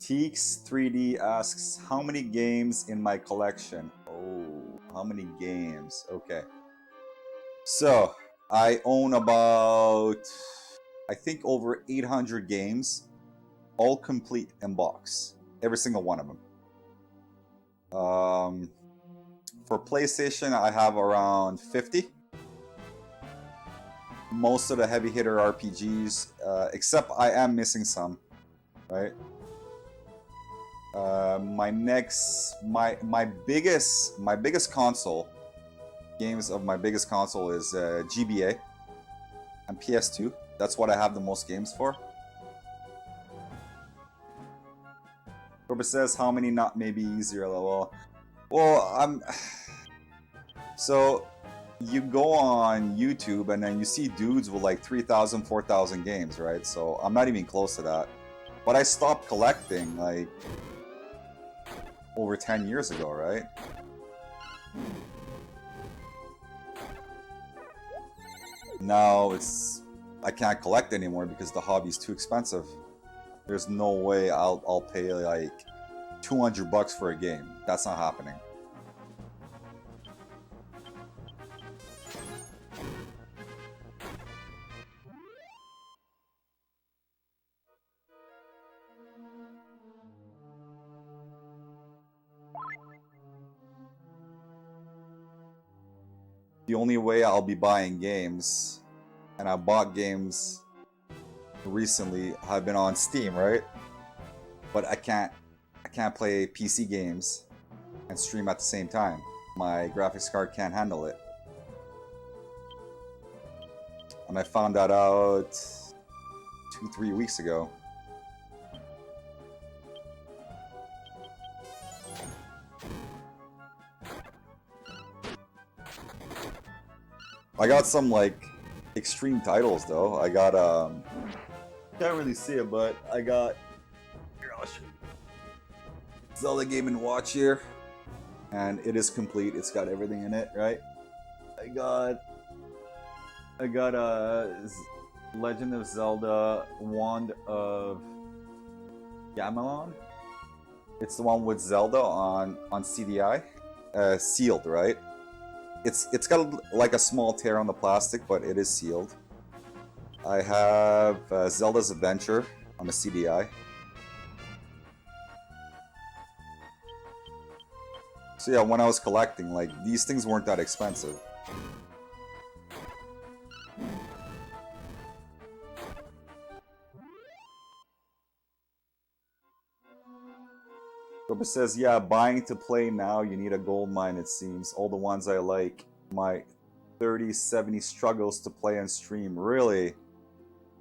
Teeks 3D asks, how many games in my collection? Oh, how many games? Okay. So, I own about, I think over 800 games, all complete in box. Every single one of them. For PlayStation, I have around 50. Most of the heavy hitter RPGs, except I am missing some, right? My biggest console, games of my biggest console is GBA and PS2. That's what I have the most games for. Robert says, how many not maybe easier? Well, so you go on YouTube and then you see dudes with like 3,000, 4,000 games, right? So I'm not even close to that. But I stopped collecting like over 10 years ago, right? Now I can't collect anymore because the hobby's too expensive. There's no way I'll pay like $200 for a game. That's not happening. the only way I'll be buying games, and I bought games recently, have been on Steam, right? But I can't play PC games and stream at the same time. My graphics card can't handle it. And I found that out 2-3 weeks ago. I got some like extreme titles though. I got can't really see it, but I got here, I'll show you. Zelda Game & Watch here. And it is complete. It's got everything in it, right? I got Legend of Zelda Wand of Gamelon. It's the one with Zelda on CDI, sealed, right? It's got like a small tear on the plastic, but it is sealed. I have Zelda's Adventure on the CDI. So yeah, when I was collecting, like, these things weren't that expensive. Roba says, yeah, buying to play now, you need a gold mine, it seems. All the ones I like, my 3070 struggles to play and stream. Really?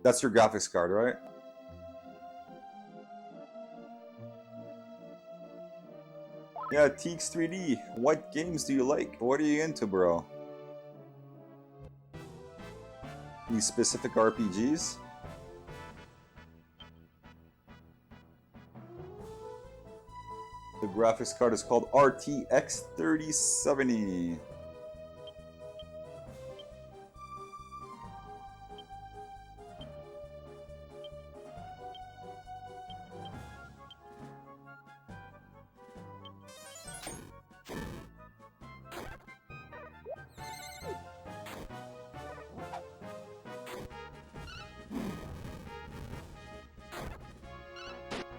That's your graphics card, right? Yeah, Teeks 3D. What games do you like? What are you into, bro? Any specific RPGs? The graphics card is called RTX 3070.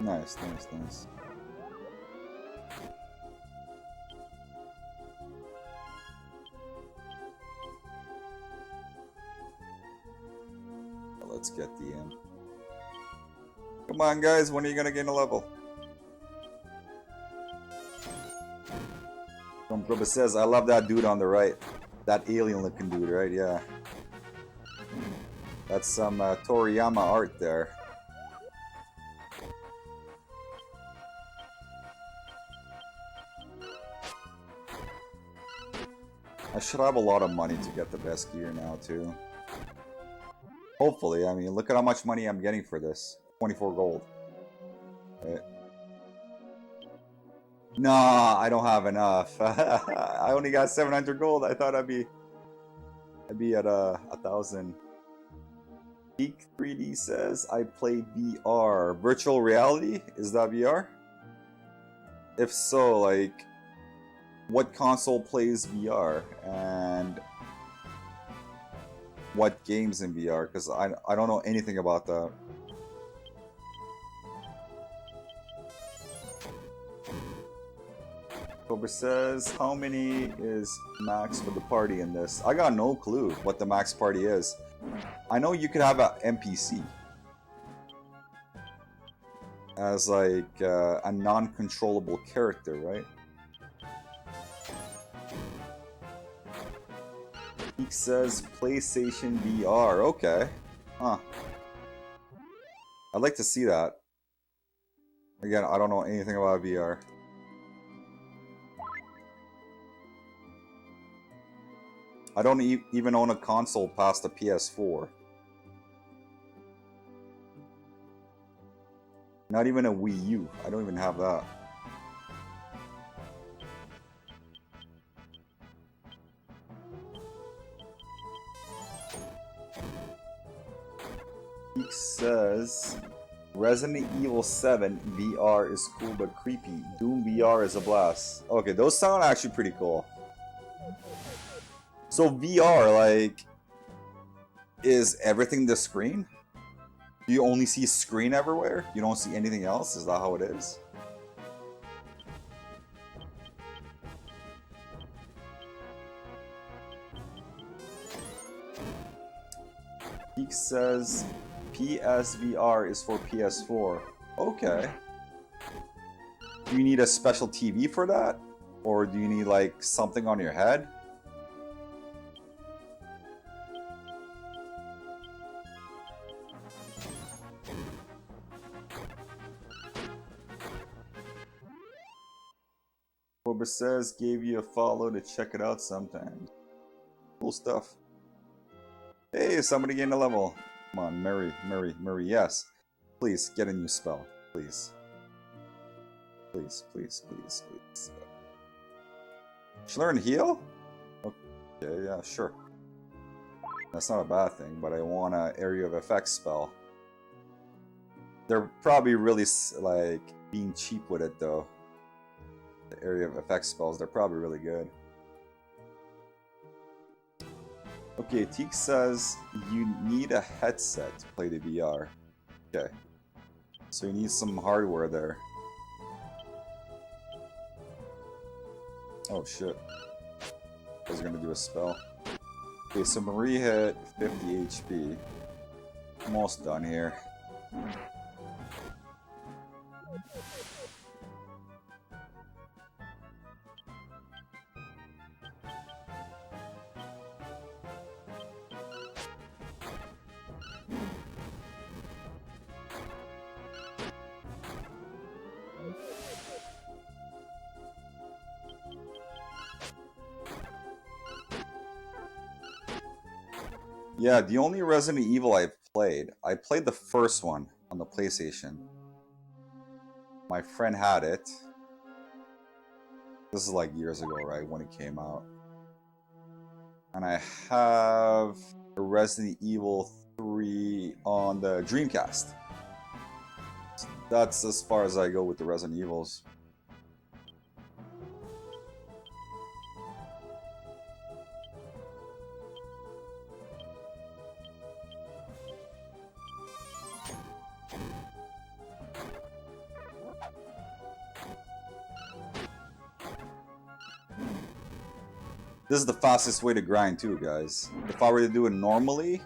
Nice, nice, nice. Let's get the end. Come on, guys, when are you gonna gain a level? From says, I love that dude on the right. That alien looking dude, right? Yeah. That's some Toriyama art there. I should have a lot of money to get the best gear now, too. Hopefully, I mean, look at how much money I'm getting for this. 24 gold. Right. Nah, I don't have enough. I only got 700 gold. I thought I'd be at 1,000. Geek 3D says, I play VR. Virtual reality? Is that VR? If so, like, what console plays VR? And what games in VR? Because I don't know anything about that. Cobra says, how many is max for the party in this? I got no clue what the max party is. I know you could have an NPC as like a non-controllable character, right? He says PlayStation VR. Okay. Huh. I'd like to see that. Again, I don't know anything about VR. I don't even own a console past the PS4. Not even a Wii U. I don't even have that. He says Resident Evil 7 VR is cool but creepy. Doom VR is a blast. Okay, those sound actually pretty cool. So VR, like, is everything the screen? Do you only see screen everywhere? You don't see anything else? Is that how it is? Geek says PSVR is for PS4. Okay. Do you need a special TV for that? Or do you need like something on your head? Boba says gave you a follow to check it out sometime. Cool stuff. Hey, somebody gained a level. Come on, Murray, yes. Please, get a new spell. Please. Please. Should learn heal? Okay, yeah, sure. That's not a bad thing, but I want an area of effects spell. They're probably really, like, being cheap with it, though. The area of effects spells, they're probably really good. Okay, Teak says you need a headset to play the VR. Okay. So you need some hardware there. Oh shit. I was gonna do a spell. Okay, so Marie hit 50 HP. Almost done here. Yeah, the only Resident Evil I played the first one on the PlayStation. My friend had it. This is like years ago, right, when it came out. And I have a Resident Evil 3 on the Dreamcast. That's as far as I go with the Resident Evils. This is the fastest way to grind too, guys. If I were to do it normally,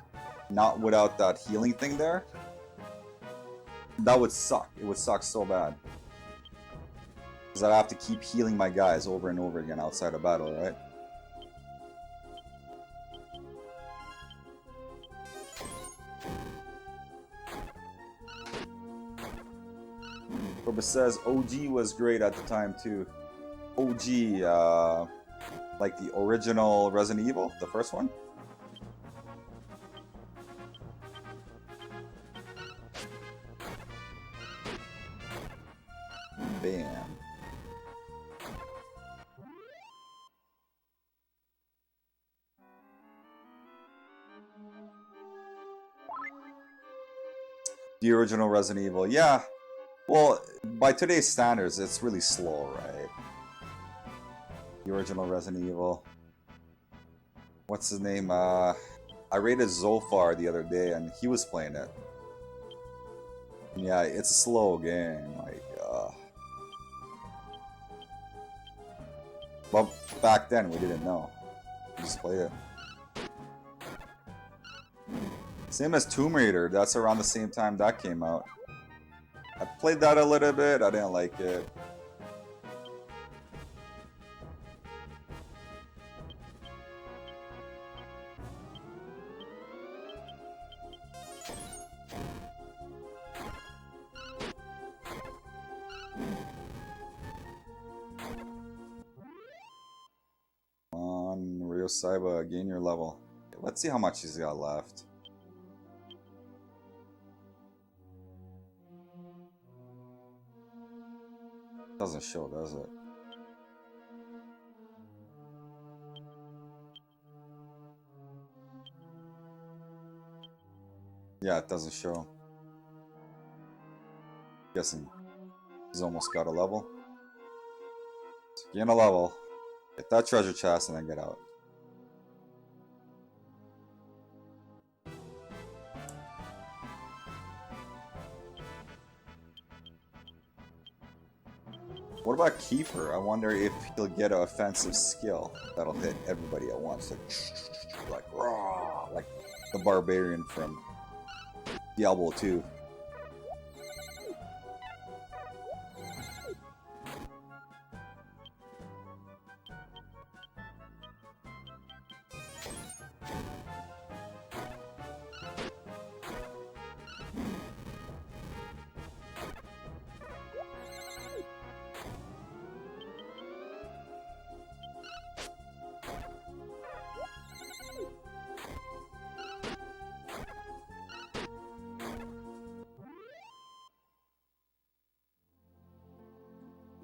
not without that healing thing there, that would suck. It would suck so bad. Because I'd have to keep healing my guys over and over again outside of battle, right? Corba says OG was great at the time too. OG, like the original Resident Evil, the first one? Bam. The original Resident Evil, yeah. Well, by today's standards, it's really slow, right? The original Resident Evil. What's his name? I rated Zolfar the other day, and he was playing it. Yeah, it's a slow game. Like, but back then we didn't know. We just played it. Same as Tomb Raider. That's around the same time that came out. I played that a little bit. I didn't like it. Saiba, gain your level. Let's see how much he's got left. Doesn't show, does it? Yeah, it doesn't show. Guessing he's almost got a level. So gain a level. Get that treasure chest and then get out. What about Kiefer? I wonder if he'll get an offensive skill that'll hit everybody at once. Like raw, like the barbarian from Diablo 2.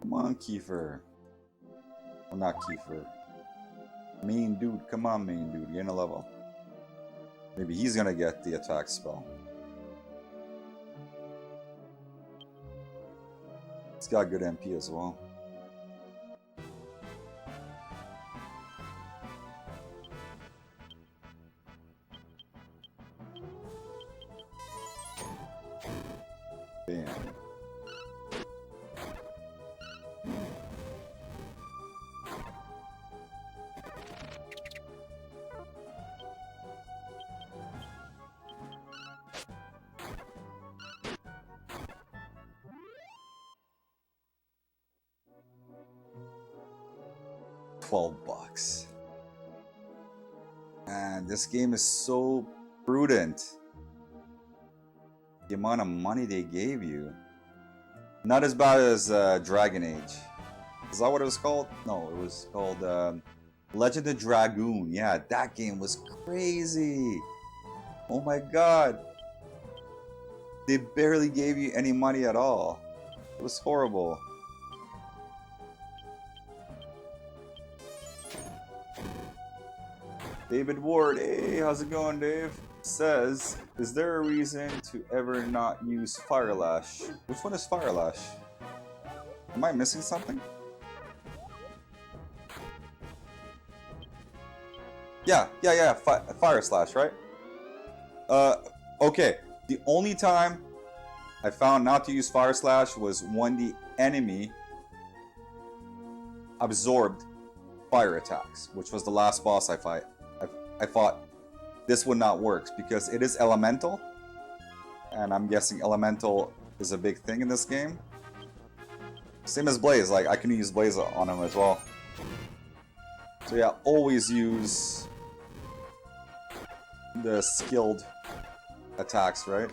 Come on, Kiefer. Well, not Kiefer. Main dude, come on, main dude. Get in a level. Maybe he's gonna get the attack spell. He's got good MP as well. Bam. $12. And this game is so prudent. The amount of money they gave you. Not as bad as Dragon Age. Is that what it was called? No, it was called Legend of Dragoon. Yeah, that game was crazy. Oh my god. They barely gave you any money at all. It was horrible. David Ward, hey, how's it going, Dave? Says, is there a reason to ever not use Fire Lash? Which one is Fire Lash? Am I missing something? Yeah, Fire Slash, right? Okay. The only time I found not to use Fire Slash was when the enemy absorbed fire attacks, which was the last boss I fought. This would not work because it is elemental, and I'm guessing elemental is a big thing in this game. Same as Blaze, like I can use Blaze on him as well. So yeah, always use the skilled attacks, right?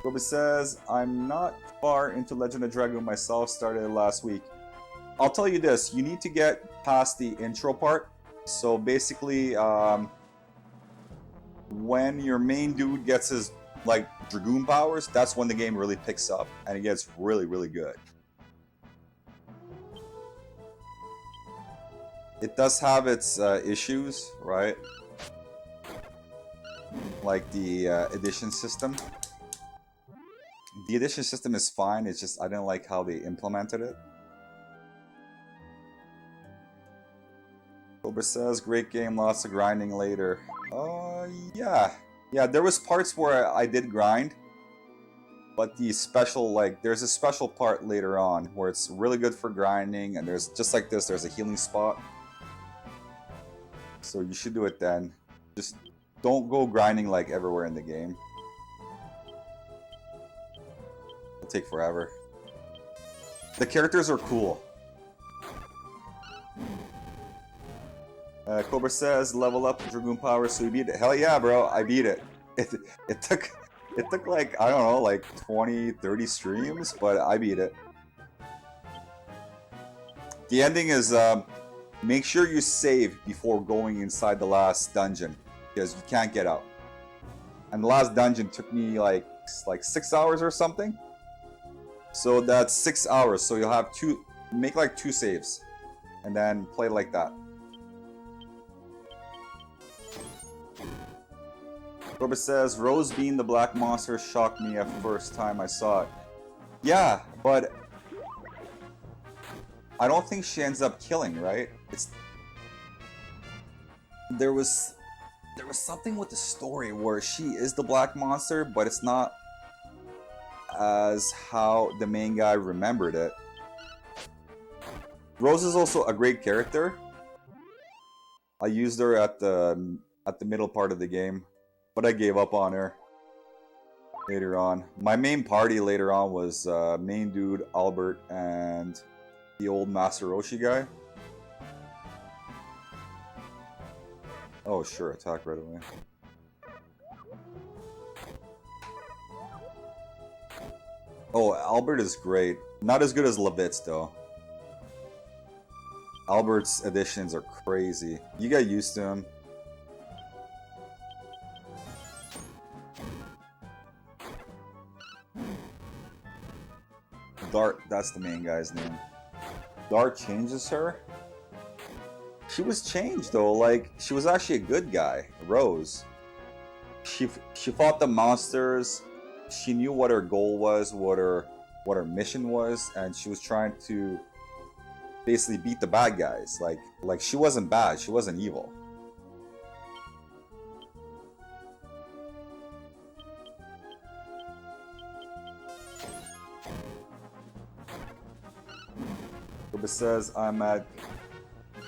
Kobe says, I'm not far into Legend of Dragoon myself, started last week. I'll tell you this, you need to get past the intro part. So basically, when your main dude gets his like Dragoon powers, that's when the game really picks up and it gets really, really good. It does have its issues, right? Like the edition system. The edition system is fine, it's just I didn't like how they implemented it. Cobra says, great game, lots of grinding later. Yeah. Yeah, there was parts where I did grind. But the special, like, there's a special part later on where it's really good for grinding, and there's, just like this, there's a healing spot. So you should do it then. Just don't go grinding, like, everywhere in the game. It'll take forever. The characters are cool. Cobra says, level up Dragoon power, so you beat it. Hell yeah, bro, I beat it. It took like, I don't know, like 20, 30 streams, but I beat it. The ending is, make sure you save before going inside the last dungeon, because you can't get out. And the last dungeon took me like 6 hours or something. So that's 6 hours, so you'll have make like 2 saves, and then play like that. Robert says, Rose being the black monster shocked me at first time I saw it. Yeah, but I don't think she ends up killing, right? There was something with the story where she is the black monster, but it's not as how the main guy remembered it. Rose is also a great character. I used her at the middle part of the game. But I gave up on her later on. My main party later on was main dude, Albert, and the old Master Roshi guy. Oh, sure, attack right away. Oh, Albert is great. Not as good as Levitz, though. Albert's additions are crazy. You get used to him. Dart, that's the main guy's name. Dart changes her? She was changed, though. Like, she was actually a good guy. Rose. She fought the monsters. She knew what her goal was, what her mission was, and she was trying to basically beat the bad guys. Like she wasn't bad, she wasn't evil. Ruba says, I'm at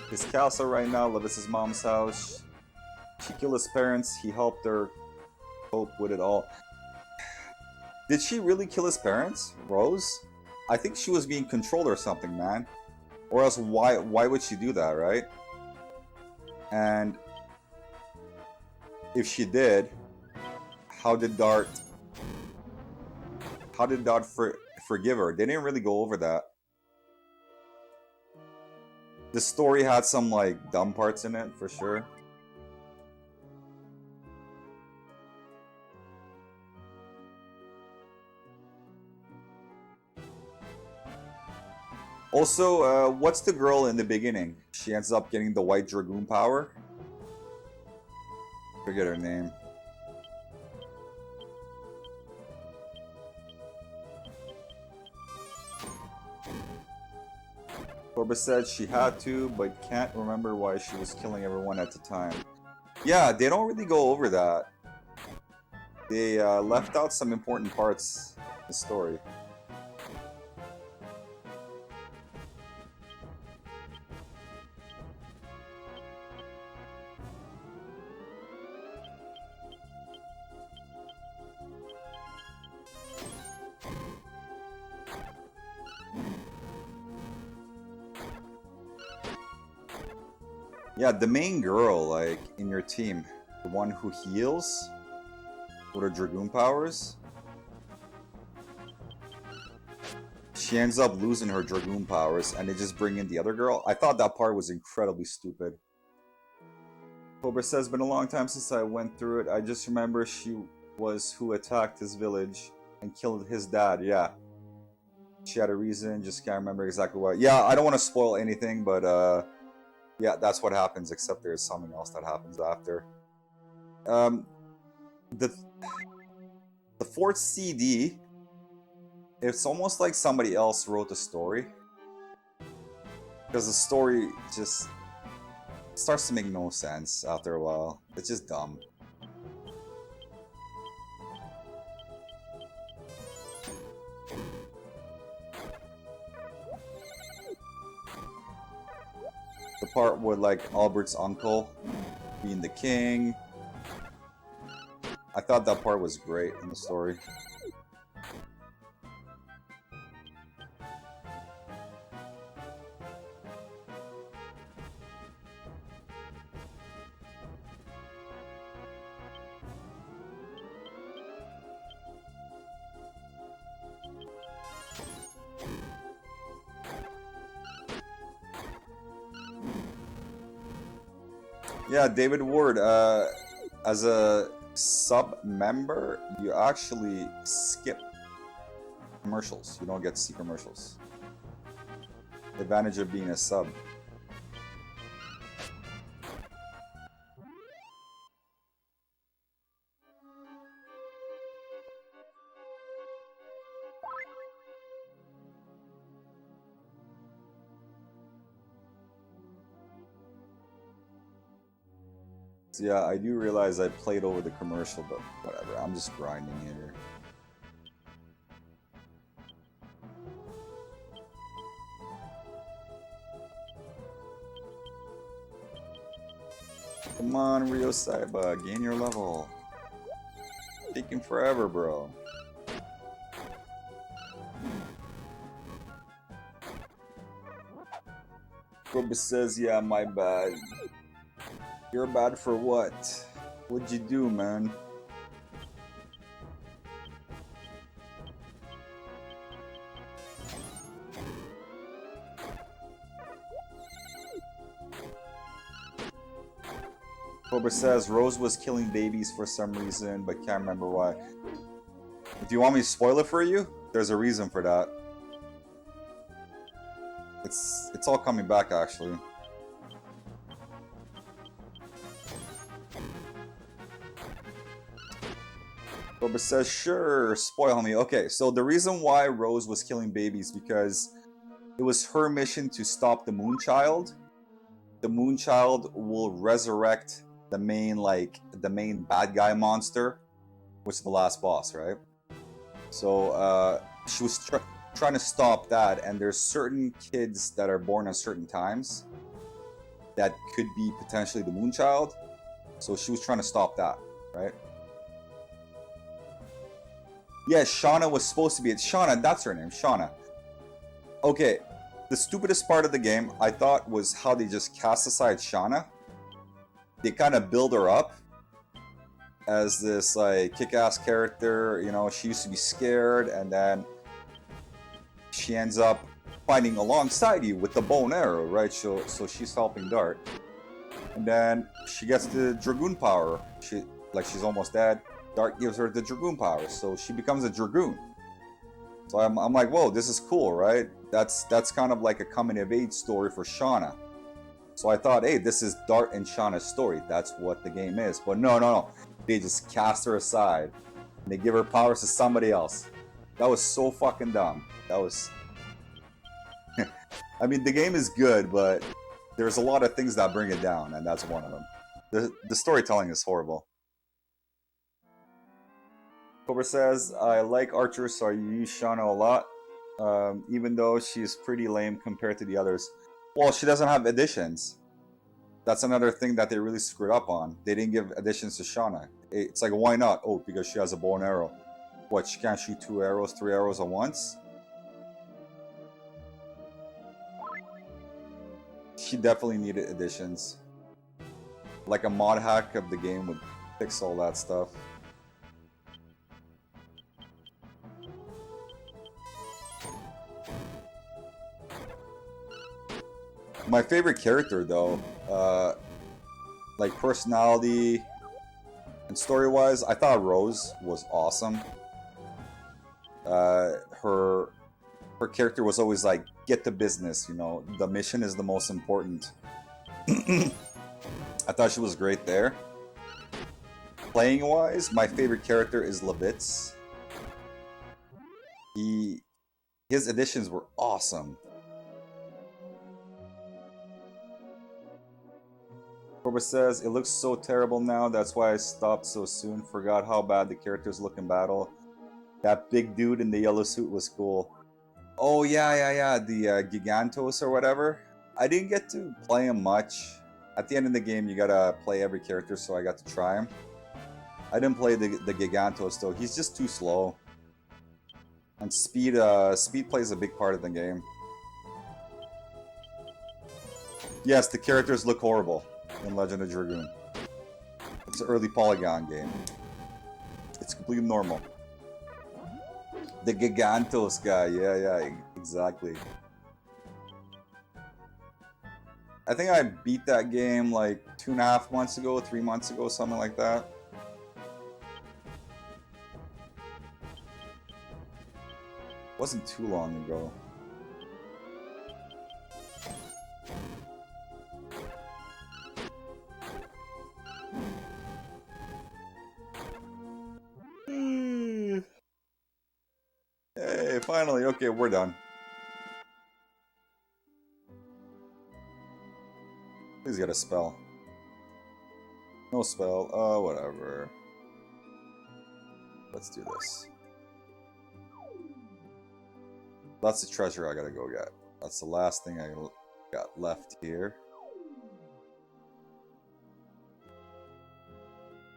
his castle right now, Levis's mom's house. She killed his parents, he helped her cope with it all. Did she really kill his parents, Rose? I think she was being controlled or something, man. Or else why would she do that, right? And if she did, how did Dart forgive her? They didn't really go over that. The story had some like dumb parts in it for sure. Also, what's the girl in the beginning? She ends up getting the White Dragoon power. Forget her name. Corba said she had to, but can't remember why she was killing everyone at the time. Yeah, they don't really go over that. They left out some important parts of the story. Yeah, the main girl, like, in your team, the one who heals with her Dragoon powers, she ends up losing her Dragoon powers and they just bring in the other girl. I thought that part was incredibly stupid. Cobra says, been a long time since I went through it. I just remember she was who attacked his village and killed his dad, yeah. She had a reason, just can't remember exactly what. Yeah, I don't want to spoil anything, but yeah, that's what happens, except there's something else that happens after. The fourth CD, it's almost like somebody else wrote the story. Because the story just starts to make no sense after a while. It's just dumb. The part with like Albert's uncle being the king. I thought that part was great in the story. Yeah, David Ward, as a sub-member, you actually skip commercials. You don't get to see commercials. The advantage of being a sub. So yeah, I do realize I played over the commercial, but whatever, I'm just grinding here. Come on, Rio Saiba, gain your level. Taking forever, bro. Cobra says, yeah, my bad. You're bad for what? What'd you do, man? Cobra says Rose was killing babies for some reason, but can't remember why. If you want me to spoil it for you, there's a reason for that. It's all coming back, actually. Cobra says, sure, spoil me. Okay, so the reason why Rose was killing babies because it was her mission to stop the Moonchild. The Moonchild will resurrect the main bad guy monster, which is the last boss, right? So she was trying to stop that, and there's certain kids that are born at certain times that could be potentially the Moonchild. So she was trying to stop that, right? Yeah, Shauna was supposed to be it. Shauna, that's her name, Shauna. Okay, the stupidest part of the game, I thought, was how they just cast aside Shauna. They kind of build her up as this like kick-ass character. You know, she used to be scared, and then she ends up fighting alongside you with the bow and arrow, right? So she's helping Dart, and then she gets the Dragoon power. She's almost dead. Dart gives her the Dragoon power, so she becomes a Dragoon. So I'm like, whoa, this is cool, right? That's kind of like a coming-of-age story for Shauna. So I thought, hey, this is Dart and Shauna's story. That's what the game is. But no. They just cast her aside. And they give her powers to somebody else. That was so fucking dumb. That was... I mean, the game is good, but there's a lot of things that bring it down, and that's one of them. The storytelling is horrible. Cobra says, I like Archer, so I use Shauna a lot. Even though she's pretty lame compared to the others. Well, she doesn't have additions. That's another thing that they really screwed up on. They didn't give additions to Shauna. It's like, why not? Oh, because she has a bow and arrow. What, she can't shoot 2 arrows, 3 arrows at once? She definitely needed additions. Like a mod hack of the game would fix all that stuff. My favorite character, though, like personality and story-wise, I thought Rose was awesome. Her character was always like, get to business, you know, the mission is the most important. I thought she was great there. Playing-wise, my favorite character is Levitz. His additions were awesome. Cobra says, it looks so terrible now, that's why I stopped so soon. Forgot how bad the characters look in battle. That big dude in the yellow suit was cool. Oh yeah, the Gigantos or whatever. I didn't get to play him much. At the end of the game, you gotta play every character, so I got to try him. I didn't play the Gigantos though, he's just too slow. And speed plays a big part of the game. Yes, the characters look horrible in Legend of Dragoon. It's an early Polygon game. It's completely normal. The Gigantos guy, yeah, exactly. I think I beat that game like 2.5 months ago, 3 months ago, something like that. Wasn't too long ago. Hey, finally, okay, we're done. Please get a spell. No spell, whatever. Let's do this. That's the treasure I gotta go get. That's the last thing I got left here.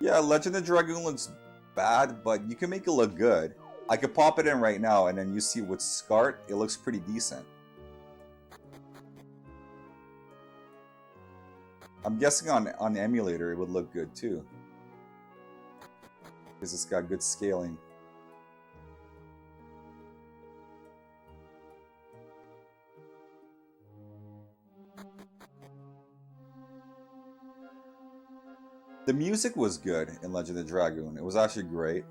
Yeah, Legend of Dragoon looks bad, but you can make it look good. I could pop it in right now, and then you see with SCART, it looks pretty decent. I'm guessing on the emulator it would look good too, because it's got good scaling. The music was good in Legend of Dragoon. It was actually great.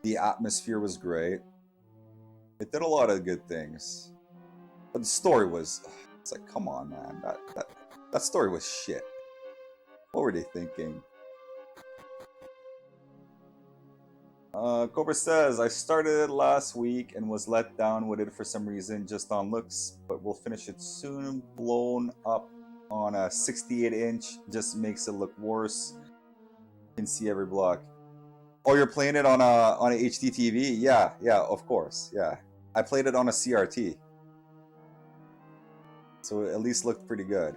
The atmosphere was great. It did a lot of good things. But the story was... It's like, come on, man. That story was shit. What were they thinking? Cobra says, I started it last week and was let down with it for some reason, just on looks, but we'll finish it soon. Blown up on a 68-inch just makes it look worse. You can see every block. Oh, you're playing it on a HD TV? Yeah, of course, yeah. I played it on a CRT, so it at least looked pretty good.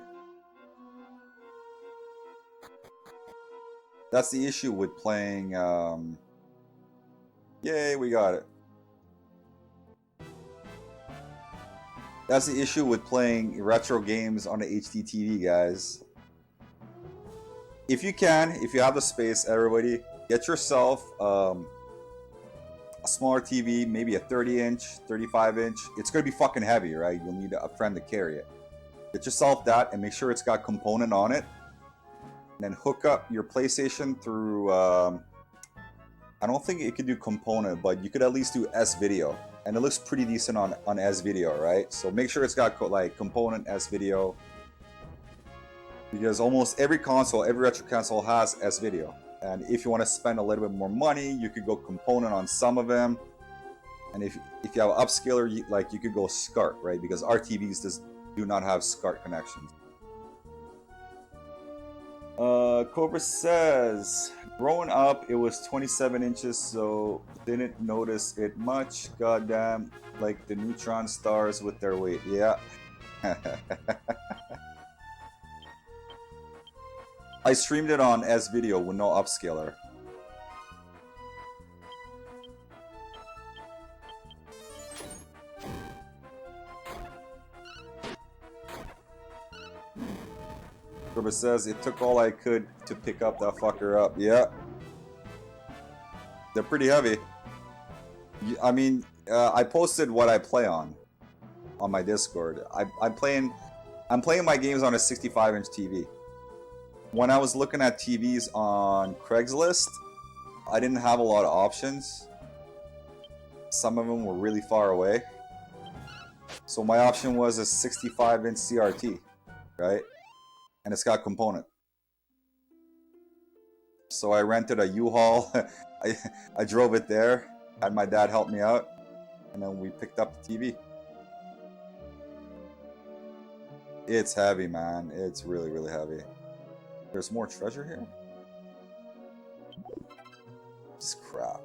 That's the issue with playing. Yay, we got it. That's the issue with playing retro games on the HD TV, guys. If you can, if you have the space, everybody, get yourself a smaller TV, maybe a 30-inch, 35-inch. It's going to be fucking heavy, right? You'll need a friend to carry it. Get yourself that and make sure it's got component on it. And then hook up your PlayStation through... I don't think it could do component, but you could at least do S-Video. And it looks pretty decent on S-Video, right? So make sure it's got like component S-Video. Because almost every console, every retro console has S-Video. And if you want to spend a little bit more money, you could go component on some of them. And if you have an upscaler, you could go SCART, right? Because our TVs do not have SCART connections. Cobra says, growing up, it was 27 inches, so didn't notice it much. Goddamn, like the neutron stars with their weight. Yeah. I streamed it on S-Video with no upscaler. Cobra says, it took all I could to pick up that fucker up. Yeah. They're pretty heavy. I mean, I posted what I play on my Discord. I'm playing my games on a 65-inch TV. When I was looking at TVs on Craigslist, I didn't have a lot of options. Some of them were really far away. So my option was a 65-inch CRT, right? And it's got component. So I rented a U-Haul. I drove it there, had my dad help me out, and then we picked up the TV. It's heavy, man. It's really, really heavy. There's more treasure here? This crap.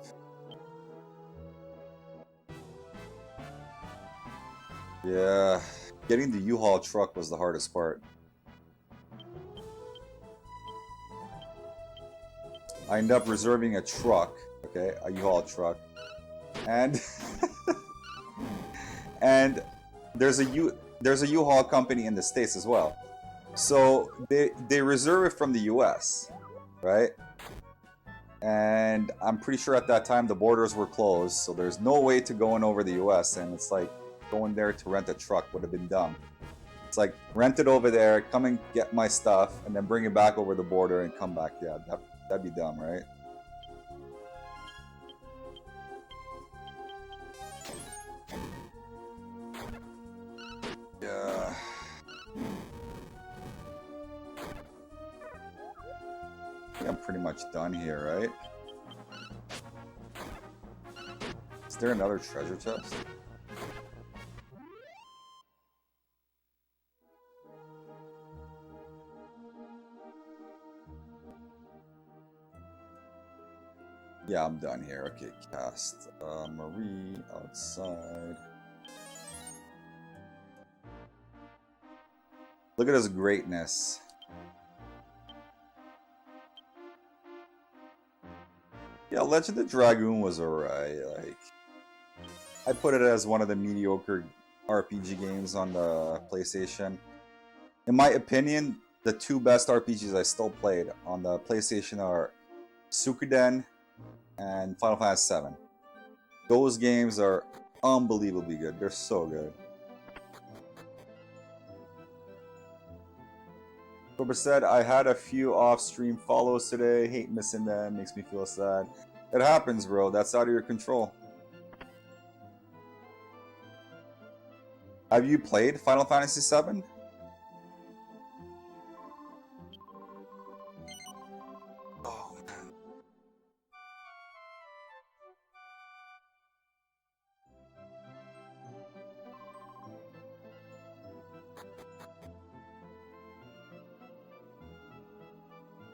Yeah, getting the U-Haul truck was the hardest part. I ended up reserving a truck, okay, a U-Haul truck, and and there's a U-Haul company in the States as well. So they reserve it from the US, right? And I'm pretty sure at that time the borders were closed, so there's no way to go in over the US, and it's like going there to rent a truck would have been dumb. It's like rent it over there, come and get my stuff, and then bring it back over the border and come back. Yeah, that'd be dumb, right? Yeah. I think I'm pretty much done here, right? Is there another treasure chest? Yeah, I'm done here. Okay, cast. Marie outside. Look at his greatness. Yeah, Legend of Dragoon was alright. Like, I put it as one of the mediocre RPG games on the PlayStation. In my opinion, the two best RPGs I still played on the PlayStation are Suikoden and Final Fantasy VII. Those games are unbelievably good. They're so good. Cobra said, I had a few off-stream follows today. Hate missing them. Makes me feel sad. It happens, bro. That's out of your control. Have you played Final Fantasy VII? Oh, man.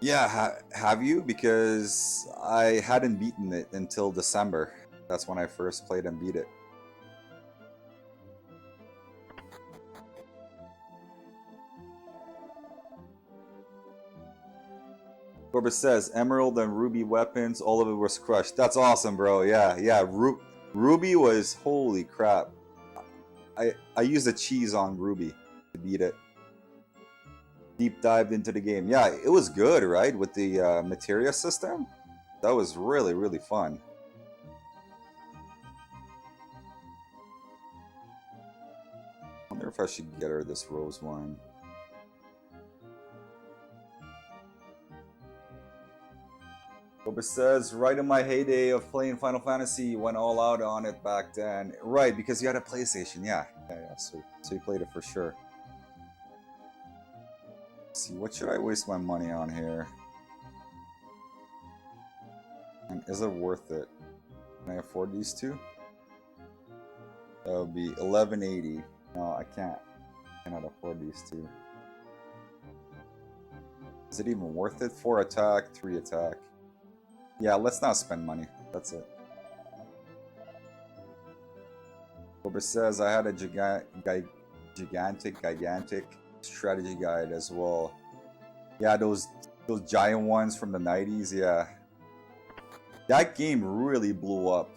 Yeah, have you? Because I hadn't beaten it until December. That's when I first played and beat it. Corbett says, Emerald and Ruby weapons, all of it was crushed. That's awesome, bro. Yeah, yeah. Ruby was, holy crap. I used a cheese on Ruby to beat it. Deep dived into the game. Yeah, it was good, right? With the materia system. That was really, really fun. I wonder if I should get her this rose wine. Kobe says, right in my heyday of playing Final Fantasy, went all out on it back then. Right, because you had a PlayStation, yeah. Yeah, so you played it for sure. Let's see, what should I waste my money on here? And is it worth it? Can I afford these two? That would be $11.80. No, I can't. I cannot afford these two. Is it even worth it? 4 attack, 3 attack. Yeah, let's not spend money. That's it. Cobra says I had a gigantic strategy guide as well. Yeah, those giant ones from the 90s, yeah. That game really blew up.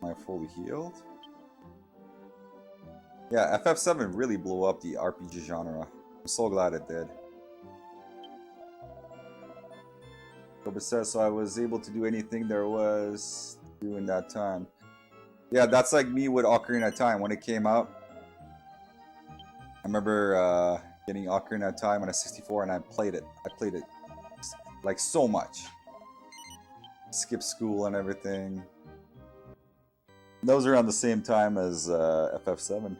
Am I fully healed? Yeah, FF7 really blew up the RPG genre. I'm so glad it did. Cobra says, so I was able to do anything there was during that time. Yeah, that's like me with Ocarina of Time when it came out. I remember getting Ocarina of Time on a 64 and I played it. I played it like so much. Skipped school and everything. Those are around the same time as FF7.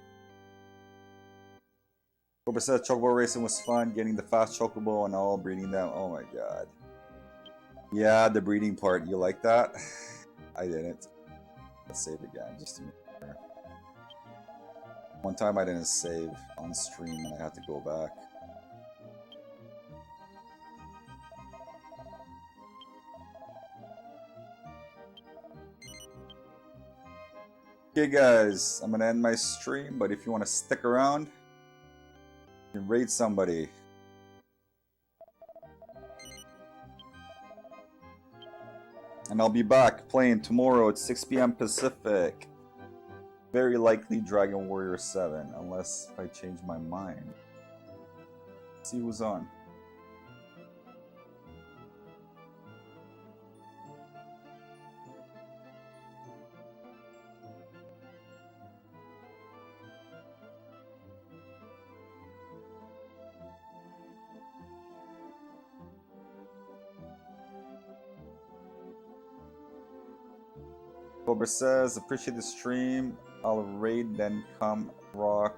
Cobra says Chocobo racing was fun, getting the fast Chocobo and all, breeding them. Oh my god. Yeah, the breeding part. You like that? I didn't. Let's save again, just to make sure. One time I didn't save on stream and I had to go back. Okay guys, I'm gonna end my stream, but if you want to stick around, you can raid somebody. And I'll be back playing tomorrow at 6 p.m. Pacific. Very likely Dragon Warrior 7, unless I change my mind. Let's see who's on. Cobra says, appreciate the stream. I'll raid, then come rock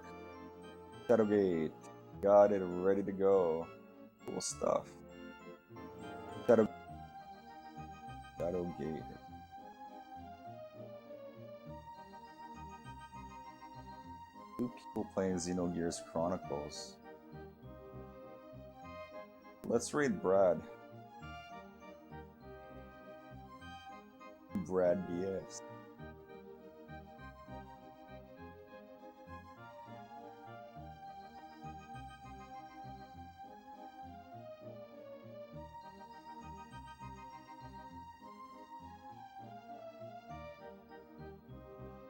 Shadowgate. Got it ready to go. Cool stuff. Shadowgate. Two people playing Xenogears Chronicles. Let's raid Brad. Brad BS.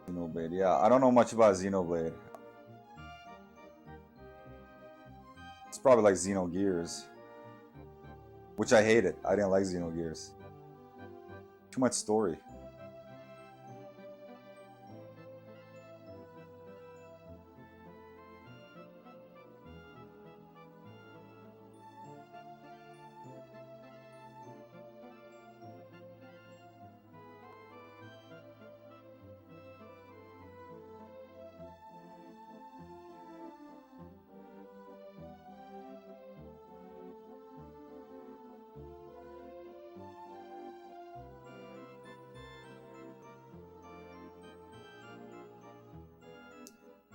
Xenoblade. Yeah, I don't know much about Xenoblade. It's probably like Xenogears, which I hated. I didn't like Xenogears. Too much story.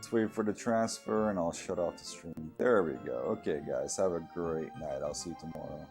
Let's wait for the transfer and I'll shut off the stream. There we go. Okay, guys, have a great night. I'll see you tomorrow.